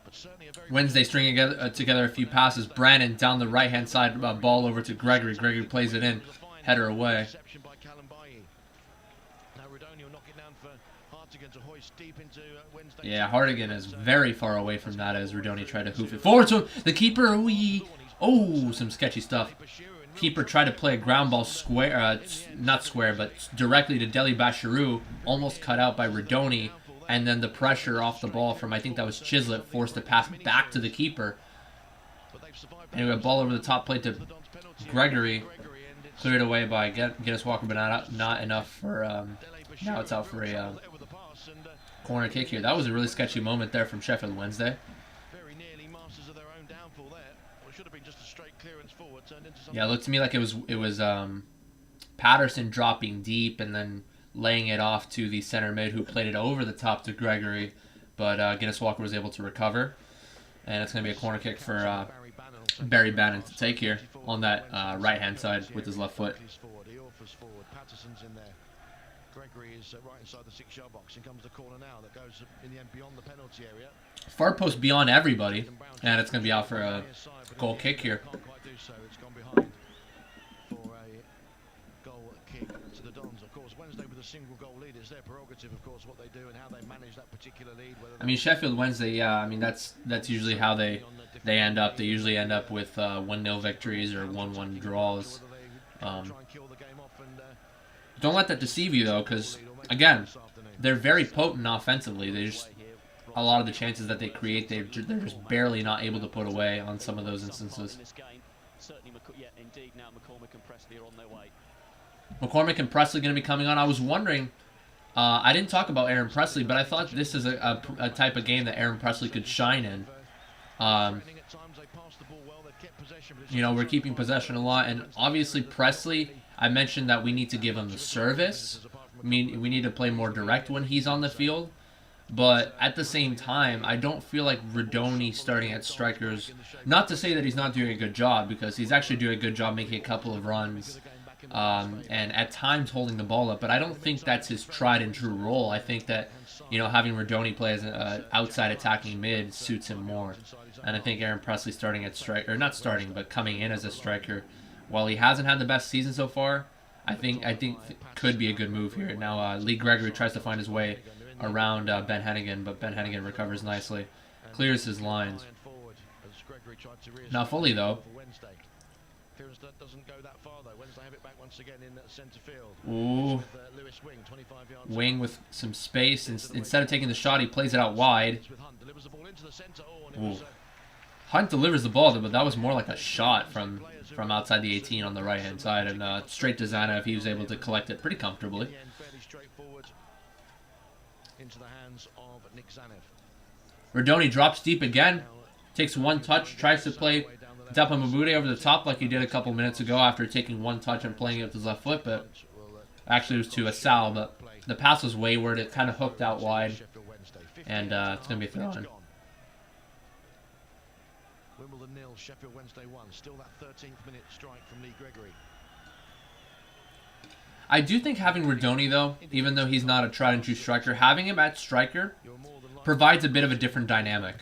But certainly a very Wednesday stringing together a few passes. Brannan down the right-hand side, ball over to Gregory. Gregory plays it in, header away. Yeah, Hartigan is very far away from that as Rudoni tried to hoof it forward to him. The keeper, some sketchy stuff. Keeper tried to play a ground ball square, not square, but directly to Deli Bashiru, almost cut out by Rudoni, and then the pressure off the ball from, I think that was Chislett, forced to pass back to the keeper. Anyway, ball over the top plate to Gregory, cleared away by Guinness Walker, but not enough for, now it's out for a corner kick here. That was a really sketchy moment there from Sheffield Wednesday. Yeah, it looked to me like it was Patterson dropping deep and then laying it off to the center mid, who played it over the top to Gregory, but Guinness Walker was able to recover, and it's going to be a corner kick for Barry Bannan to take here on that right-hand side with his left foot. Gregory is right inside the 6-yard box, and comes the corner now that goes in the end beyond the penalty area. Far post beyond everybody, and it's going to be out for a goal kick here. Can't quite do so. It's gone behind for a goal kick to the Dons. Of course, Wednesday with a single goal lead, it's their prerogative, of course, what they do and how they manage that particular lead. I mean, Sheffield Wednesday, yeah, I mean that's usually how they end up. They usually end up with 1-0 victories or 1-1 draws. Don't let that deceive you, though, because, again, they're very potent offensively. They just, a lot of the chances that they create, they're just barely not able to put away on some of those instances. McCormick and Presley going to be coming on. I was wondering, I didn't talk about Aaron Presley, but I thought this is a type of game that Aaron Presley could shine in. You know, we're keeping possession a lot, and obviously Presley, I mentioned that we need to give him the service. I mean, we need to play more direct when he's on the field. But at the same time, I don't feel like Rodoni starting at strikers, not to say that he's not doing a good job, because he's actually doing a good job making a couple of runs and at times holding the ball up. But I don't think that's his tried and true role. I think that, you know, having Rodoni play as an outside attacking mid suits him more. And I think Aaron Presley starting at striker, or not starting, but coming in as a striker, while he hasn't had the best season so far, I think could be a good move here. Now Lee Gregory tries to find his way around Ben Hennigan, but Ben Hennigan recovers nicely, clears his lines. Now Foley, though. Ooh. Wing with some space. Instead of taking the shot, he plays it out wide. Ooh. Hunt delivers the ball, but that was more like a shot from outside the 18 on the right-hand side, and straight to Zanev. He was able to collect it pretty comfortably. Rodoni drops deep again, takes one touch, tries to play Dapa Mabude over the top like he did a couple minutes ago after taking one touch and playing it with his left foot, but actually it was to Asal, but the pass was wayward. It kind of hooked out wide, and it's going to be a throw-in. Wimbledon 0, Sheffield Wednesday 1. Still that 13th minute strike from Lee Gregory. I do think having Rodoni, though, even though he's not a tried and true striker, having him at striker provides a bit of a different dynamic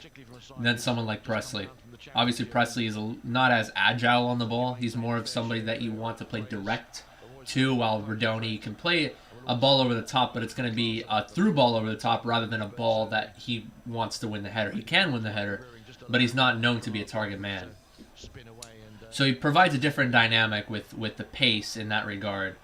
than someone like Presley. Obviously, Presley is not as agile on the ball. He's more of somebody that you want to play direct to, while Rodoni can play a ball over the top, but it's going to be a through ball over the top rather than a ball that he wants to win the header. He can win the header, but he's not known to be a target man. So he provides a different dynamic with the pace in that regard,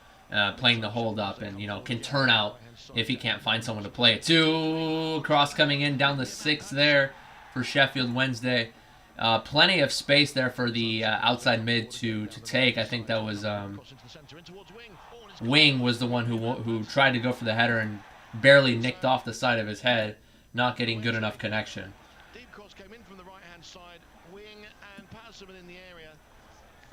playing the hold up, and, you know, can turn out if he can't find someone to play it to. Cross coming in down the 6 there for Sheffield Wednesday. Plenty of space there for the outside mid to take. I think that was Wing was the one who tried to go for the header and barely nicked off the side of his head, not getting good enough connection. Deep cross came in from the right-hand side. Wing and Patterson in the area.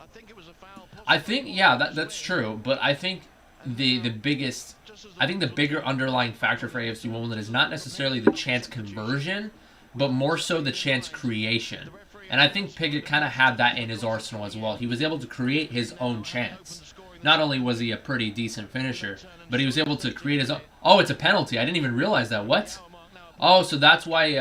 I think it was a foul. I think, yeah, that's true, but I think the bigger underlying factor for AFC Wimbledon is not necessarily the chance conversion, but more so the chance creation. And I think Piggott kind of had that in his arsenal as well. He was able to create his own chance. Not only was he a pretty decent finisher, but he was able to create his own. Oh, it's a penalty. I didn't even realize that. What? Oh, so that's why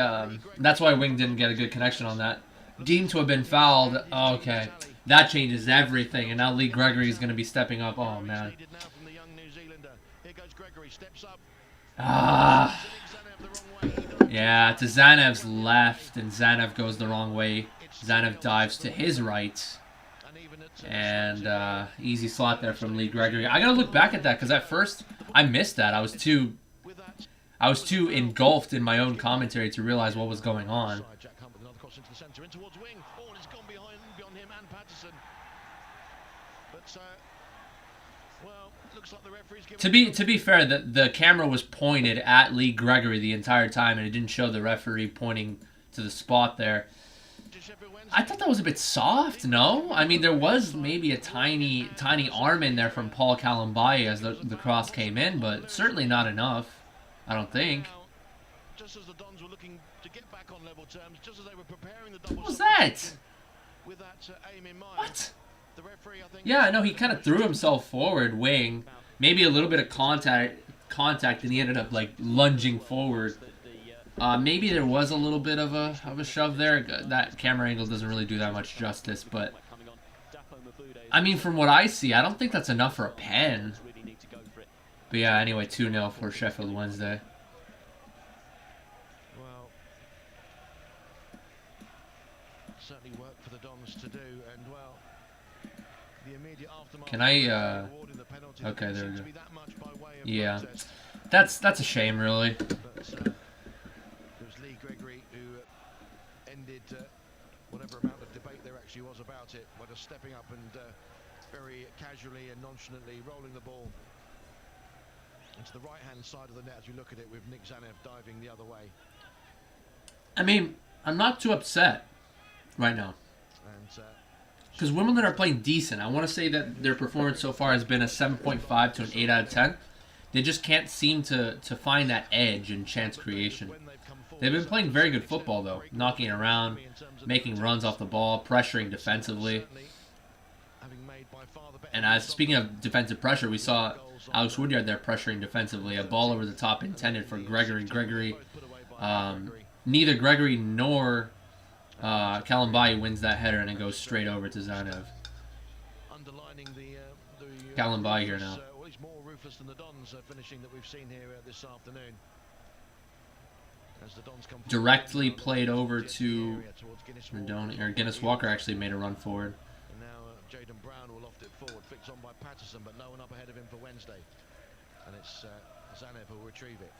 Wing didn't get a good connection on that. Deemed to have been fouled. Oh, okay. That changes everything. And now Lee Gregory is going to be stepping up. Oh, man. Ah. Yeah, to Zanev's left, and Zanev goes the wrong way. Zanev dives to his right. And easy slot there from Lee Gregory. I gotta look back at that, because at first I missed that. I was too engulfed in my own commentary to realize what was going on. To be fair, the camera was pointed at Lee Gregory the entire time, and it didn't show the referee pointing to the spot there. I thought that was a bit soft, no? I mean, there was maybe a tiny arm in there from Paul Kalambayi as the cross came in, but certainly not enough, I don't think. Just as the Dons were looking to get back on level terms, just as they were preparing the double. What was that? With that aim in mind. What? The referee, I think, Yeah, no, he kind of threw himself forward, wing. Maybe a little bit of contact, and he ended up like lunging forward. Maybe there was a little bit of a shove there. That camera angle doesn't really do that much justice, but I mean, from what I see, I don't think that's enough for a pen. But yeah, anyway, 2-0 for Sheffield Wednesday. Well, certainly work for the Dons to do, and well, the immediate aftermath. Can I? Okay, there we go. Yeah, that's a shame, really. But, it was Lee Gregory who ended whatever amount of debate there actually was about it by just stepping up and very casually and nonchalantly rolling the ball into the right-hand side of the net as we look at it, with Nick Zanev diving the other way. I mean, I'm not too upset right now. Because Wimbledon are playing decent. I want to say that their performance so far has been a 7.5 to an 8 out of 10. They just can't seem to find that edge in chance creation. They've been playing very good football, though. Knocking around, making runs off the ball, pressuring defensively. And speaking of defensive pressure, we saw Alex Woodyard there pressuring defensively. A ball over the top intended for Gregory. Neither Gregory nor Kalambayi wins that header, and it goes straight over to Zanev. Kalambayi here now. He's more ruthless than the Dons finishing that we've seen here this afternoon. As the Dons come directly played over to Guinness Walker actually made a run forward. And now Jaden Brown will loft it forward, flicked on by Patterson, but no one up ahead of him for Wednesday. And it's Zanev who will retrieve it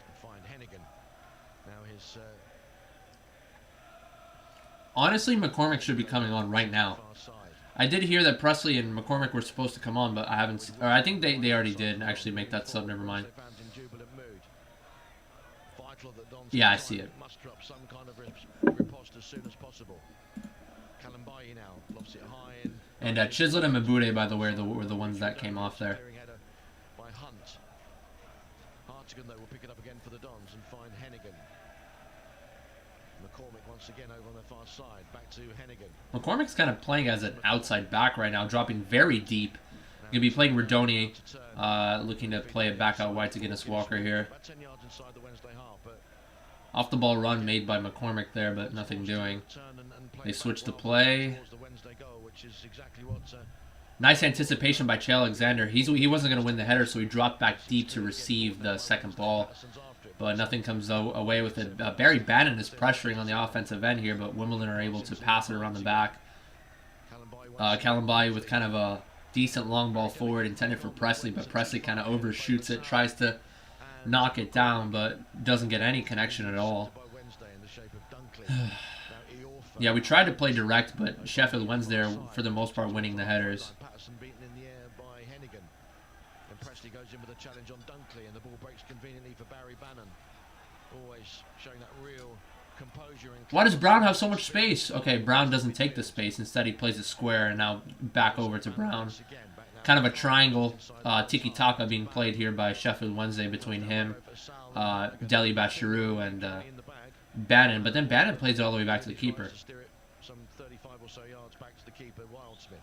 and find Hennigan. Now his honestly, McCormick should be coming on right now. I did hear that Presley and McCormick were supposed to come on, but I haven't. Or I think they already did actually make that sub. Never mind. Yeah, I see it. Muster up some kind of riposte as soon as possible. Kalambayi now lofts it high in. And Chislett and Mabude, by the way, were the ones that came off there. By Hunt. Hartigan, though, will pick it up again for the Dons and find Hennigan. McCormick once again over on the far side, back to Hennigan. McCormick's kind of playing as an outside back right now, dropping very deep. Going to be playing Redoni, looking to play it back out wide to Guinness Walker here. Off the ball run made by McCormick there, but nothing doing. They switch the play. Nice anticipation by Che Alexander. He wasn't going to win the header, so he dropped back deep to receive the second ball. But nothing comes away with it. Barry Bannan is pressuring on the offensive end here, but Wimbledon are able to pass it around the back. Kalambayi with kind of a decent long ball forward intended for Presley, but Presley kind of overshoots it, tries to knock it down, but doesn't get any connection at all. Yeah, we tried to play direct, but Sheffield Wednesday are, for the most part, winning the headers. Presley goes in with a challenge on Dunkley, and the ball breaks conveniently for Barry Bannan. Always showing that real composure. Why does Brown have so much space? Okay, Brown doesn't take the space. Instead, he plays a square, and now back over to Brown. Kind of a triangle tiki-taka being played here by Sheffield Wednesday between him, Deli Bashiru, and Bannan. But then Bannan plays it all the way back to the keeper. Some 35 or so yards back to the keeper, Wildsmith.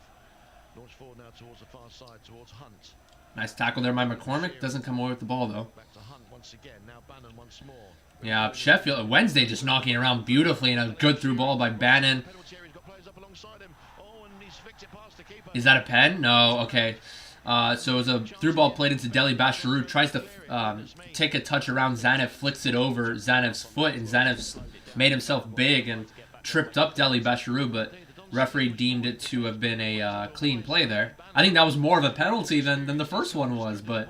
Launch forward now towards the far side, towards Hunt. Nice tackle there by McCormick. Doesn't come away with the ball, though. Back to Hunt once again. Now Bannan once more. Yeah, Sheffield Wednesday just knocking around beautifully, and a good through ball by Bannan. Is that a pen? No, okay. So it was a through ball played into Deli Bashiru. Tries to take a touch around Zanev, flicks it over Zanev's foot, and Zanev's made himself big and tripped up Deli Bashiru, but referee deemed it to have been a clean play there. I think that was more of a penalty than the first one was, but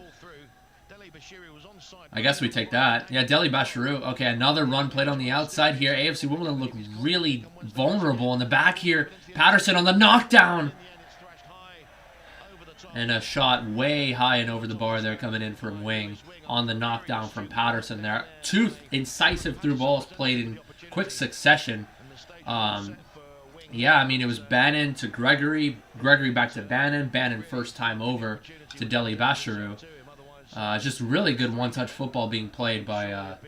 I guess we take that. Yeah, Deli Bashiru. Okay, another run played on the outside here. AFC Wimbledon looked really vulnerable in the back here. Patterson on the knockdown. And a shot way high and over the bar there coming in from wing on the knockdown from Patterson there. Two incisive through balls played in quick succession. Yeah, I mean, it was Bannan to Gregory, Gregory back to Bannan, Bannan first time over to Deli Basharu. Just really good one-touch football being played by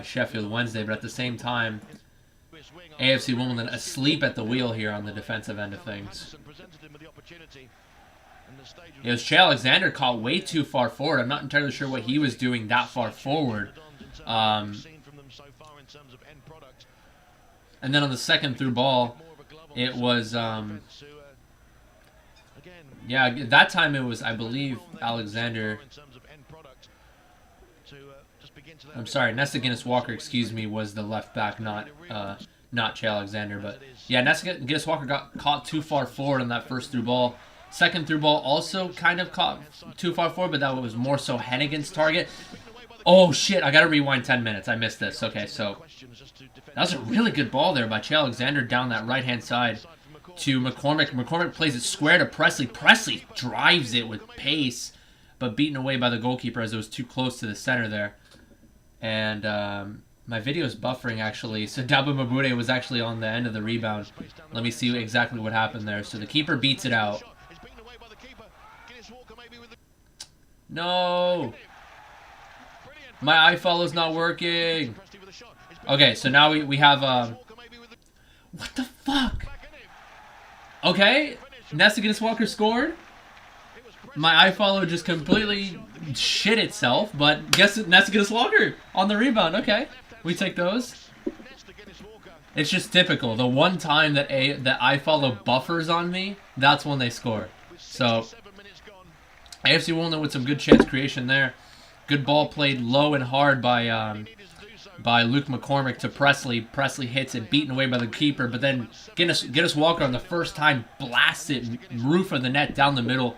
Sheffield Wednesday, but at the same time, AFC Wimbledon asleep at the wheel here on the defensive end of things. It was JaggyDons caught way too far forward. I'm not entirely sure what he was doing that far forward. And then on the second through ball, it was, yeah, that time it was, I believe, Alexander. I'm sorry, Nesta Guinness-Walker, excuse me, was the left back, not JaggyDons. But yeah, Nesta Guinness-Walker got caught too far forward on that first through ball. Second through ball also kind of caught too far forward, but that was more so Hennigan's target. Oh shit, I gotta rewind 10 minutes. I missed this. Okay, so that was a really good ball there by JaggyDons down that right-hand side to McCormick. McCormick plays it square to Presley. Presley drives it with pace, but beaten away by the goalkeeper as it was too close to the center there. And my video is buffering, actually. So Dabo Mabute was actually on the end of the rebound. Let me see exactly what happened there. So the keeper beats it out. No! My iFollow's not working. Okay, so now we have... what the fuck? Okay, Nesta Guinness-Walker scored. My iFollow just completely shit itself, but guess Nesta Guinness-Walker on the rebound. Okay, we take those. It's just typical. The one time that iFollow buffers on me, that's when they score. So AFC Wimbledon with some good chance creation there. Good ball played low and hard by Luke McCormick to Presley. Presley hits it, beaten away by the keeper, but then Guinness-Walker on the first time blasts it roof of the net down the middle.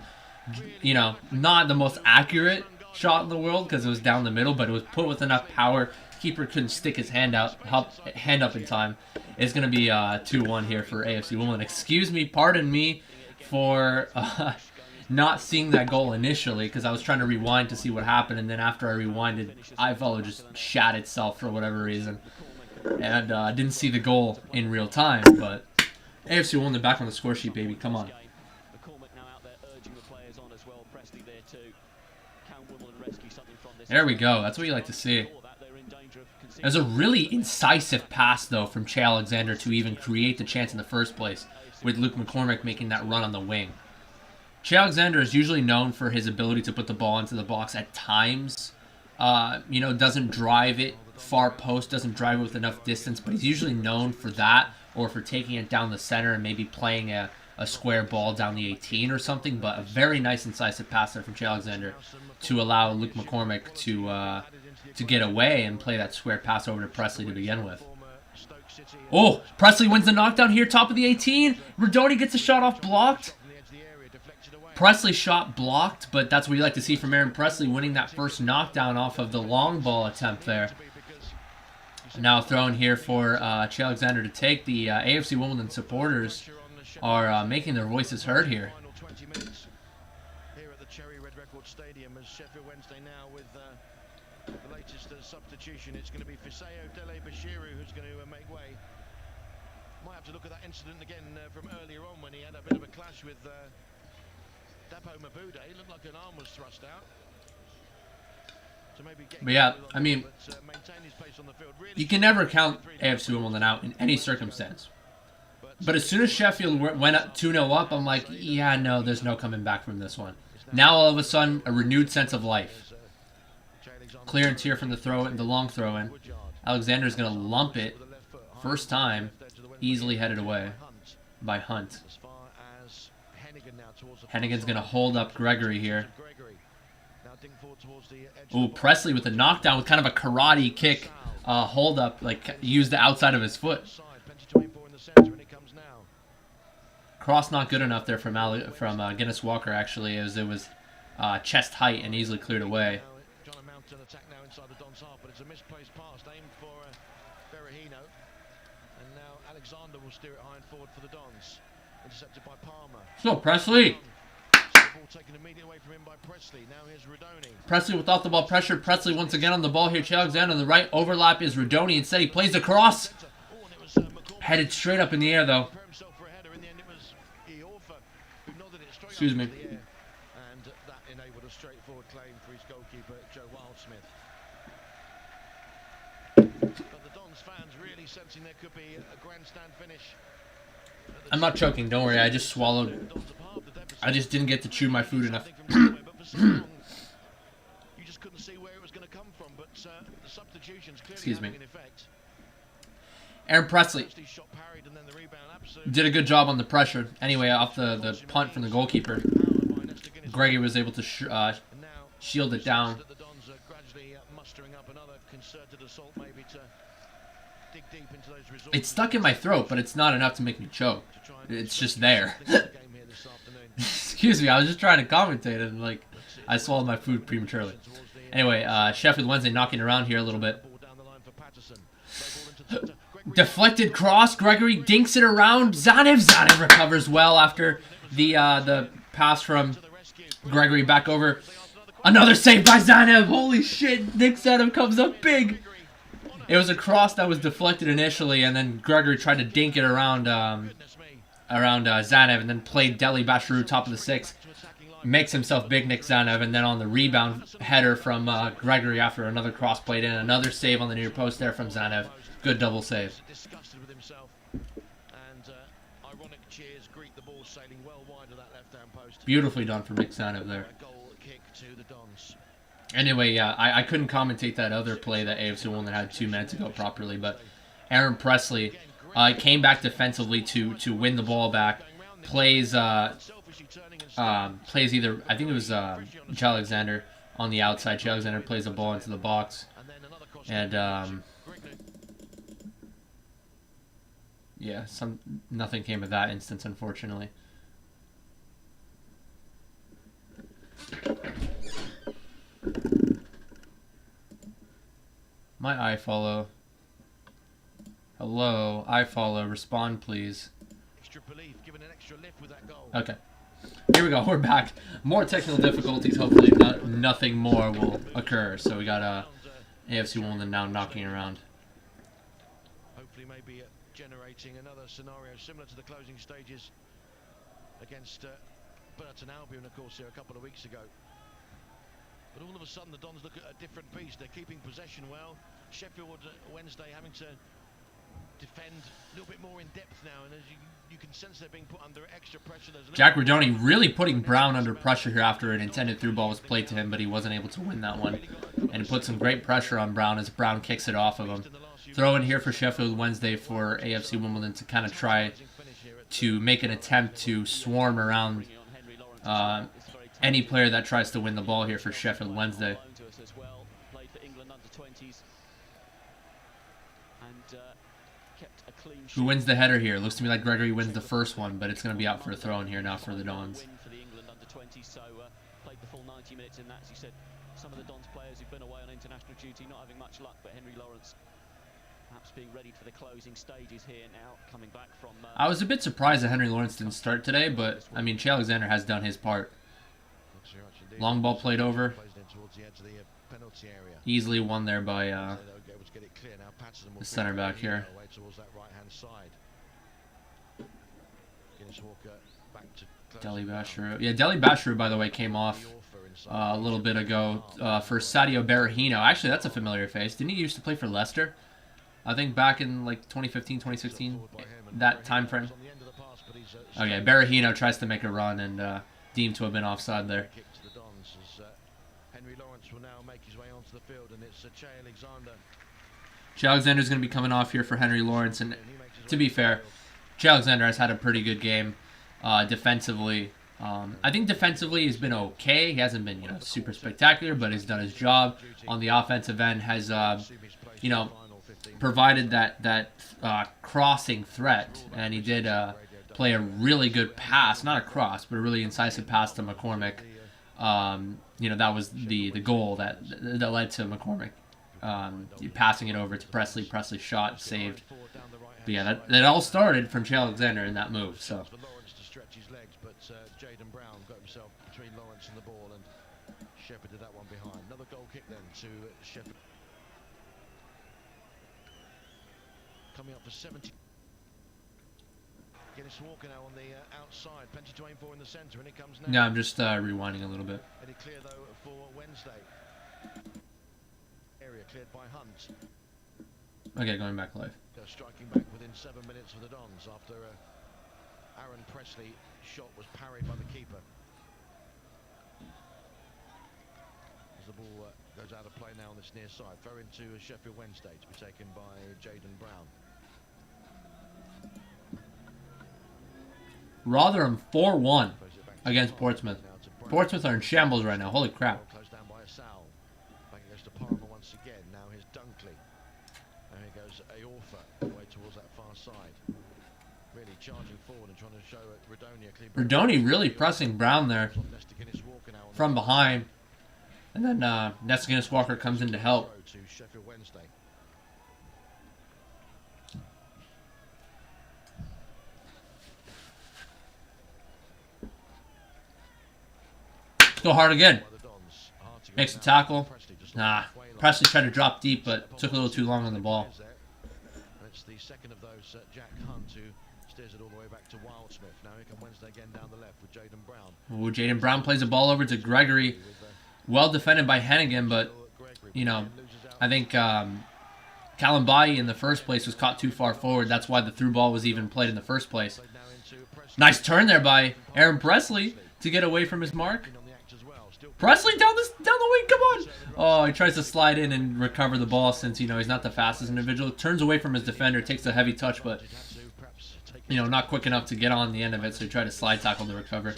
You know, not the most accurate shot in the world because it was down the middle, but it was put with enough power. Keeper couldn't stick his hand up in time. It's going to be 2-1 here for AFC Wimbledon. Excuse me, pardon me for not seeing that goal initially because I was trying to rewind to see what happened, and then after I rewinded, iFollow just shat itself for whatever reason. And I didn't see the goal in real time, but AFC Wimbledon back on the score sheet, baby. Come on. There we go. That's what you like to see. It was a really incisive pass, though, from JaggyDons to even create the chance in the first place, with Luke McCormick making that run on the wing. JaggyDons is usually known for his ability to put the ball into the box at times. You know, doesn't drive it far post, doesn't drive it with enough distance, but he's usually known for that, or for taking it down the center and maybe playing a square ball down the 18 or something. But a very nice incisive pass there from JaggyDons to allow Luke McCormick to get away and play that square pass over to Presley to begin with. Oh, Presley wins the knockdown here, top of the 18. Rodoni gets a shot off blocked. Presley shot blocked, but that's what you like to see from Aaron Presley, winning that first knockdown off of the long ball attempt there. Now thrown here for JaggyDons to take. The AFC Wimbledon supporters are making their voices heard here. Here at the Cherry Red Record Stadium, as Sheffield Wednesday now with the latest substitution. It's going to be Fisayo Dele Bashiru who's going to make way. Might have to look at that incident again from earlier on when he had a bit of a clash with Dabo Mabute. It looked like an arm was thrust out. But yeah, I mean, you can never count AFC Wimbledon out in any circumstance. But as soon as Sheffield went up 2-0 up, I'm like, yeah, no, there's no coming back from this one. Now all of a sudden, a renewed sense of life. Clearance here from the long throw-in. Alexander's going to lump it. First time, easily headed away by Hunt. Hennigan's going to hold up Gregory here. Ooh, Presley with a knockdown with kind of a karate kick hold up, like use the outside of his foot. Cross not good enough there from Guinness-Walker, actually, as it was chest height and easily cleared away. So Presley. Presley without the ball pressure. Presley once again on the ball here. JaggyDons on the right. Overlap is Rodoni. Instead he plays the cross. Headed straight up in the air, though. Excuse me. And that enabled a straightforward claim for his goalkeeper, Joe Wildsmith. But the Dons fans really sensing there could be a grandstand finish. I'm not choking, don't worry. I just swallowed. I just didn't get to chew my food enough. You just couldn't see where it was going to come from, but the substitutions clearly having an effect. Aaron Presley did a good job on the pressure. Anyway, off the punt from the goalkeeper, Gregory was able to shield it down. It's stuck in my throat, but it's not enough to make me choke. It's just there. Excuse me, I was just trying to commentate and like I swallowed my food prematurely. Anyway, Sheffield Wednesday knocking around here a little bit. Deflected cross. Gregory dinks it around. Zanev recovers well after the pass from Gregory back over. Another save by Zanev. Holy shit. Nick Zanev comes up big. It was a cross that was deflected initially, and then Gregory tried to dink it around Zanev, and then played Deli Basharu top of the six. Makes himself big, Nick Zanev, and then on the rebound header from Gregory after another cross played in. Another save on the near post there from Zanev. Good double save. Disgusted with himself, and ironic cheers greet the ball sailing well wide of that left-hand post. Beautifully done from Nick Zanev there. Goal kick to the Dons. Anyway, yeah, I couldn't commentate that other play that AFC Wimbledon had 2 minutes ago properly, but Aaron Presley came back defensively to win the ball back. Plays either, I think it was JaggyDons on the outside. JaggyDons plays the ball into the box, and yeah, nothing came of that instance, unfortunately. My iFollow. Hello, iFollow. Respond, please. Okay. Here we go. We're back. More technical difficulties. Hopefully nothing more will occur. So we got AFC Wimbledon now knocking around. Hopefully maybe generating another scenario similar to the closing stages against Burton Albion, of course, here a couple of weeks ago. But all of a sudden, the Dons look at a different beast. They're keeping possession well. Sheffield Wednesday having to defend a little bit more in depth now, and as you can sense they're being put under extra pressure. Jack Rodoni really putting Brown under pressure here after an intended through ball was played to him, but he wasn't able to win that one. And it put some great pressure on Brown as Brown kicks it off of him. Throw in here for Sheffield Wednesday for AFC Wimbledon to kind of try to make an attempt to swarm around any player that tries to win the ball here for Sheffield Wednesday. Who wins the header here? Looks to me like Gregory wins the first one, but it's going to be out for a throw in here now for the Dons. Played the full 90 minutes in that, as you said. Some of the Dons players who've been away on international duty not having much luck, but Henry Lawrence perhaps being ready for the closing stages here now, coming back from... I was a bit surprised that Henry Lawrence didn't start today, but, I mean, JaggyDons has done his part. Long ball played over. Easily won there by the center back here. Deli Basharu. Yeah, Deli Basharu, by the way, came off a little bit ago for Sadio Berahino. Actually, that's a familiar face. Didn't he used to play for Leicester? I think back in like 2015, 2016, that time frame. Okay, Berahino tries to make a run and deemed to have been offside there. Henry Lawrence will now make his way onto the field, and it's JaggyDons going to be coming off here for Henry Lawrence, and to be fair, JaggyDons has had a pretty good game defensively. I think defensively he's been okay. He hasn't been super spectacular, but he's done his job. On the offensive end, has provided that crossing threat, and he did play a really good pass, not a cross, but a really incisive pass to McCormick. That was the goal that led to McCormick passing it over to Presley. Presley shot, saved. But yeah, that all started from JaggyDons in that move. So. Jaden Brown got himself between Lawrence and the ball, and shepherded that one behind. Another goal kick then to Sheffield. Coming up for 70. Guinness Walker now on the outside. Plenty to aim for in the centre, and it comes now. Yeah, I'm just rewinding a little bit. Any clear though for Wednesday. Area cleared by Hunt. Okay, going back live. Striking back within 7 minutes for the Dons after Aaron Presley shot was parried by the keeper. As the ball goes out of play now on this near side, throw into Sheffield Wednesday to be taken by Jaden Brown. Rotherham 4-1 against Portsmouth. Portsmouth are in shambles right now. Holy crap. Closed down by a Sal. Back it goes to Parma once again. Now here's Dunkley. Now here goes Aorfa away towards that far side. Really charging forward and trying to show Redoni really pressing Brown there from behind. And then Nesta Guinness Walker comes in to help. Go hard again. Makes the tackle. Nah. Presley tried to drop deep, but took a little too long on the ball. It's the second of those, Jack Hunt, who steers it all the way back to Wildsmith. Now here come Wednesday again down the left with Jaden Brown. Ooh, Jaden Brown plays the ball over to Gregory. Well defended by Hennigan, but, you know, I think Kalambayi in the first place was caught too far forward. That's why the through ball was even played in the first place. Nice turn there by Aaron Presley to get away from his mark. Presley down the wing, come on! Oh, he tries to slide in and recover the ball since, you know, he's not the fastest individual. Turns away from his defender, takes a heavy touch, but, you know, not quick enough to get on the end of it, so he tried to slide tackle to recover.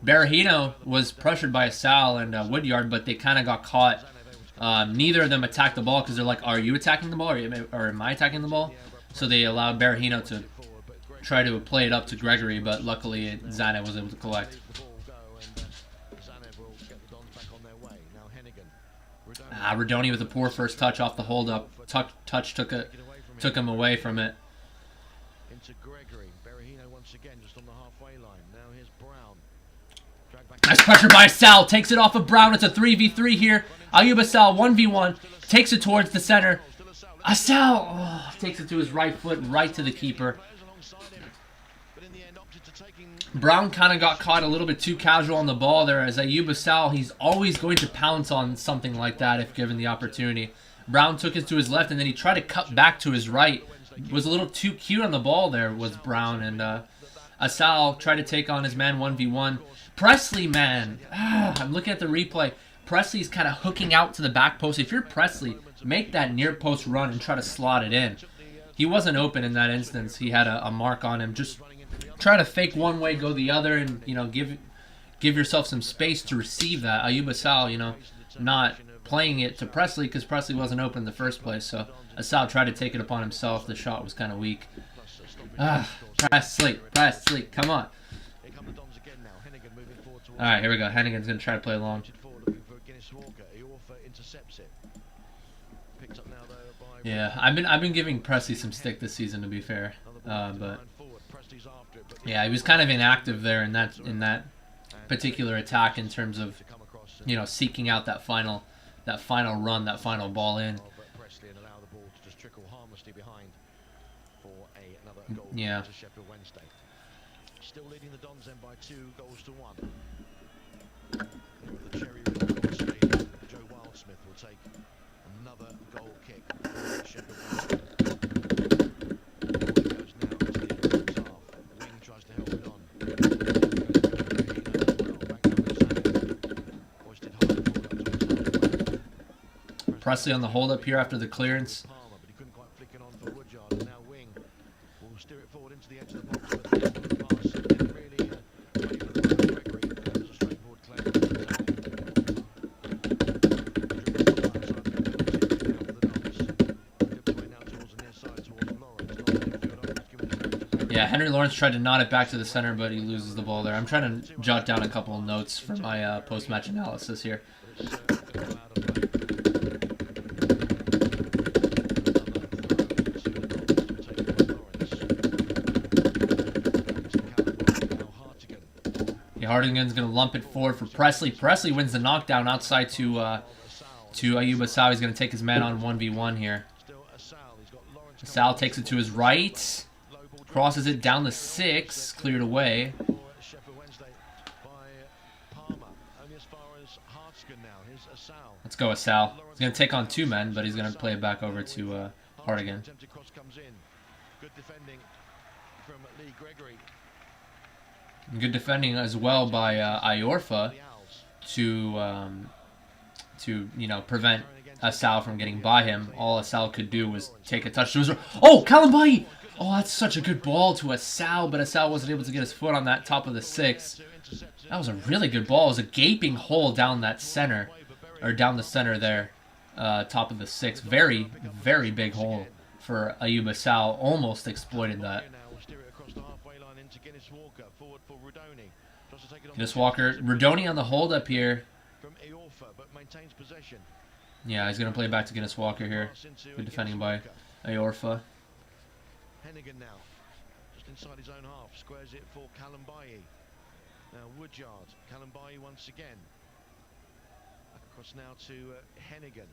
Berahino was pressured by Sal and Woodyard, but they kind of got caught. Neither of them attacked the ball because they're like, are you attacking the ball or am I attacking the ball? So they allowed Berahino to try to play it up to Gregory, but luckily Zane was able to collect. Redoni with a poor first touch off the hold up. Touch took him away from it. Into Gregory. Berahino once again just on the halfway line. Now here's Brown. Nice pressure by Sal. Takes it off of Brown. It's a 3v3 here. Ayuba Sal 1v1. Takes it towards the center. Sal takes it to his right foot, right to the keeper. Brown kind of got caught a little bit too casual on the ball there, as Ayuba Sal, he's always going to pounce on something like that if given the opportunity. Brown took it to his left, and then he tried to cut back to his right. Was a little too cute on the ball there, was Brown, and Asal tried to take on his man 1v1. Presley, man, I'm looking at the replay. Presley's kind of hooking out to the back post. If you're Presley, make that near post run and try to slot it in. He wasn't open in that instance. He had a mark on him. Just try to fake one way, go the other, and, you know, give yourself some space to receive that. Ayuba Sal, you know, not playing it to Presley because Presley wasn't open in the first place. So Asal tried to take it upon himself. The shot was kind of weak. Presley, come on. All right, here we go. Hennigan's gonna try to play along. Yeah, I've been giving Presley some stick this season, to be fair, but yeah, he was kind of inactive there in that particular attack in terms of, you know, seeking out that final run, that final ball in. Yeah. Still leading the Dons then by 2-1. Joe Wildsmith will take another goal kick. Wing tries to help it on. Presley on the hold up here after the clearance. But he couldn't quite flick it on for Woodyard. And now Wing will steer it forward into the edge of the box. But the pass didn't really wait for the Gregory. That was a straightforward claim. Yeah, Henry Lawrence tried to knot it back to the center, but he loses the ball there. I'm trying to jot down a couple of notes for my post-match analysis here. Hardigan's going to lump it forward for Presley. Presley wins the knockdown outside to Ayuba Sal. He's going to take his man on 1v1 here. Still Sal takes it to his right. Crosses it down the 6. Cleared away. Sheffield Wednesday by Palmer. Only as far as Hartskin now. Here's Sal. Let's go with Sal. He's going to take on 2 men, but he's going to play it back over to Hartigan. Attempted cross comes in. Good defending from Lee Gregory. Good defending as well by Iorfa to you know, prevent Sal from getting by him. All Sal could do was take a touch to his... Oh, Kalambai! Oh, that's such a good ball to Sal, but Sal wasn't able to get his foot on that top of the 6. That was a really good ball. It was a gaping hole down that center, or down the center there, top of the 6. Very, very big hole for Ayuba Sal. Almost exploited that. Guinness Walker, Rodoni on the hold up here. Yeah, he's going to play back to Guinness Walker here. Good defending by Iorfa. Hennigan now, just inside his own half, squares it for Kalambai. Now Woodyard, Kalambai once again. Back across now to Hennigan.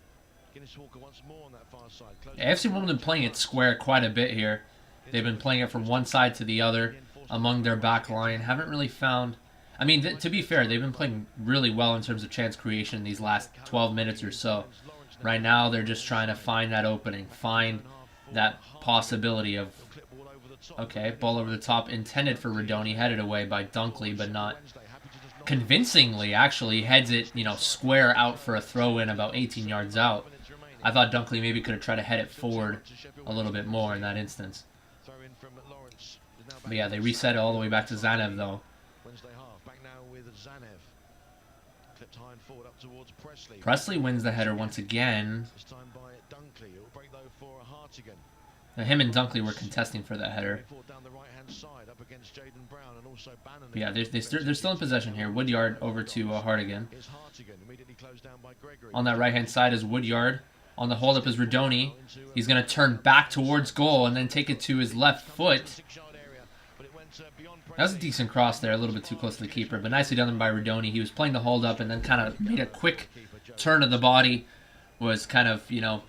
Guinness Walker once more on that far side. AFC Wimbledon playing it square quite a bit here. They've been playing it from one side to the other among their back line. Haven't really found... I mean, to be fair, they've been playing really well in terms of chance creation in these last 12 minutes or so. Right now, they're just trying to find that opening, find that possibility of... Okay, ball over the top, intended for Rodoni, headed away by Dunkley, but not convincingly, actually. Heads it, you know, square out for a throw-in about 18 yards out. I thought Dunkley maybe could have tried to head it forward a little bit more in that instance. But yeah, they reset it all the way back to Zanev, though. Presley wins the header once again. Now, him and Dunkley were contesting for that header. But yeah, they're still in possession here. Woodyard over to Hartigan. On that right-hand side is Woodyard. On the hold-up is Rodoni. He's going to turn back towards goal and then take it to his left foot. That was a decent cross there, a little bit too close to the keeper, but nicely done by Rodoni. He was playing the hold-up and then kind of made a quick turn of the body. Was kind of, you know,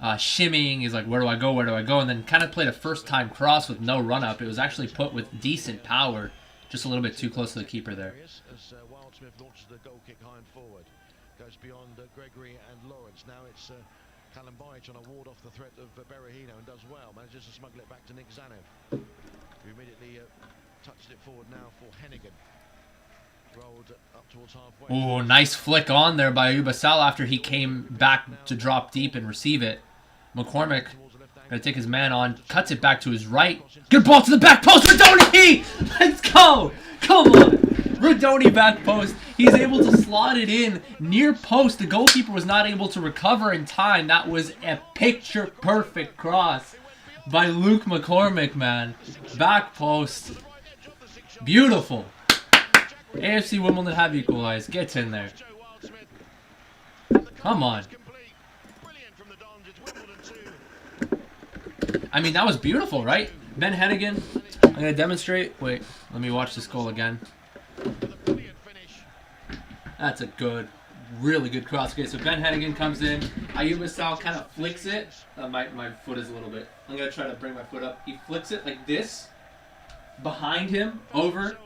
shimmying. He's like, where do I go, where do I go? And then kind of played a first-time cross with no run-up. It was actually put with decent power, just a little bit too close to the keeper there. Goes beyond Gregory and Lawrence. Now it's Kalambai trying to ward off the threat of Berahino and does well. Manages to smuggle it back to Nick Zanev, who immediately touched it forward now for Hennigan. Rolled up towards halfway. Oh, nice flick on there by Ayuba Sal after he came back to drop deep and receive it. McCormick going to take his man on, cuts it back to his right. Good ball to the back post, Rodoni! Let's go! Come on! Rodoni back post. He's able to slot it in near post. The goalkeeper was not able to recover in time. That was a picture-perfect cross by Luke McCormick, man. Back post. Beautiful. AFC Wimbledon have equalized. Gets in there. Come on. I mean, that was beautiful, right? Ben Hennigan. I'm going to demonstrate. Wait, let me watch this goal again. That's a good, really good cross. Okay, so Ben Hennigan comes in. Ayuba Sal kind of flicks it. My foot is a little bit... I'm going to try to bring my foot up. He flicks it like this. Behind him, over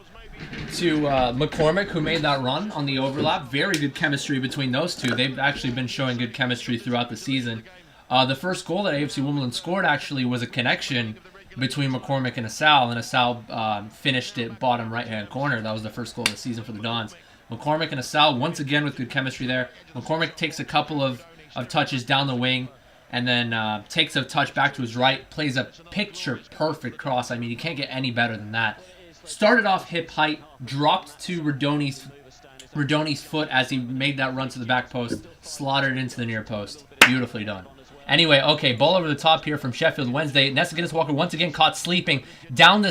to McCormick, who made that run on the overlap. Very good chemistry between those two. They've actually been showing good chemistry throughout the season. The first goal that AFC Wimbledon scored actually was a connection between McCormick and Asal, and Asal finished it bottom right-hand corner. That was the first goal of the season for the Dons. McCormick and Asal, once again with good chemistry there. McCormick takes a couple of touches down the wing, and then takes a touch back to his right, plays a picture-perfect cross. I mean, you can't get any better than that. Started off hip height, dropped to Rodoni's foot as he made that run to the back post, slotted into the near post. Beautifully done. Anyway, okay, ball over the top here from Sheffield Wednesday. Nesta Guinness Walker once again caught sleeping. Down the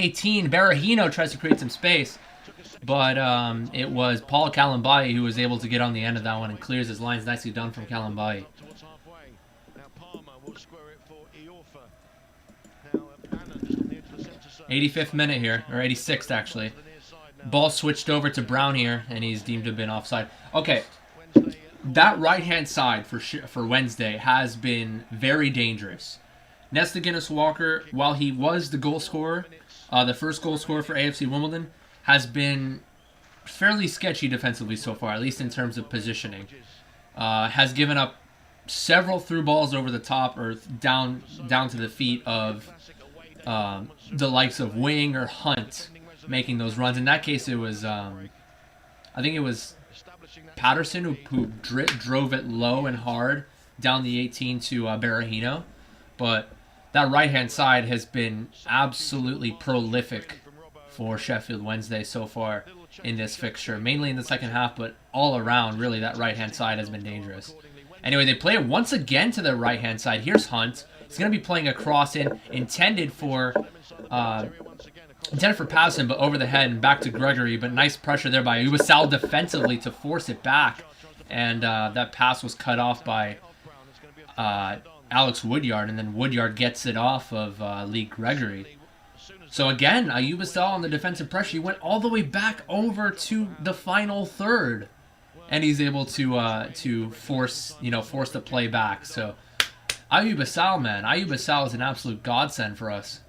18, Berahino tries to create some space. But it was Paul Kalambai who was able to get on the end of that one and clears his lines. Nicely done from Kalambai. 85th minute here, or 86th actually. Ball switched over to Brown here, and he's deemed to have been offside. Okay, that right-hand side for Wednesday has been very dangerous. Nesta Guinness-Walker, while he was the goal scorer, the first goal scorer for AFC Wimbledon, has been fairly sketchy defensively so far, at least in terms of positioning. Has given up several through balls over the top or down to the feet of the likes of Wing or Hunt making those runs. In that case, it was I think it was Patterson who drove it low and hard down the 18 to Berahino. But that right-hand side has been absolutely prolific for Sheffield Wednesday so far in this fixture, mainly in the second half, but all around, really, that right-hand side has been dangerous. Anyway, they play it once again to the right-hand side. Here's Hunt. He's going to be playing a cross in, intended for Patterson, but over the head and back to Gregory. But nice pressure there by Ubasal defensively to force it back. And that pass was cut off by Alex Woodyard, and then Woodyard gets it off of Lee Gregory. So again, Ubasal on the defensive pressure. He went all the way back over to the final third, and he's able to force the play back. So Ubasal, man, Ubasal is an absolute godsend for us.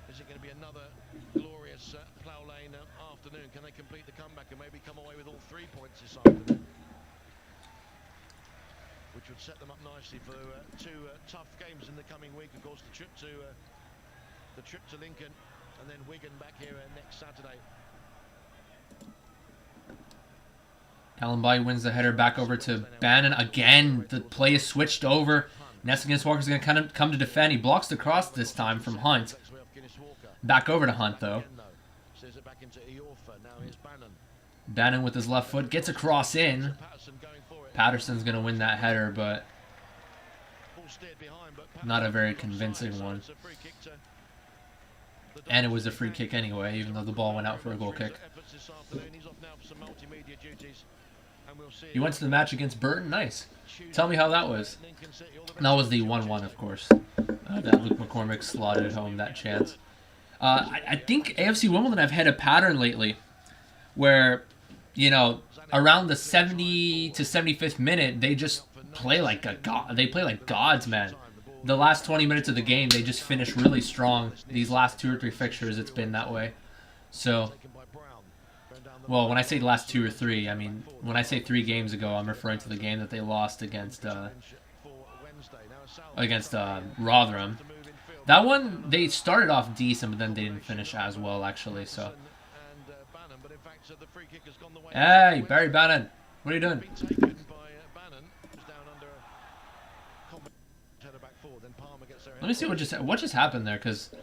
Is it going to be another glorious Plough Lane afternoon? Can they complete the comeback and maybe come away with all 3 points this afternoon? Which would set them up nicely for two tough games in the coming week. Of course, the trip to Lincoln, and then Wigan back here next Saturday. Kalambai wins the header back over to Bannan. Again, the play is switched over. Nesta Guinness-Walker is going to kind of come to defend. He blocks the cross this time from Hunt. Back over to Hunt, though. Bannan with his left foot gets a cross in. Patterson's going to win that header, but not a very convincing one. And it was a free kick anyway, even though the ball went out for a goal kick. You went to the match against Burton? Nice. Tell me how that was. That was the 1-1, of course. That Luke McCormick slotted home that chance. I think AFC Wimbledon have had a pattern lately where, around the 70 to 75th minute, they just play like they play like gods, man. The last 20 minutes of the game, they just finish really strong. These last 2 or 3 fixtures, it's been that way. So, well, when I say the last 2 or 3, I mean, when I say 3 games ago, I'm referring to the game that they lost against Rotherham. That one, they started off decent, but then they didn't finish as well, actually. So, hey, Barry Bannan, what are you doing? Let me see what just happened there, because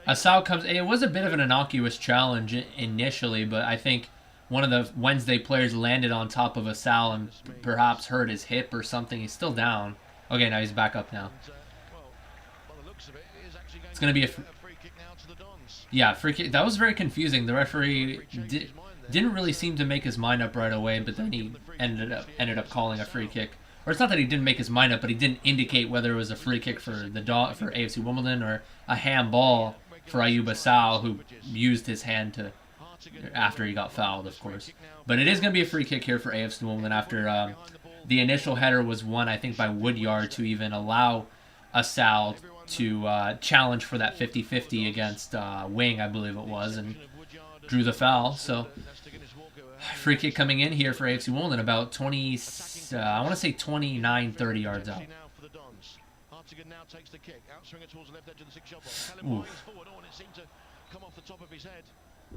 Asal comes. It was a bit of an innocuous challenge initially, but I think one of the Wednesday players landed on top of Asal and perhaps hurt his hip or something. He's still down. Okay, now he's back up now. It's going to be a free kick now to the Dons. Yeah, free kick. That was very confusing. The referee didn't really seem to make his mind up right away, but then he ended up calling a free kick. Or it's not that he didn't make his mind up, but he didn't indicate whether it was a free kick for AFC Wimbledon or a handball for Ubasal, who used his hand to after he got fouled, of course. But it is going to be a free kick here for AFC Wimbledon after the initial header was won, I think, by Woodyard to even allow Asal to challenge for that 50-50 against Wing, I believe it was, and drew the foul. So free kick coming in here for AFC Wimbledon, about 20, I want to say 29, 30 yards out. Now takes the kick, outswinger towards the left edge of the 6-yard box. Kalambai is forward, and it seemed to come off the top of his head.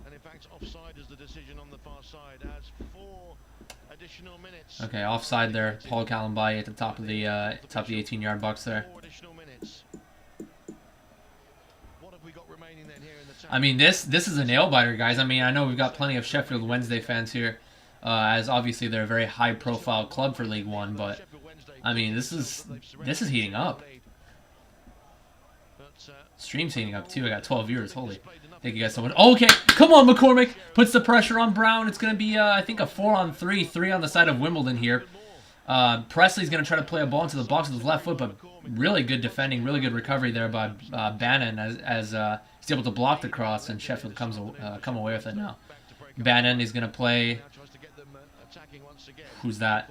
And in fact, offside is the decision on the far side as 4 additional minutes. Okay, offside there. Paul Kalambai at the top of the 18-yard box there. 4 additional minutes. What have we got remaining then here in the I mean, this is a nail biter, guys. I mean, I know we've got plenty of Sheffield Wednesday fans here, as obviously they're a very high-profile club for League One, but I mean, this is heating up. Stream's heating up too. I got 12 viewers. Holy. Thank you guys so much. Okay, come on, McCormick. Puts the pressure on Brown. It's going to be, I think, a 4-on-3, 3 on the side of Wimbledon here. Presley's going to try to play a ball into the box with his left foot, but really good defending, really good recovery there by Bannan as he's able to block the cross, and Sheffield come away with it now. Bannan is going to play. Who's that?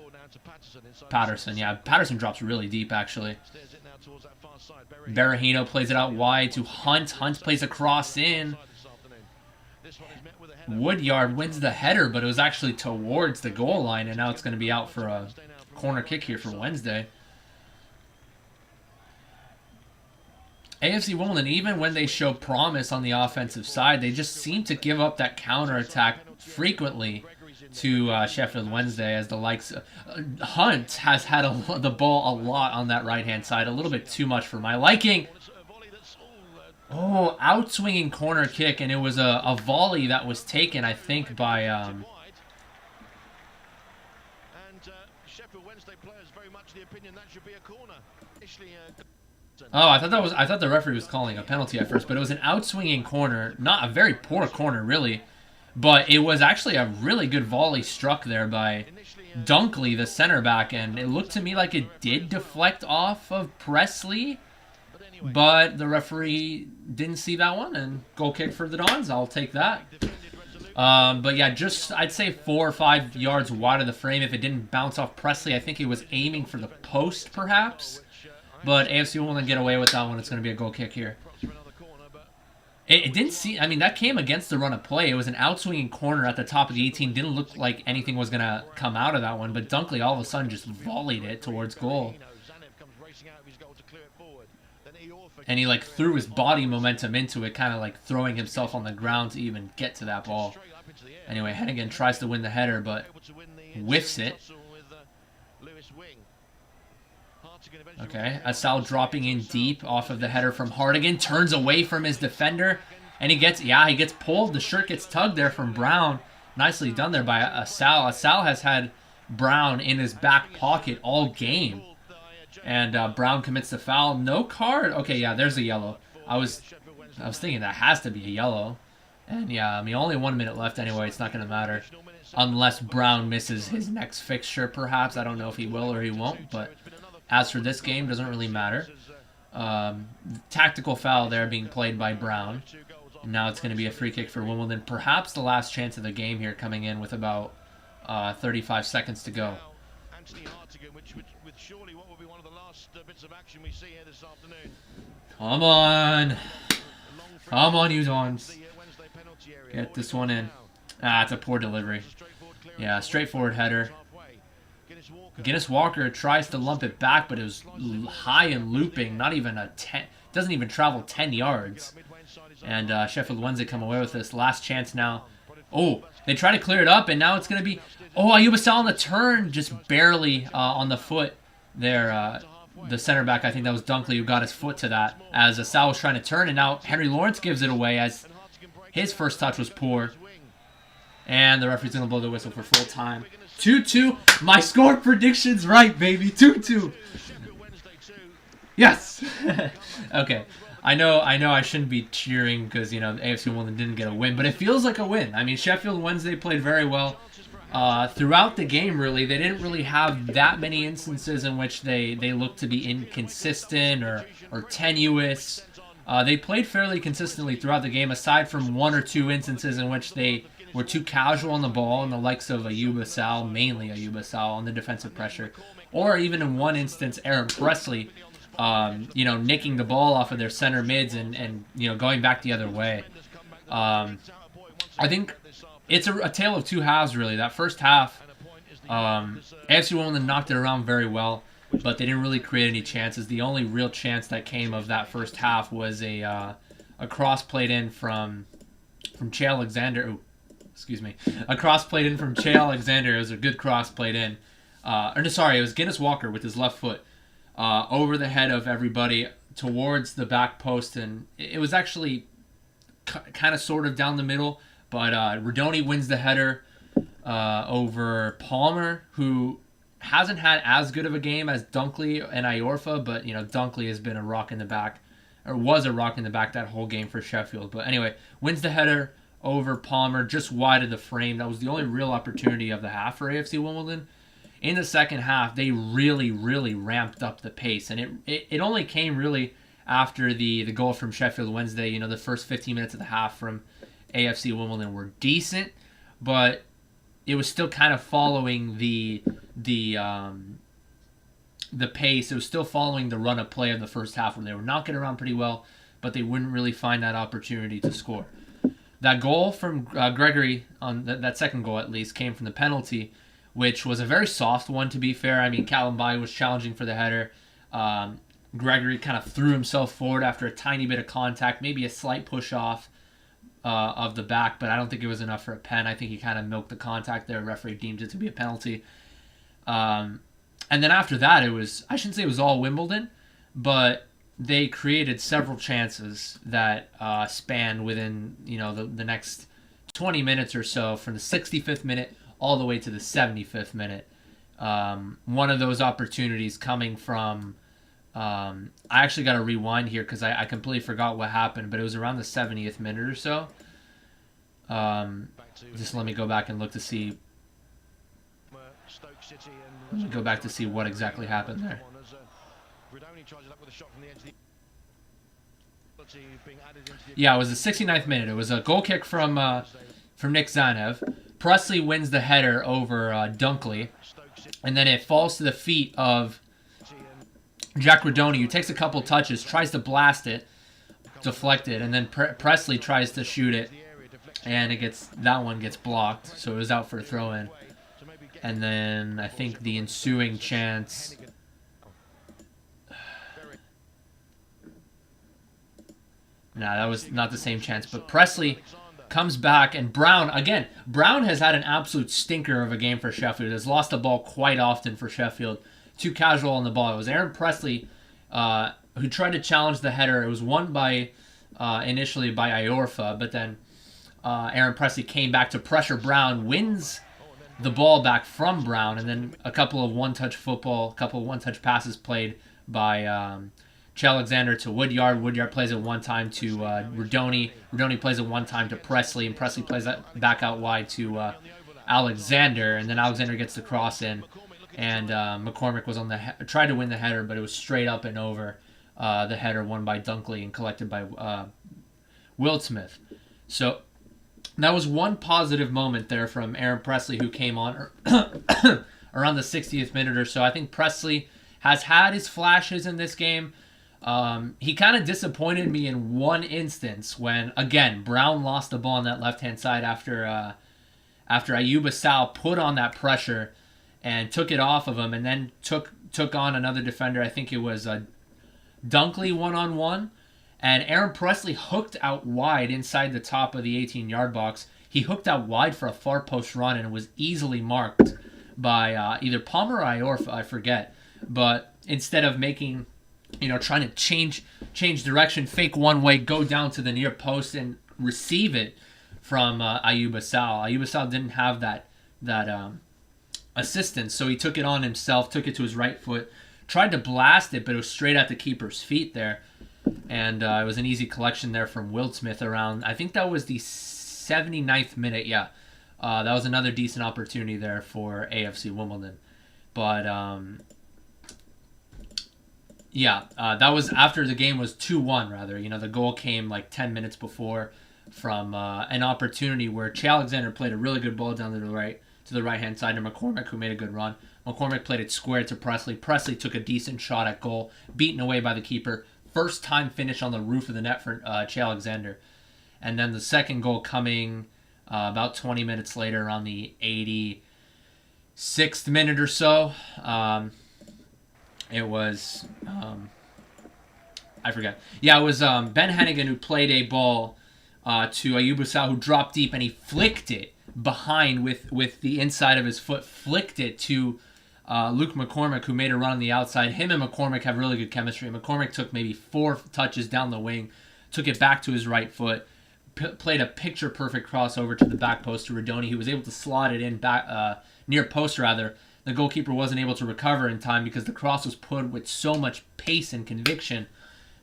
Patterson. Yeah, Patterson drops really deep, actually. Berahino plays it out wide to Hunt. Hunt plays a cross in. Woodyard wins the header, but it was actually towards the goal line, and now it's going to be out for a corner kick here for Wednesday. AFC Wimbledon, even when they show promise on the offensive side, they just seem to give up that counterattack frequently to Sheffield Wednesday, as the likes Hunt has had the ball a lot on that right-hand side, a little bit too much for my liking. Oh, outswinging corner kick, and it was a volley that was taken, I think, by oh, I thought the referee was calling a penalty at first, but it was an outswinging corner, not a very poor corner really, but it was actually a really good volley struck there by Dunkley, the center back, and it looked to me like it did deflect off of Presley, but the referee didn't see that one, and goal kick for the Dons. I'll take that. But yeah, just I'd say 4 or 5 yards wide of the frame. If it didn't bounce off Presley, I think he was aiming for the post perhaps. But AFC will get away with that one. It's going to be a goal kick here. It didn't see. I mean, that came against the run of play. It was an outswinging corner at the top of the 18. Didn't look like anything was going to come out of that one. But Dunkley all of a sudden just volleyed it towards goal. And he like threw his body momentum into it, kind of like throwing himself on the ground to even get to that ball. Anyway, Hennigan tries to win the header, but whiffs it. Okay, Asal dropping in deep off of the header from Hartigan, turns away from his defender, and he gets pulled. The shirt gets tugged there from Brown. Nicely done there by Asal. Asal has had Brown in his back pocket all game. And Brown commits the foul. No card. Okay, yeah, there's a yellow. I was thinking that has to be a yellow. And yeah, I mean, only 1 minute left anyway. It's not going to matter. Unless Brown misses his next fixture, perhaps. I don't know if he will or he won't. But as for this game, doesn't really matter. Tactical foul there being played by Brown. And now it's going to be a free kick for Wimbledon. Perhaps the last chance of the game here, coming in with about 35 seconds to go. Come on. Come on, you Dons. Get this one in. Ah, it's a poor delivery. Yeah, straightforward header. Guinness Walker tries to lump it back, but it was high and looping. Not even a 10. Doesn't even travel 10 yards. And Sheffield Wednesday come away with this. Last chance now. Oh, they try to clear it up, and now it's going to be... Oh, Ayuba Sal on the turn, just barely on the foot there. The center back, I think that was Dunkley, who got his foot to that as Asal was trying to turn, and now Henry Lawrence gives it away as his first touch was poor. And the referee's going to blow the whistle for full time. 2-2. My score prediction's right, baby. 2-2. Yes. Okay. I know I shouldn't be cheering because, you know, the AFC Wimbledon didn't get a win, but it feels like a win. I mean, Sheffield Wednesday played very well. Throughout the game, really, they didn't really have that many instances in which they looked to be inconsistent or tenuous. They played fairly consistently throughout the game, aside from 1 or 2 instances in which they were too casual on the ball, and the likes of Ayuba Sal, mainly Ayuba Sal, on the defensive pressure. Or even in one instance, Aaron Presley, you know, nicking the ball off of their center mids and you know, going back the other way. I think it's a tale of two halves, really. That first half, AFC Wimbledon knocked it around very well, but they didn't really create any chances. The only real chance that came of that first half was a cross played in from Che Alexander. Ooh, excuse me. A cross played in from Che Alexander. It was a good cross played in. Or no, sorry, it was Guinness Walker with his left foot over the head of everybody towards the back post, and it was actually kind of sort of down the middle. But Rodoni wins the header over Palmer, who hasn't had as good of a game as Dunkley and Iorfa, but you know, Dunkley has been a rock in the back, or was a rock in the back that whole game for Sheffield. But anyway, wins the header over Palmer, just wide of the frame. That was the only real opportunity of the half for AFC Wimbledon. in the second half, they really, really ramped up the pace. And it only came really after the goal from Sheffield Wednesday. You know, the first 15 minutes of the half from AFC Wimbledon were decent, but it was still kind of following the pace. It was still following the run of play of the first half, where they were knocking around pretty well, but they wouldn't really find that opportunity to score. That goal from Gregory, on that second goal at least, came from the penalty, which was a very soft one, to be fair. I mean, Kalambai was challenging for the header. Gregory kind of threw himself forward after a tiny bit of contact, maybe a slight push off of the back, but I don't think it was enough for a pen. I think he kind of milked the contact there. Referee deemed it to be a penalty. And then after that, I shouldn't say it was all Wimbledon, but they created several chances that spanned within, you know, the next 20 minutes or so, from the 65th minute all the way to the 75th minute. One of those opportunities coming from, I actually got to rewind here because I completely forgot what happened, but it was around the 70th minute or so. Just let me go back and look to see. Let me go back to see what exactly happened there. Yeah, it was the 69th minute. It was a goal kick from Nick Zanev. Presley wins the header over Dunkley, and then it falls to the feet of Jack Rodoni, who takes a couple touches, tries to blast it, deflected, and then Presley tries to shoot it, and that one gets blocked, so it was out for a throw-in. And then I think the ensuing chance... Nah, that was not the same chance, but Presley comes back, and Brown has had an absolute stinker of a game for Sheffield. Has lost the ball quite often for Sheffield. Too casual on the ball. It was Aaron Presley who tried to challenge the header. It was won by initially by Iorfa, but then Aaron Presley came back to pressure Brown, wins the ball back from Brown, and then a couple of one-touch passes played by Alexander to Woodyard. Woodyard plays it one time to Rodoni. Rodoni plays it one time to Presley, and Presley plays that back out wide to Alexander, and then Alexander gets the cross in, and McCormick was tried to win the header, but it was straight up and over the header won by Dunkley and collected by Wildsmith. So that was one positive moment there from Aaron Presley, who came on around the 60th minute or so. I think Presley has had his flashes in this game. He kind of disappointed me in one instance when, again, Brown lost the ball on that left-hand side after Ayuba Sal put on that pressure and took it off of him, and then took on another defender. I think it was Dunkley one-on-one, and Aaron Presley hooked out wide inside the top of the 18-yard box. He hooked out wide for a far post run and was easily marked by either Palmer or Iorfa, I forget. But instead of making, trying to change direction, fake one way, go down to the near post and receive it from Ayuba Sal. Ayuba Sal didn't have that assistance, so he took it on himself, took it to his right foot, tried to blast it, but it was straight at the keeper's feet there. And it was an easy collection there from Wildsmith around, I think that was the 79th minute, yeah. That was another decent opportunity there for AFC Wimbledon. But, that was after the game was 2-1, rather. The goal came like 10 minutes before from an opportunity where Che Alexander played a really good ball down to the right-hand side to McCormick, who made a good run. McCormick played it square to Presley. Presley took a decent shot at goal, beaten away by the keeper. First time finish on the roof of the net for Che Alexander. And then the second goal coming about 20 minutes later on the 86th minute or so. It was, I forget. Yeah, it was Ben Hennigan who played a ball to Ayuba Sal, who dropped deep, and he flicked it behind with the inside of his foot, flicked it to Luke McCormick, who made a run on the outside. Him and McCormick have really good chemistry. McCormick took maybe 4 touches down the wing, took it back to his right foot, played a picture-perfect crossover to the back post to Rodoni, who was able to slot it in back near post, rather. The goalkeeper wasn't able to recover in time because the cross was put with so much pace and conviction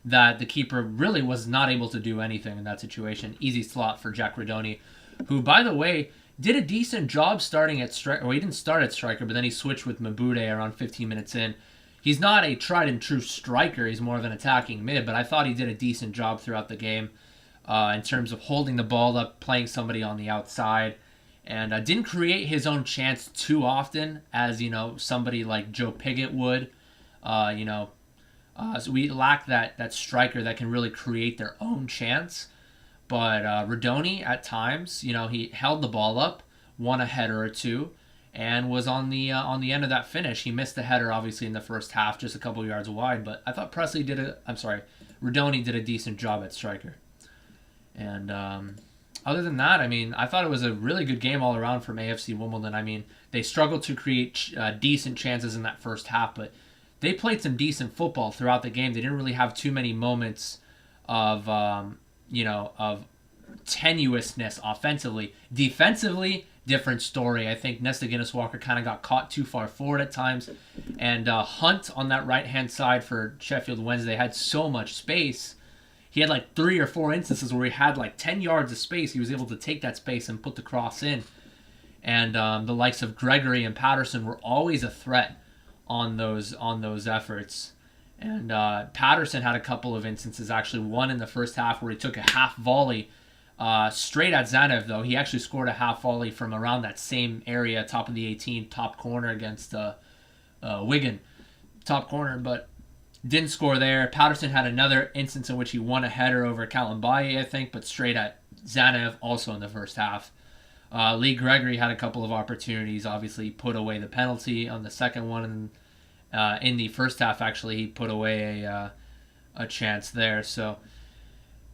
that the keeper really was not able to do anything in that situation. Easy slot for Jack Rodoni, who, by the way, did a decent job starting at striker. Well, he didn't start at striker, but then he switched with Mabude around 15 minutes in. He's not a tried and true striker. He's more of an attacking mid, but I thought he did a decent job throughout the game in terms of holding the ball up, playing somebody on the outside, and didn't create his own chance too often as, somebody like Joe Pigott would. So we lack that striker that can really create their own chance. But Rodoni, at times, he held the ball up, won a header or two, and was on the end of that finish. He missed the header, obviously, in the first half, just a couple yards wide. But I thought Rodoni did a decent job at striker. And other than that, I thought it was a really good game all around from AFC Wimbledon. They struggled to create decent chances in that first half, but they played some decent football throughout the game. They didn't really have too many moments of tenuousness offensively. Defensively, different story. I think Nesta Guinness-Walker kind of got caught too far forward at times. And Hunt on that right-hand side for Sheffield Wednesday had so much space. He had like 3 or 4 instances where he had like 10 yards of space. He was able to take that space and put the cross in. And the likes of Gregory and Patterson were always a threat on those efforts. And Patterson had a couple of instances, actually one in the first half where he took a half volley straight at Zanev, though. He actually scored a half volley from around that same area, top of the 18, top corner against Wigan. Top corner, but didn't score there. Patterson had another instance in which he won a header over Kalambaye, I think, but straight at Zanev, also in the first half. Lee Gregory had a couple of opportunities. Obviously, he put away the penalty on the second one. And in the first half, actually, he put away a chance there. So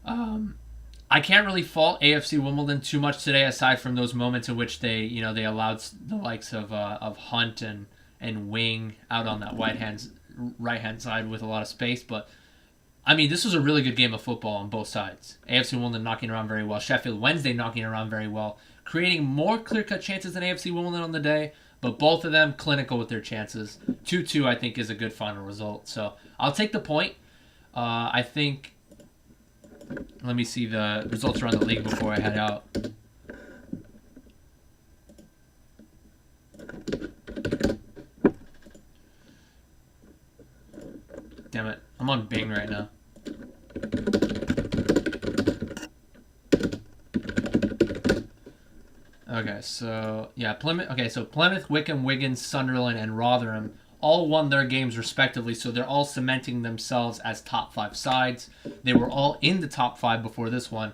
I can't really fault AFC Wimbledon too much today, aside from those moments in which they allowed the likes of Hunt and Wing out on that right hand side with a lot of space. But this was a really good game of football on both sides. AFC Wimbledon knocking around very well. Sheffield Wednesday knocking around very well, creating more clear-cut chances than AFC Wimbledon on the day. But both of them clinical with their chances. 2-2, I think, is a good final result. So I'll take the point. I think. Let me see the results around the league before I head out. Damn it. I'm on Bing right now. Okay, so Plymouth. Okay, so Plymouth, Wycombe, Wigan, Sunderland, and Rotherham all won their games respectively. So they're all cementing themselves as top 5 sides. They were all in the top 5 before this one.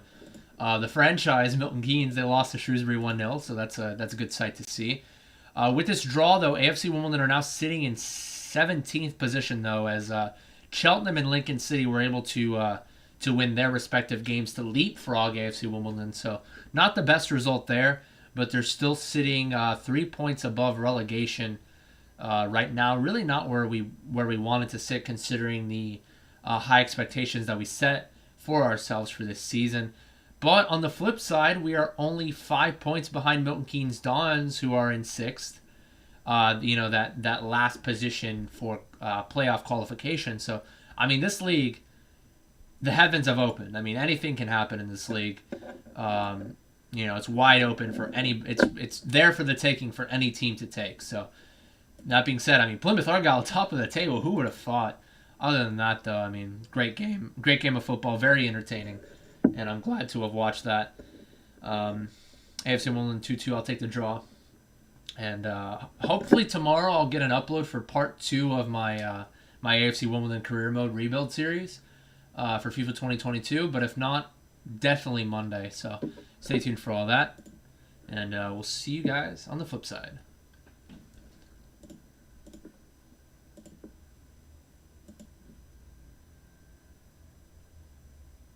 The franchise, Milton Keynes, they lost to Shrewsbury 1-0, so that's a good sight to see. With this draw, though, AFC Wimbledon are now sitting in 17th position, though, as Cheltenham and Lincoln City were able to win their respective games to leapfrog AFC Wimbledon. So not the best result there, but they're still sitting 3 points above relegation right now. Really not where we wanted to sit, considering the high expectations that we set for ourselves for this season. But on the flip side, we are only 5 points behind Milton Keynes Dons, who are in 6th. That last position for playoff qualification. So, this league, the heavens have opened. Anything can happen in this league. It's wide open for any. It's there for the taking for any team to take. So, that being said, Plymouth Argyle top of the table. Who would have thought? Other than that, though, great game of football, very entertaining, and I'm glad to have watched that. AFC Wimbledon 2-2. I'll take the draw, and hopefully tomorrow I'll get an upload for part 2 of my my AFC Wimbledon career mode rebuild series for FIFA 2022. But if not, definitely Monday. So stay tuned for all that, and we'll see you guys on the flip side.